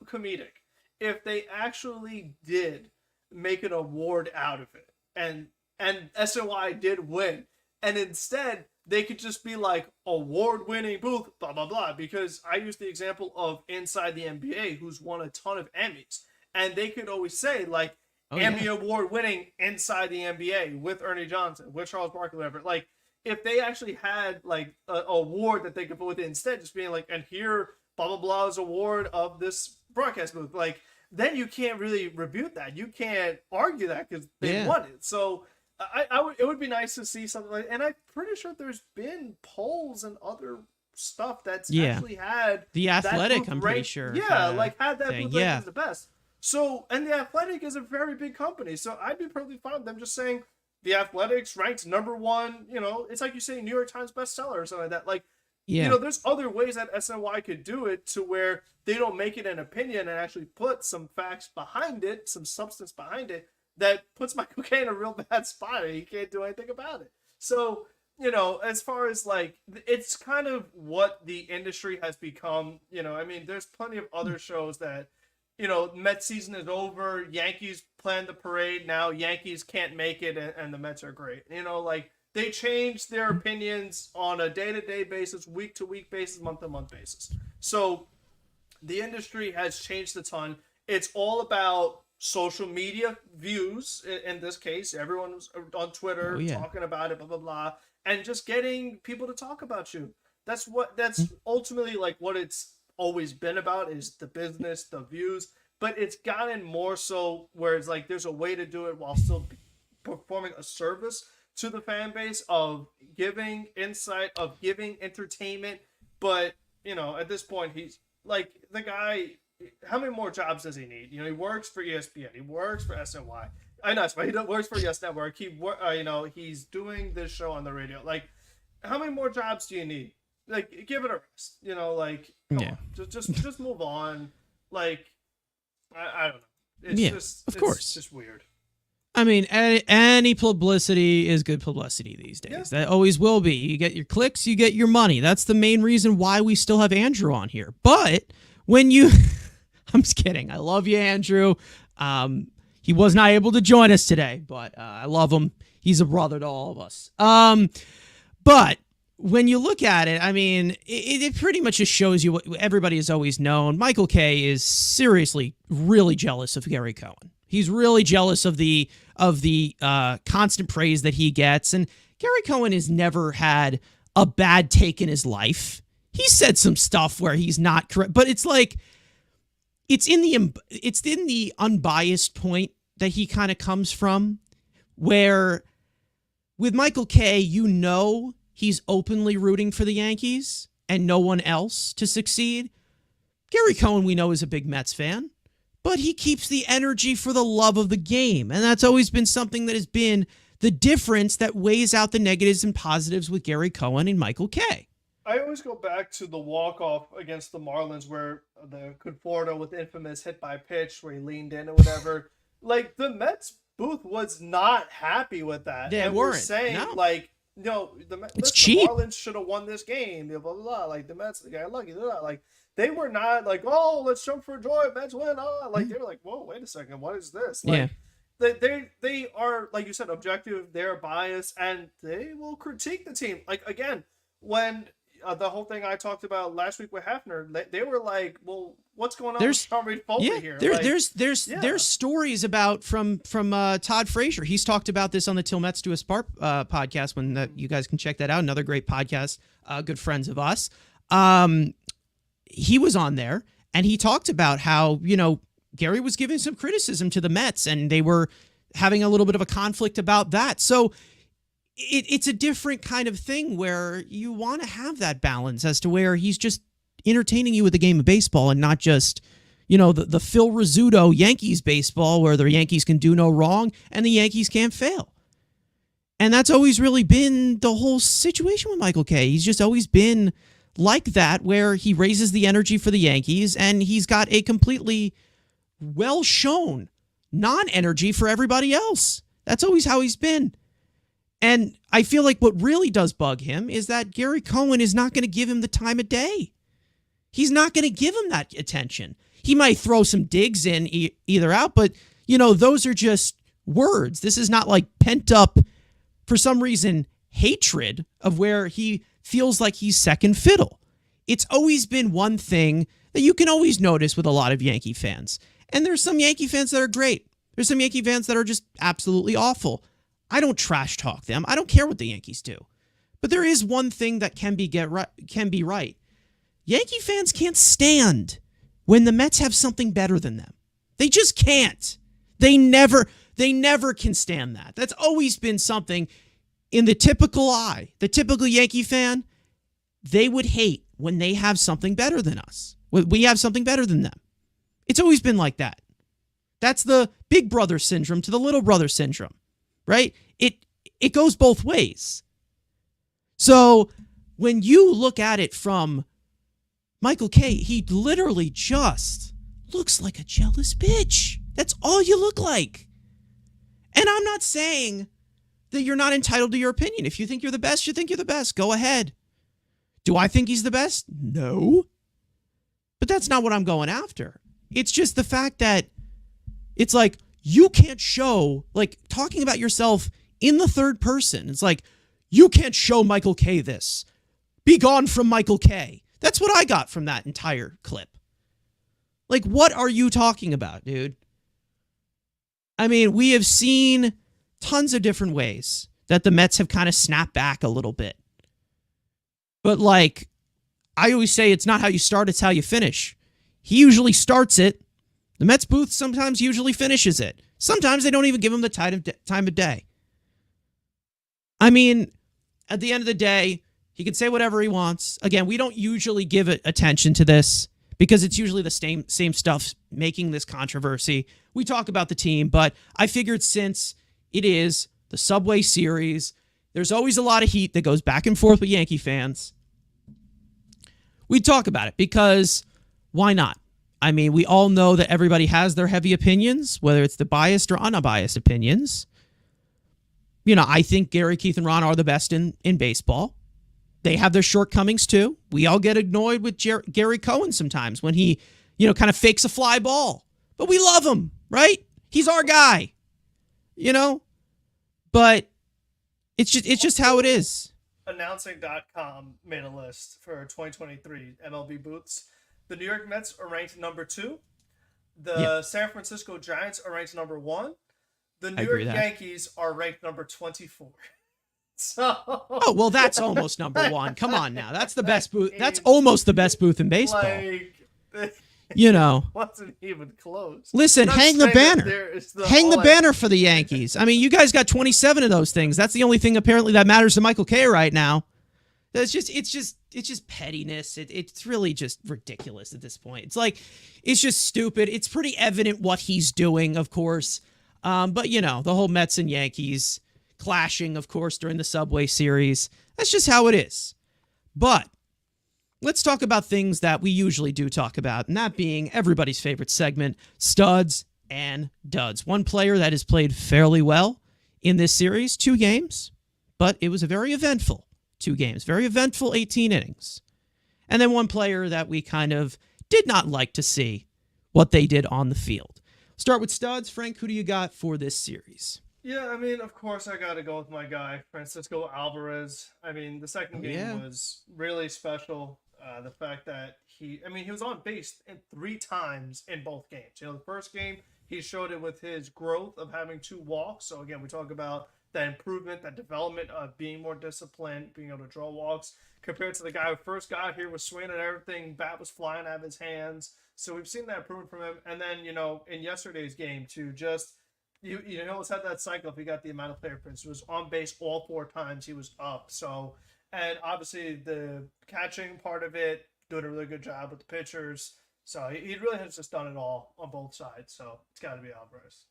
comedic if they actually did make an award out of it. And SNY did win. And instead, they could just be like, award-winning booth, blah, blah, blah. Because I used the example of Inside the NBA, who's won a ton of Emmys. And they could always say, like, Emmy award-winning Inside the NBA with Ernie Johnson, with Charles Barkley, whatever. Like, if they actually had, like, an award that they could put with it instead, just being like, and here, blah, blah, blah's award of this broadcast booth. Like, then you can't really rebuke that. You can't argue that because they won it. So it would be nice to see something like, and I'm pretty sure there's been polls and other stuff that's actually had the Athletic. I'm pretty sure. Yeah, like had that booth ranked as the best. So, and the Athletic is a very big company, so I'd be perfectly fine with them just saying the Athletic's ranked number one. It's like you say New York Times bestseller or something like that. Like, there's other ways that SNY could do it to where they don't make it an opinion and actually put some facts behind it, some substance behind it, that puts Michael K in a real bad spot and he can't do anything about it. So, as far as like, it's kind of what the industry has become. I mean, there's plenty of other shows that, Mets season is over, Yankees plan the parade, now Yankees can't make it and the Mets are great. Like, they change their opinions on a day-to-day basis, week-to-week basis, month-to-month basis. So the industry has changed a ton. It's all about social media views. In this case, everyone's on Twitter talking about it, blah, blah, blah, and just getting people to talk about you. That's ultimately like what it's always been about, is the business, the views. But it's gotten more so where it's like there's a way to do it while still performing a service to the fan base of giving insight, of giving entertainment. But, at this point, he's like, the guy, how many more jobs does he need? He works for ESPN. He works for SNY. I know, but he works for Yes Network. He's doing this show on the radio. Like, how many more jobs do you need? Like, give it a rest. Come on. Just move on. Like, I don't know. It's of course. It's just weird. I mean, any publicity is good publicity these days. Yeah. That always will be. You get your clicks, you get your money. That's the main reason why we still have Andrew on here. But when you... I'm just kidding. I love you, Andrew. He was not able to join us today, but I love him. He's a brother to all of us. But when you look at it, I mean, it pretty much just shows you what everybody has always known. Michael K is seriously really jealous of Gary Cohen. He's really jealous of the constant praise that he gets. And Gary Cohen has never had a bad take in his life. He said some stuff where he's not correct, but it's like, it's in the unbiased point that he kind of comes from, where with Michael K, he's openly rooting for the Yankees and no one else to succeed. Gary Cohen, we know, is a big Mets fan, but he keeps the energy for the love of the game. And that's always been something that has been the difference that weighs out the negatives and positives with Gary Cohen and Michael K. I always go back to the walk-off against the Marlins where the Conforto with infamous hit by pitch where he leaned in or whatever. Like, the Mets booth was not happy with that. They and weren't. We're saying, it's cheap. The Marlins should have won this game. Blah, blah, blah. Like, the Mets, they got lucky. Like, they were not like, oh, let's jump for joy. Mets win. Oh, like, they were like, whoa, wait a second. What is this? Like, they are, like you said, objective. They're biased, and they will critique the team. Like, again, when the whole thing I talked about last week with Hefner, they were like, well, what's going on with Sean Reed Foley here? There's stories about from Todd Frazier. He's talked about this on the Till Mets Do a Spark podcast. When you guys can check that out. Another great podcast. Good friends of us. He was on there, And he talked about how, Gary was giving some criticism to the Mets and they were having a little bit of a conflict about that. So it's a different kind of thing where you want to have that balance as to where he's just entertaining you with the game of baseball and not just, the Phil Rizzuto Yankees baseball where the Yankees can do no wrong and the Yankees can't fail. And that's always really been the whole situation with Michael Kay. He's just always been like that, where he raises the energy for the Yankees and he's got a completely well-shown non-energy for everybody else. That's always how he's been. And I feel like what really does bug him is that Gary Cohen is not going to give him the time of day. He's not going to give him that attention. He might throw some digs in either out, but, those are just words. This is not like pent up, for some reason, hatred of where he feels like he's second fiddle. It's always been one thing that you can always notice with a lot of Yankee fans. And there's some Yankee fans that are great. There's some Yankee fans that are just absolutely awful. I don't trash talk them. I don't care what the Yankees do. But there is one thing that can be right. Yankee fans can't stand when the Mets have something better than them. They just can't. They never can stand that. That's always been something in the typical Yankee fan, they would hate when they have something better than us. We have something better than them. It's always been like that. That's the big brother syndrome to the little brother syndrome, right? It goes both ways. So when you look at it from Michael Kay, he literally just looks like a jealous bitch. That's all you look like. And I'm not saying that you're not entitled to your opinion. If you think you're the best, you think you're the best. Go ahead. Do I think he's the best? No. But that's not what I'm going after. It's just the fact that it's like you can't show, like talking about yourself in the third person. It's like, you can't show Michael Kay this. Be gone from Michael Kay. That's what I got from that entire clip. Like, what are you talking about, dude? I mean, we have seen tons of different ways that the Mets have kind of snapped back a little bit. But like, I always say it's not how you start, it's how you finish. He usually starts it. The Mets booth sometimes usually finishes it. Sometimes they don't even give him the time of day. I mean, at the end of the day, he can say whatever he wants. Again, we don't usually give attention to this because it's usually the same stuff making this controversy. We talk about the team, but I figured since it is the Subway Series, there's always a lot of heat that goes back and forth with Yankee fans. We talk about it because why not? I mean, we all know that everybody has their heavy opinions, whether it's the biased or unbiased opinions. I think Gary, Keith, and Ron are the best in baseball. They have their shortcomings too. We all get annoyed with Gary Cohen sometimes when he, kind of fakes a fly ball. But we love him, right? He's our guy, But it's just how it is. Announcing.com made a list for 2023 MLB booths. The New York Mets are ranked number 2. The San Francisco Giants are ranked number 1. The New York Yankees are ranked number 24. So, oh, well, that's almost number 1. Come on now. That's the best booth. That's almost the best booth in baseball. Wasn't even close. Listen, hang the banner. Hang the banner for the Yankees. I mean, you guys got 27 of those things. That's the only thing apparently that matters to Michael Kay right now. It's just pettiness. It's really just ridiculous at this point. It's just stupid. It's pretty evident what he's doing, of course. But the whole Mets and Yankees clashing, of course, during the Subway Series. That's just how it is. But let's talk about things that we usually do talk about, and that being everybody's favorite segment, studs and duds. One player that has played fairly well in this series, 2 games, but it was a very eventful 2 games, very eventful 18 innings. And then one player that we kind of did not like to see what they did on the field. Start with studs. Frank, who do you got for this series? Yeah, I mean, of course, I got to go with my guy, Francisco Alvarez. I mean, the second game was really special. The fact that he was on base 3 times in both games. The first game, he showed it with his growth of having 2 walks. So, again, we talk about that improvement, that development of being more disciplined, being able to draw walks, compared to the guy who first got here was swinging at everything, bat was flying out of his hands. So we've seen that improvement from him. And then, in yesterday's game, to just, you almost had that cycle if he got the amount of player prints. He was on base all 4 times he was up. So, and obviously the catching part of it, doing a really good job with the pitchers. So he really has just done it all on both sides. So it's got to be Alvarez.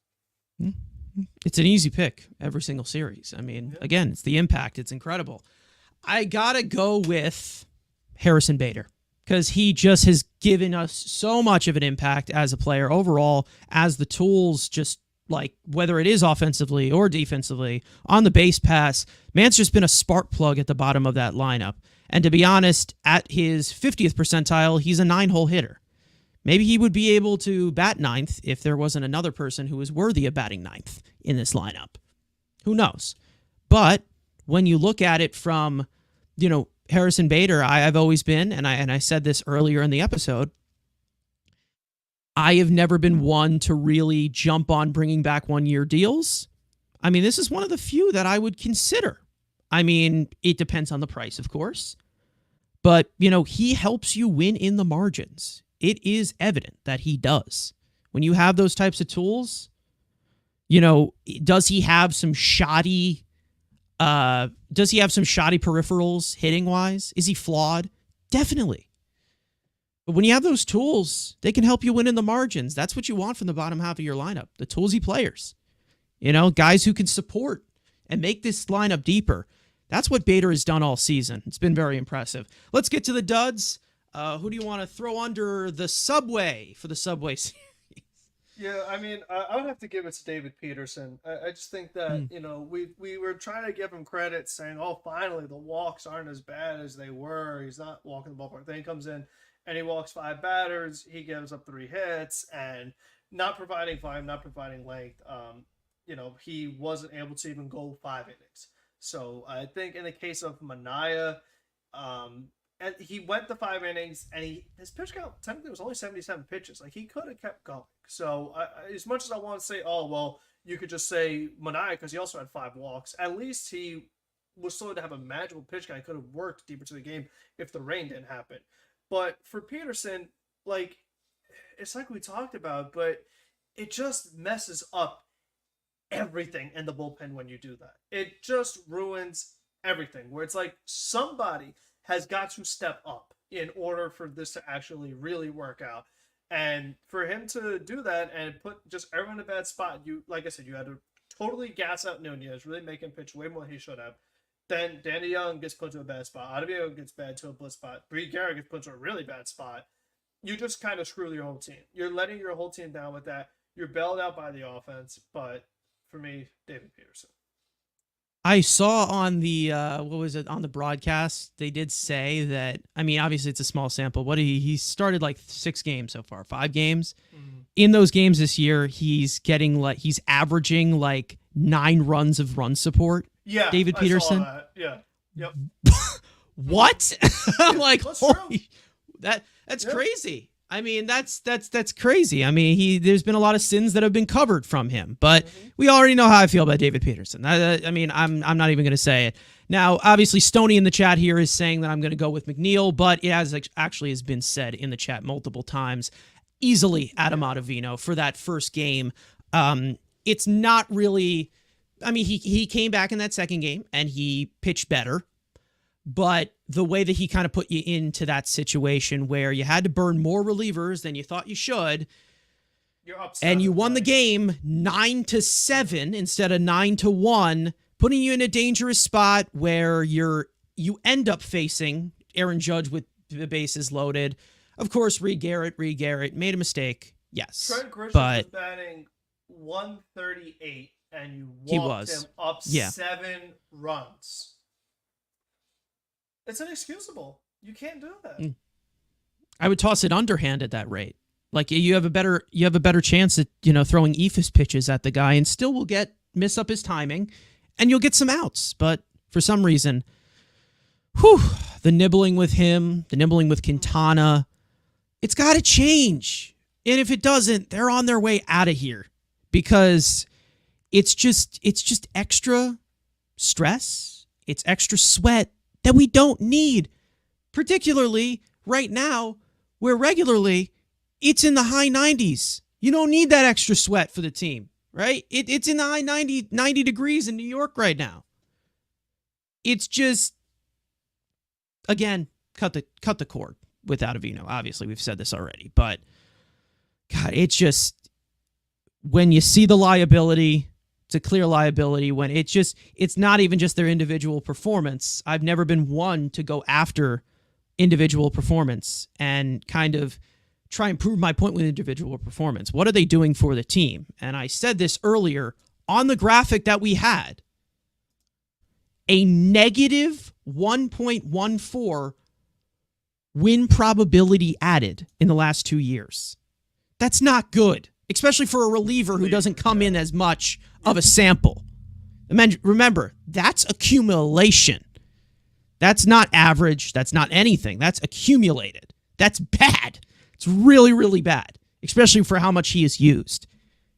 It's an easy pick every single series. I mean, again, it's the impact. It's incredible. I got to go with Harrison Bader because he just has given us so much of an impact as a player overall, as the tools, just like whether it is offensively or defensively, on the base pass. Man's just been a spark plug at the bottom of that lineup. And to be honest, at his 50th percentile, he's a 9-hole hitter. Maybe he would be able to bat 9th if there wasn't another person who was worthy of batting 9th in this lineup. Who knows? But when you look at it from, Harrison Bader, I've always been, and I said this earlier in the episode, I have never been one to really jump on bringing back 1-year deals. I mean, this is one of the few that I would consider. I mean, it depends on the price, of course. But, he helps you win in the margins. It is evident that he does. When you have those types of tools, does he have some shoddy peripherals hitting wise? Is he flawed? Definitely. But when you have those tools, they can help you win in the margins. That's what you want from the bottom half of your lineup. The toolsy players. Guys who can support and make this lineup deeper. That's what Bader has done all season. It's been very impressive. Let's get to the duds. Who do you want to throw under the subway for the Subway series? Yeah, I mean, I would have to give it to David Peterson. I just think that, we were trying to give him credit saying, oh, finally, the walks aren't as bad as they were. He's not walking the ballpark. Then he comes in and he walks 5 batters. He gives up 3 hits and not providing volume, not providing length. He wasn't able to even go 5 innings. So I think in the case of Manaea, and he went the 5 innings, and his pitch count technically was only 77 pitches. Like, he could have kept going. So, as much as I want to say, oh, well, you could just say Manaea because he also had 5 walks. At least he was still to have a magical pitch count. He could have worked deeper to the game if the rain didn't happen. But for Peterson, it's like we talked about, but it just messes up everything in the bullpen when you do that. It just ruins everything, where it's like somebody has got to step up in order for this to actually really work out. And for him to do that and put just everyone in a bad spot, like I said, you had to totally gas out Nunez, really make him pitch way more than he should have. Then Danny Young gets put to a bad spot. Ottavino gets bad to a blitz spot. Bree Garrett gets put to a really bad spot. You just kind of screw your whole team. You're letting your whole team down with that. You're bailed out by the offense. But for me, David Peterson. I saw on the on the broadcast, they did say that, I mean, obviously it's a small sample. He started 6 games so far, 5 games. Mm-hmm. In those games this year, he's averaging 9 runs of run support. Yeah, David Peterson. I saw that. Yeah. Yep. What? I'm like, holy, that's crazy. I mean, that's crazy. I mean, there's been a lot of sins that have been covered from him, but we already know how I feel about David Peterson. I mean, I'm not even going to say it. Now, obviously, Stoney in the chat here is saying that I'm going to go with McNeil, but it has been said in the chat multiple times, easily Adam Ottavino for that first game. It's not really, I mean, he came back in that second game and he pitched better. But the way that he kind of put you into that situation where you had to burn more relievers than you thought you should, and you won the game 9-7 instead of 9-1, putting you in a dangerous spot where you end up facing Aaron Judge with the bases loaded. Of course, Reed Garrett made a mistake. Yes, Trent Grisham was batting 138, and you walked him up 7 runs. It's inexcusable. You can't do that. I would toss it underhand at that rate. You have a better chance at throwing eephus pitches at the guy and still will miss up his timing, and you'll get some outs. But for some reason, the nibbling with him, the nibbling with Quintana, it's got to change. And if it doesn't, they're on their way out of here because it's just extra stress, it's extra sweat that we don't need, particularly right now where regularly it's in the high 90s. You don't need that extra sweat for the team, right? It's in the high 90 degrees in New York right now. It's just, again, cut the cord with Ottavino. Obviously, we've said this already, but God, it's just, when you see the liability, it's a clear liability. When it's not even just their individual performance. I've never been one to go after individual performance and kind of try and prove my point with individual performance. What are they doing for the team? And I said this earlier on the graphic that we had. A negative 1.14 win probability added in the last 2 years. That's not good, especially for a reliever who doesn't come in as much of a sample. Remember, that's accumulation. That's not average. That's not anything. That's accumulated. That's bad. It's really, really bad, especially for how much he is used.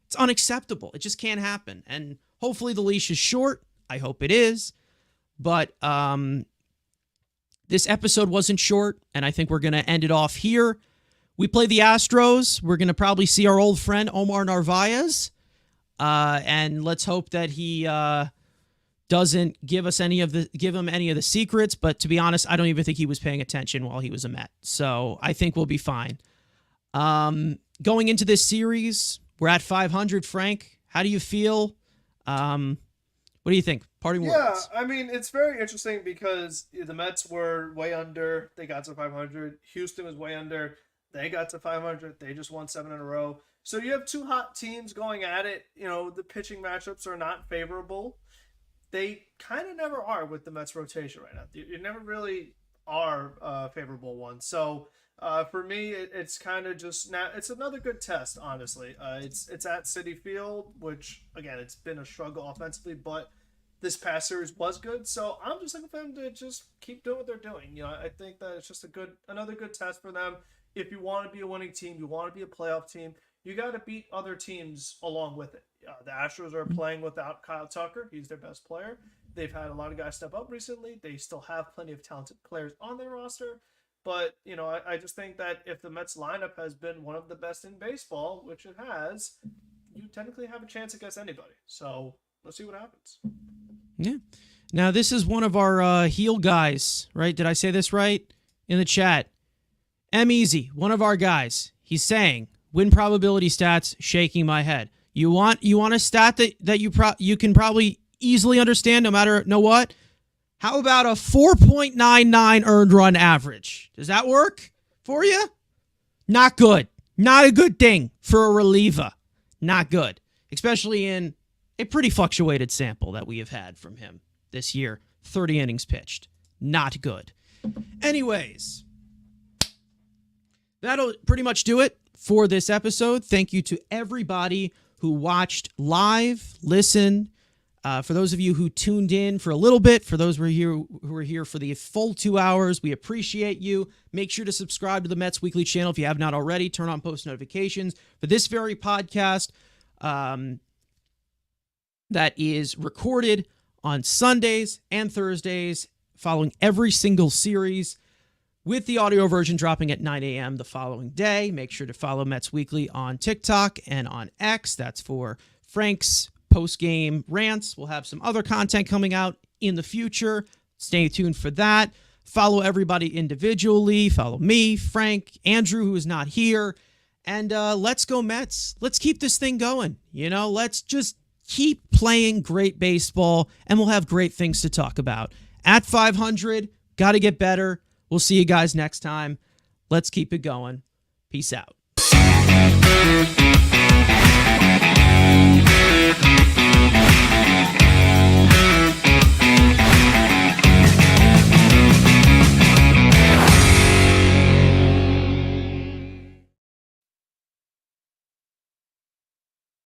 It's unacceptable. It just can't happen. And hopefully the leash is short. I hope it is. But this episode wasn't short, and I think we're going to end it off here. We play the Astros. We're going to probably see our old friend Omar Narvaez. And let's hope that he doesn't give him any of the secrets. But to be honest, I don't even think he was paying attention while he was a Met. So I think we'll be fine. Going into this series, we're at 500, Frank. How do you feel? What do you think? Parting words. Yeah, I mean, it's very interesting because the Mets were way under. They got to 500. Houston was way under. They got to 500. They just won 7 in a row. So you have two hot teams going at it. You know, the pitching matchups are not favorable. They kind of never are with the Mets rotation right now. You never really are favorable ones. So for me, it's kind of just now. It's another good test, honestly. It's at Citi Field, which again, it's been a struggle offensively, but this past series was good. So I'm just looking for them to just keep doing what they're doing. You know, I think that it's just another good test for them. If you want to be a winning team, you want to be a playoff team, you got to beat other teams along with it. The Astros are playing without Kyle Tucker. He's their best player. They've had a lot of guys step up recently. They still have plenty of talented players on their roster. But, you know, I just think that if the Mets lineup has been one of the best in baseball, which it has, you technically have a chance against anybody. So let's see what happens. Yeah. Now, this is one of our heel guys, right? Did I say this right? In the chat. M-Easy, one of our guys. He's saying, win probability stats, shaking my head. You want a stat that you can probably easily understand no matter, know what? How about a 4.99 earned run average? Does that work for you? Not good. Not a good thing for a reliever. Not good. Especially in a pretty fluctuated sample that we have had from him this year. 30 innings pitched. Not good. Anyways, that'll pretty much do it for this episode. Thank you to everybody who watched live, listened. For those of you who tuned in for a little bit, for those who are here for the full 2 hours, we appreciate you. Make sure to subscribe to the Mets Weekly channel if you have not already. Turn on post notifications for this very podcast that is recorded on Sundays and Thursdays following every single series, with the audio version dropping at 9 a.m. the following day. Make sure to follow Mets Weekly on TikTok and on X. That's for Frank's post-game rants. We'll have some other content coming out in the future. Stay tuned for that. Follow everybody individually. Follow me, Frank, Andrew, who is not here. And let's go Mets. Let's keep this thing going. You know, let's just keep playing great baseball, and we'll have great things to talk about. At 500, got to get better. We'll see you guys next time. Let's keep it going. Peace out.